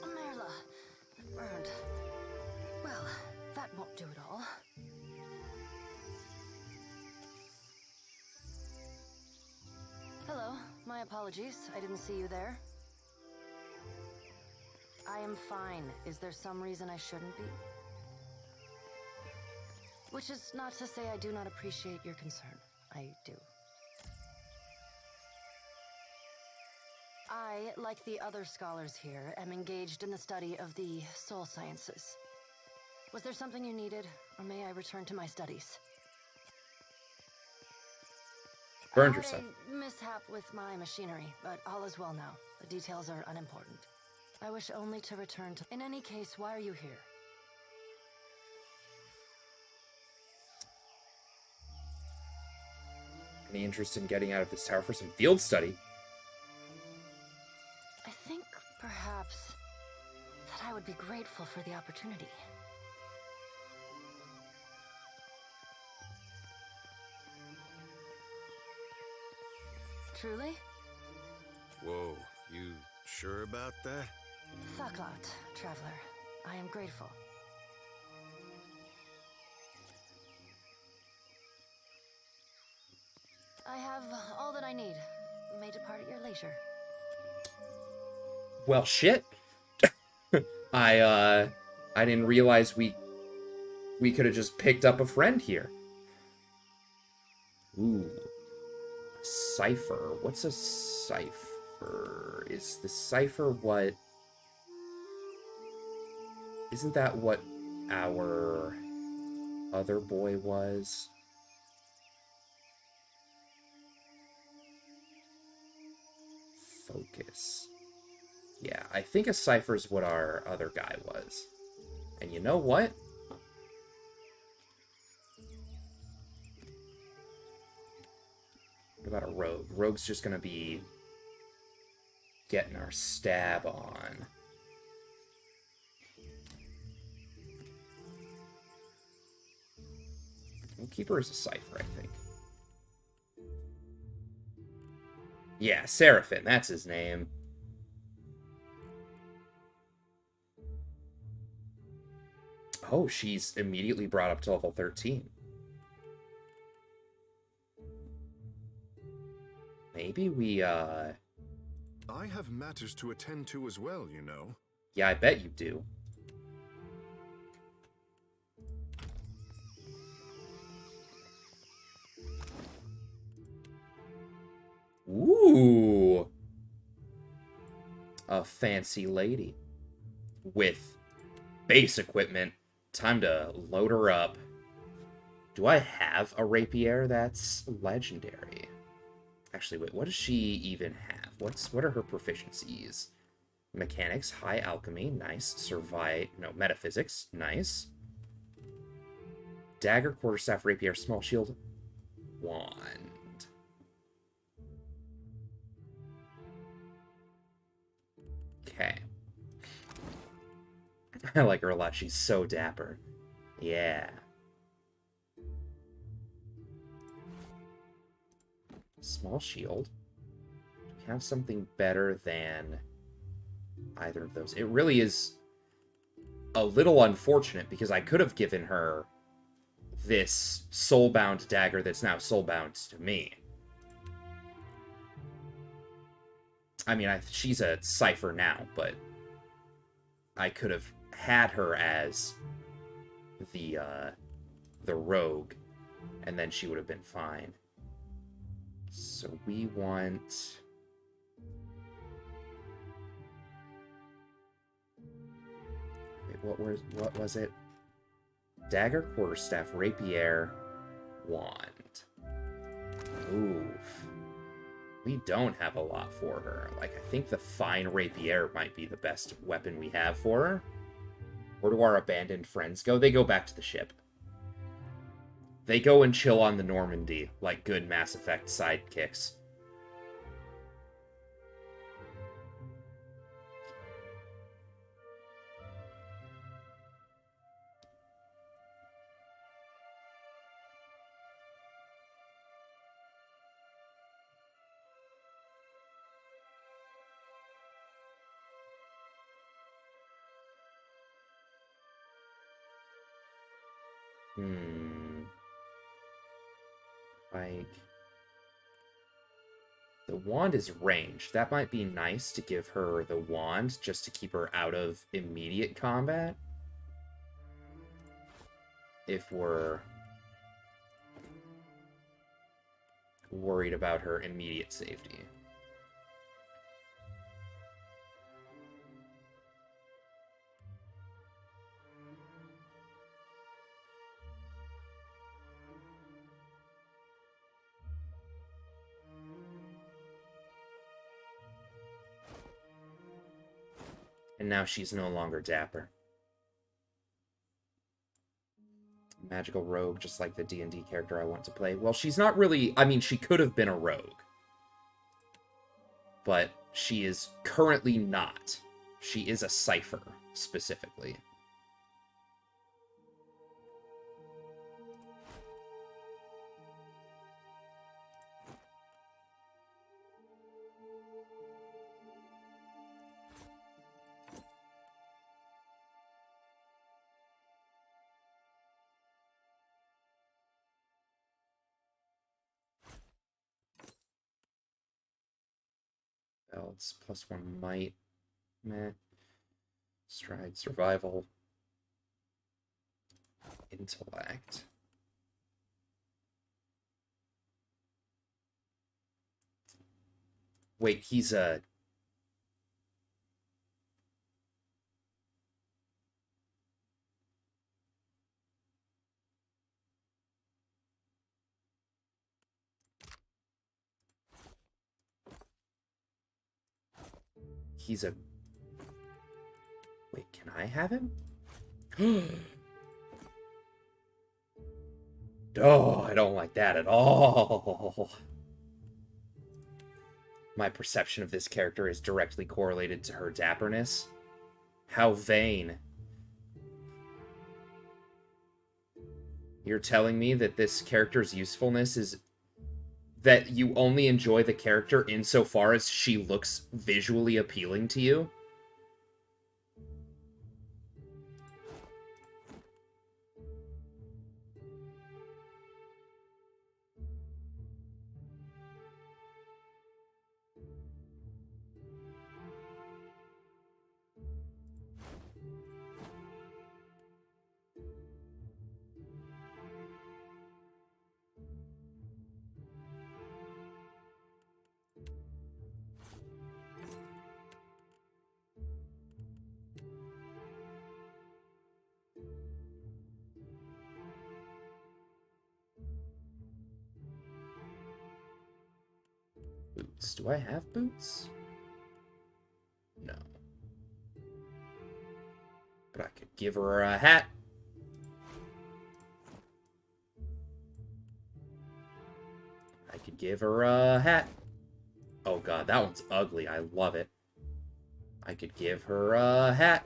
Merla. Burned. Well, that won't do it all. Hello. My apologies. I didn't see you there. I am fine. Is there some reason I shouldn't be? Which is not to say I do not appreciate your concern. I do. I, like the other scholars here, am engaged in the study of the soul sciences. Was there something you needed, or may I return to my studies? Burned I had yourself. a mishap with my machinery, but all is well now. The details are unimportant. I wish only to return to... In any case, why are you here? Any interest in getting out of this tower for some field study? I think, perhaps, that I would be grateful for the opportunity. Truly? Whoa, you sure about that? Thaklaut, traveler. I am grateful. I have all that I need. We may depart at your leisure. Well, shit. I didn't realize we could have just picked up a friend here. Ooh. Cipher. What's a cipher? Is the cipher what... Isn't that what our other boy was? Focus. Yeah, I think a cipher is what our other guy was. And you know what? What about a rogue? Rogue's just gonna be getting our stab on. We'll keep her as a cipher, I think. Yeah, Seraphim, that's his name. Oh, she's immediately brought up to level 13. Maybe we, I have matters to attend to as well, you know. Yeah, I bet you do. Ooh. A fancy lady. With base equipment. Time to load her up. Do I have a rapier that's legendary? Actually, wait, what does she even have? What are her proficiencies? Mechanics, high alchemy, nice. Metaphysics, nice. Dagger, quarterstaff, rapier, small shield, wand. Okay. I like her a lot. She's so dapper. Yeah. Small shield. Do we have something better than either of those? It really is a little unfortunate because I could have given her this soulbound dagger that's now soulbound to me. I mean, she's a cipher now, but I could have had her as the rogue, and then she would have been fine. So we want... Wait, what was it? Dagger, quarterstaff, rapier, wand. Oof. We don't have a lot for her. Like, I think the fine rapier might be the best weapon we have for her. Where do our abandoned friends go? They go back to the ship. They go and chill on the Normandy, like good Mass Effect sidekicks. Like, the wand is ranged. That might be nice to give her the wand just to keep her out of immediate combat. If we're worried about her immediate safety. And now she's no longer dapper. Magical rogue, just like the D&D character I want to play. Well, she's not really... I mean, she could have been a rogue. But she is currently not. She is a cipher, specifically. Belts, +1 might. Meh. Stride, survival. Intellect. Wait, he's a... He's a... Wait, can I have him? Oh, I don't like that at all. My perception of this character is directly correlated to her dapperness. How vain. You're telling me that this character's usefulness is that you only enjoy the character insofar as she looks visually appealing to you? Boots. Do I have boots? No. But I could give her a hat. I could give her a hat. Oh god, that one's ugly. I love it. I could give her a hat.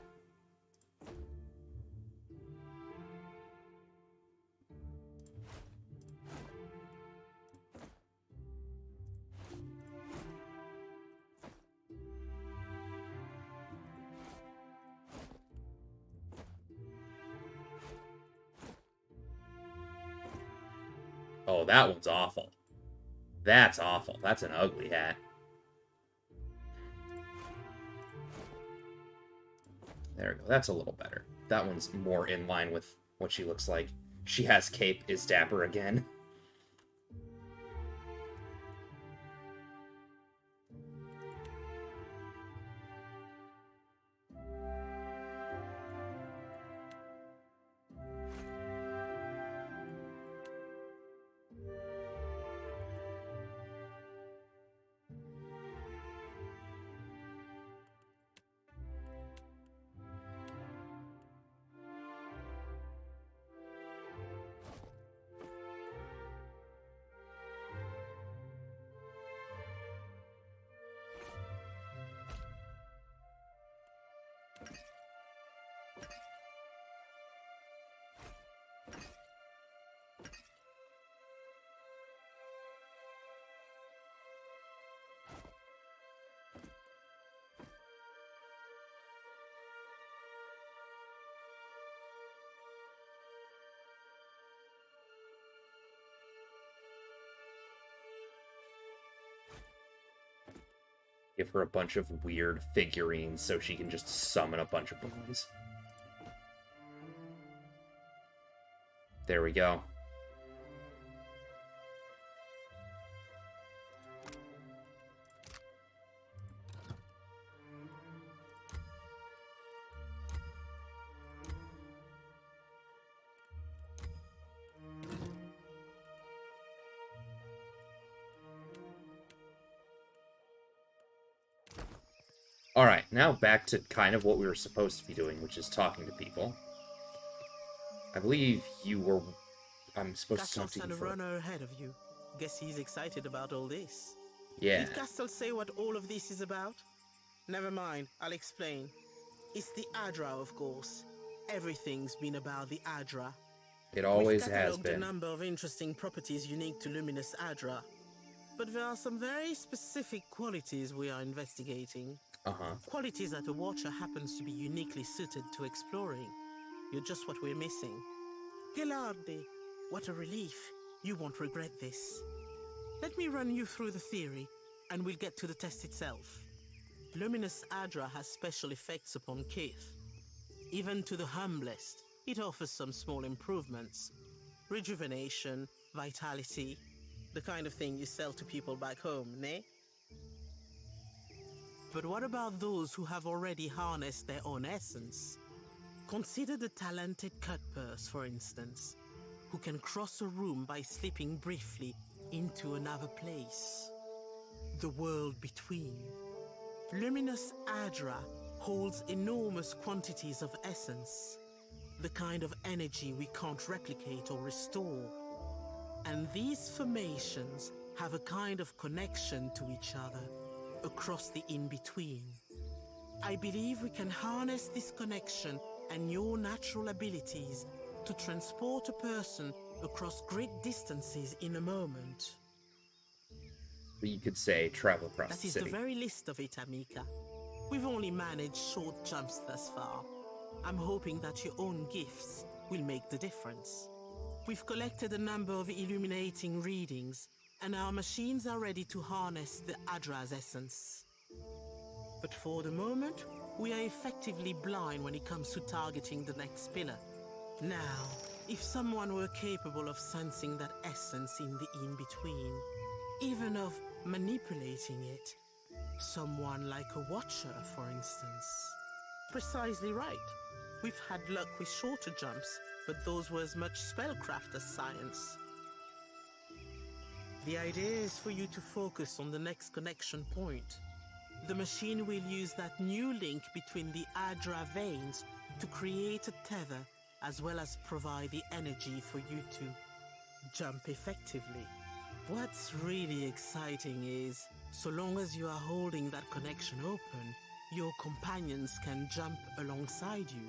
Oh, that one's awful. That's awful. That's an ugly hat. There we go. That's a little better. That one's more in line with what she looks like. She has cape, is dapper again. Give her a bunch of weird figurines so she can just summon a bunch of boys. There we go. Alright, now back to kind of what we were supposed to be doing, which is talking to people. I believe you were... I'm supposed to talk to you Castle sent a for... runner ahead of you. Guess he's excited about all this. Yeah. Did Castle say what all of this is about? Never mind, I'll explain. It's the Adra, of course. Everything's been about the Adra. It always We've has catalogued been. a number of interesting properties unique to Luminous Adra. But there are some very specific qualities we are investigating. Uh-huh. Qualities that a Watcher happens to be uniquely suited to exploring. You're just what we're missing. Gelardi, what a relief. You won't regret this. Let me run you through the theory, and we'll get to the test itself. Luminous Adra has special effects upon Kith. Even to the humblest, it offers some small improvements. Rejuvenation, vitality, the kind of thing you sell to people back home, nay? But what about those who have already harnessed their own essence? Consider the talented Cutpurse, for instance, who can cross a room by slipping briefly into another place. The world between. Luminous Adra holds enormous quantities of essence, the kind of energy we can't replicate or restore. And these formations have a kind of connection to each other across the in-between. I believe we can harness this connection and your natural abilities to transport a person across great distances in a moment. You could say travel across That the is city. the very least of it, Amica. We've only managed short jumps thus far. I'm hoping that your own gifts will make the difference. We've collected a number of illuminating readings, and our machines are ready to harness the Adra's essence. But for the moment, we are effectively blind when it comes to targeting the next pillar. Now, if someone were capable of sensing that essence in the in-between, even of manipulating it, someone like a Watcher, for instance. Precisely right. We've had luck with shorter jumps, but those were as much spellcraft as science. The idea is for you to focus on the next connection point. The machine will use that new link between the Adra veins to create a tether, as well as provide the energy for you to jump effectively. What's really exciting is, so long as you are holding that connection open, your companions can jump alongside you.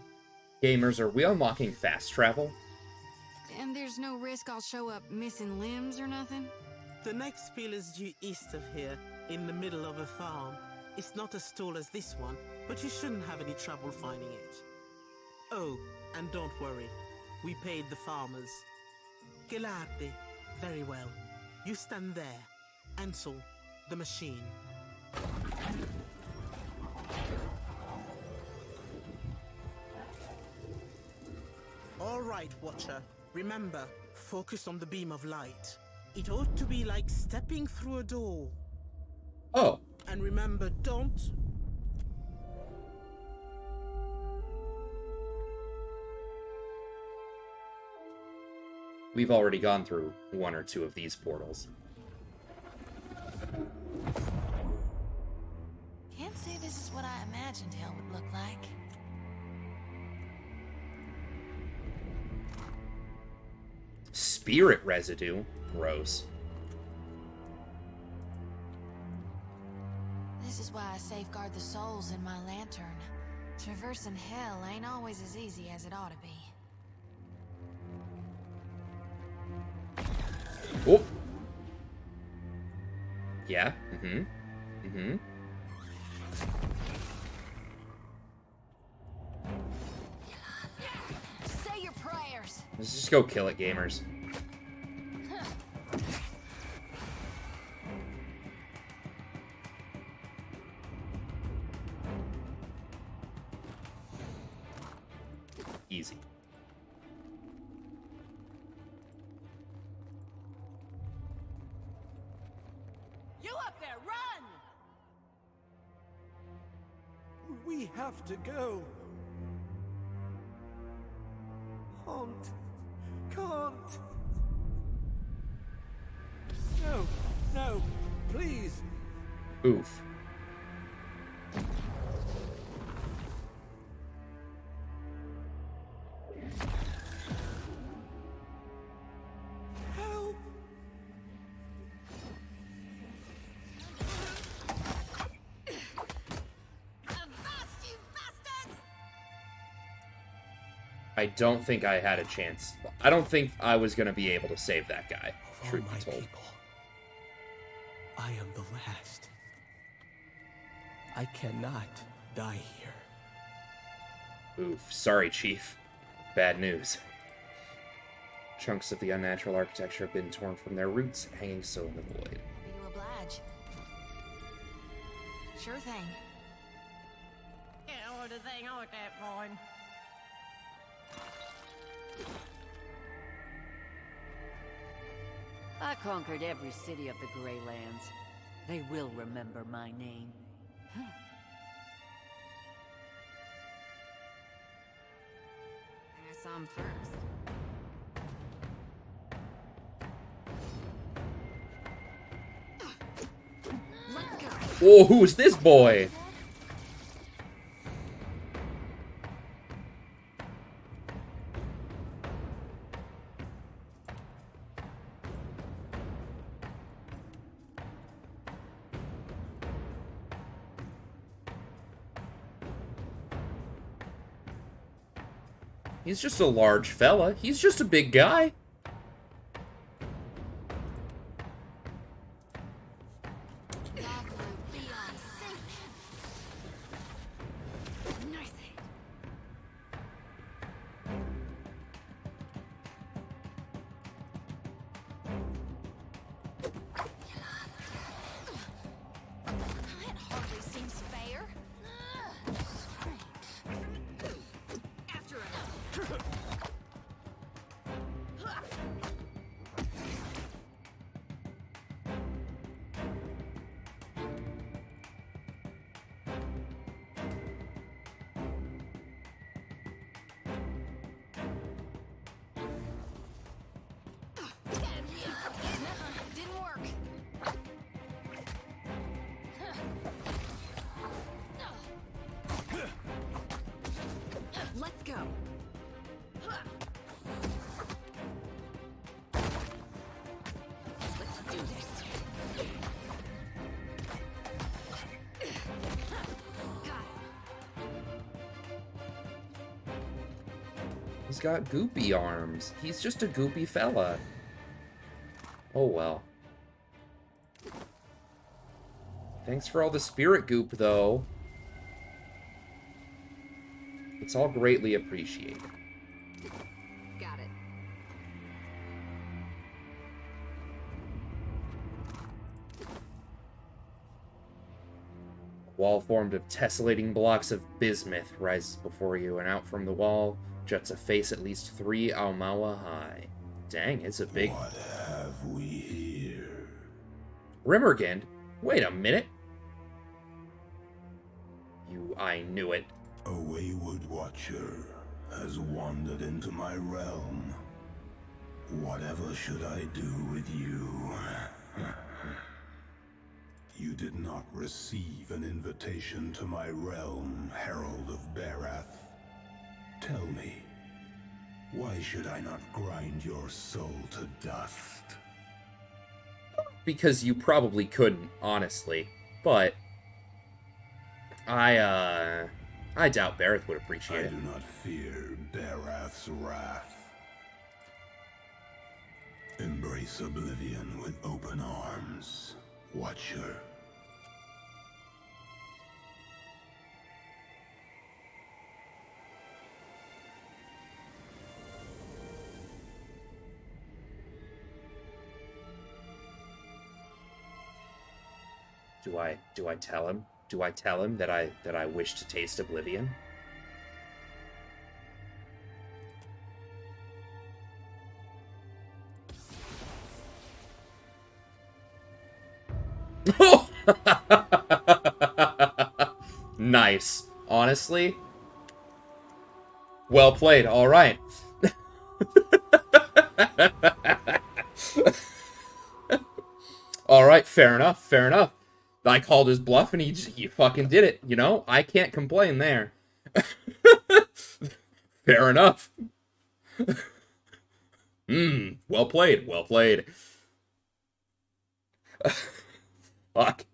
Gamers, are we unlocking fast travel? And there's no risk I'll show up missing limbs or nothing? The next pill is due east of here, in the middle of a farm. It's not as tall as this one, but you shouldn't have any trouble finding it. Oh, and don't worry, we paid the farmers. Gelardi, very well. You stand there. Ansel, the machine. All right, Watcher. Remember, focus on the beam of light. It ought to be like stepping through a door. Oh. And remember, don't... We've already gone through one or two of these portals. Can't say this is what I imagined hell would look like. Spirit residue? Gross. This is why I safeguard the souls in my lantern. Traversing hell ain't always as easy as it ought to be. Oh. Yeah. Mm-hmm. Mm-hmm. Say your prayers. Let's just go kill it, gamers. Easy. You up there, run! We have to go. Can't. No, please. Oof. Help! I don't think I had a chance. I don't think I was going to be able to save that guy, truth be told. I am the last. I cannot die here. Oof. Sorry, Chief. Bad news. Chunks of the unnatural architecture have been torn from their roots, hanging still in the void. Happy to oblige. Sure thing. Yeah, what do they know at that point? I conquered every city of the Greylands. They will remember my name. There's some first. Let's go. Whoa, who's this boy? He's just a large fella. He's just a big guy. That hardly seems fair. After it. Didn't work. Let's go. Let's do this. He's got goopy arms. He's just a goopy fella. Oh well. Thanks for all the spirit goop, though. It's all greatly appreciated. Got it. A wall formed of tessellating blocks of bismuth rises before you, and out from the wall juts a face at least 3 Aumaua high. Dang, it's a big... What have we here? Rimmergind? Wait a minute. I knew it. A wayward watcher has wandered into my realm. Whatever should I do with you? You did not receive an invitation to my realm, Herald of Barath. Tell me, why should I not grind your soul to dust? Because you probably couldn't, honestly. But I doubt Bareth would appreciate it. I do not fear Barath's wrath. Embrace oblivion with open arms, Watcher. Do I tell him? Do I tell him that I wish to taste oblivion? Nice. Honestly, well played. All right. All right, fair enough, fair enough. I called his bluff and he fucking did it, you know? I can't complain there. Fair enough. Well played, well played. Fuck.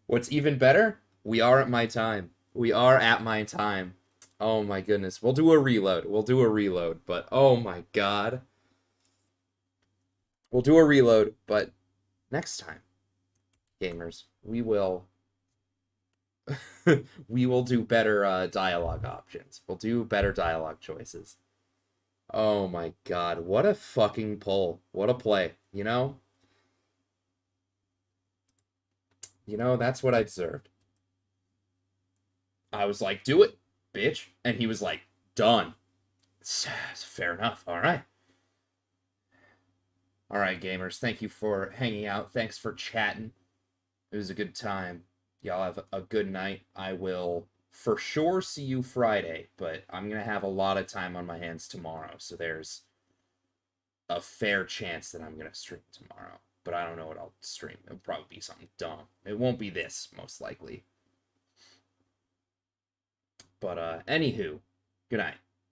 What's even better? We are at my time. We are at my time. Oh my goodness. We'll do a reload. We'll do a reload, but oh my god. We'll do a reload, but next time, gamers, we will we will do better dialogue options. We'll do better dialogue choices. Oh my god, what a fucking pull. What a play, you know? You know, that's what I deserved. I was like, do it, bitch. And he was like, done. Fair enough. All right. All right, gamers. Thank you for hanging out. Thanks for chatting. It was a good time. Y'all have a good night. I will for sure see you Friday, but I'm going to have a lot of time on my hands tomorrow. So there's a fair chance that I'm going to stream tomorrow. But I don't know what I'll stream. It'll probably be something dumb. It won't be this, most likely. But, anywho, good night.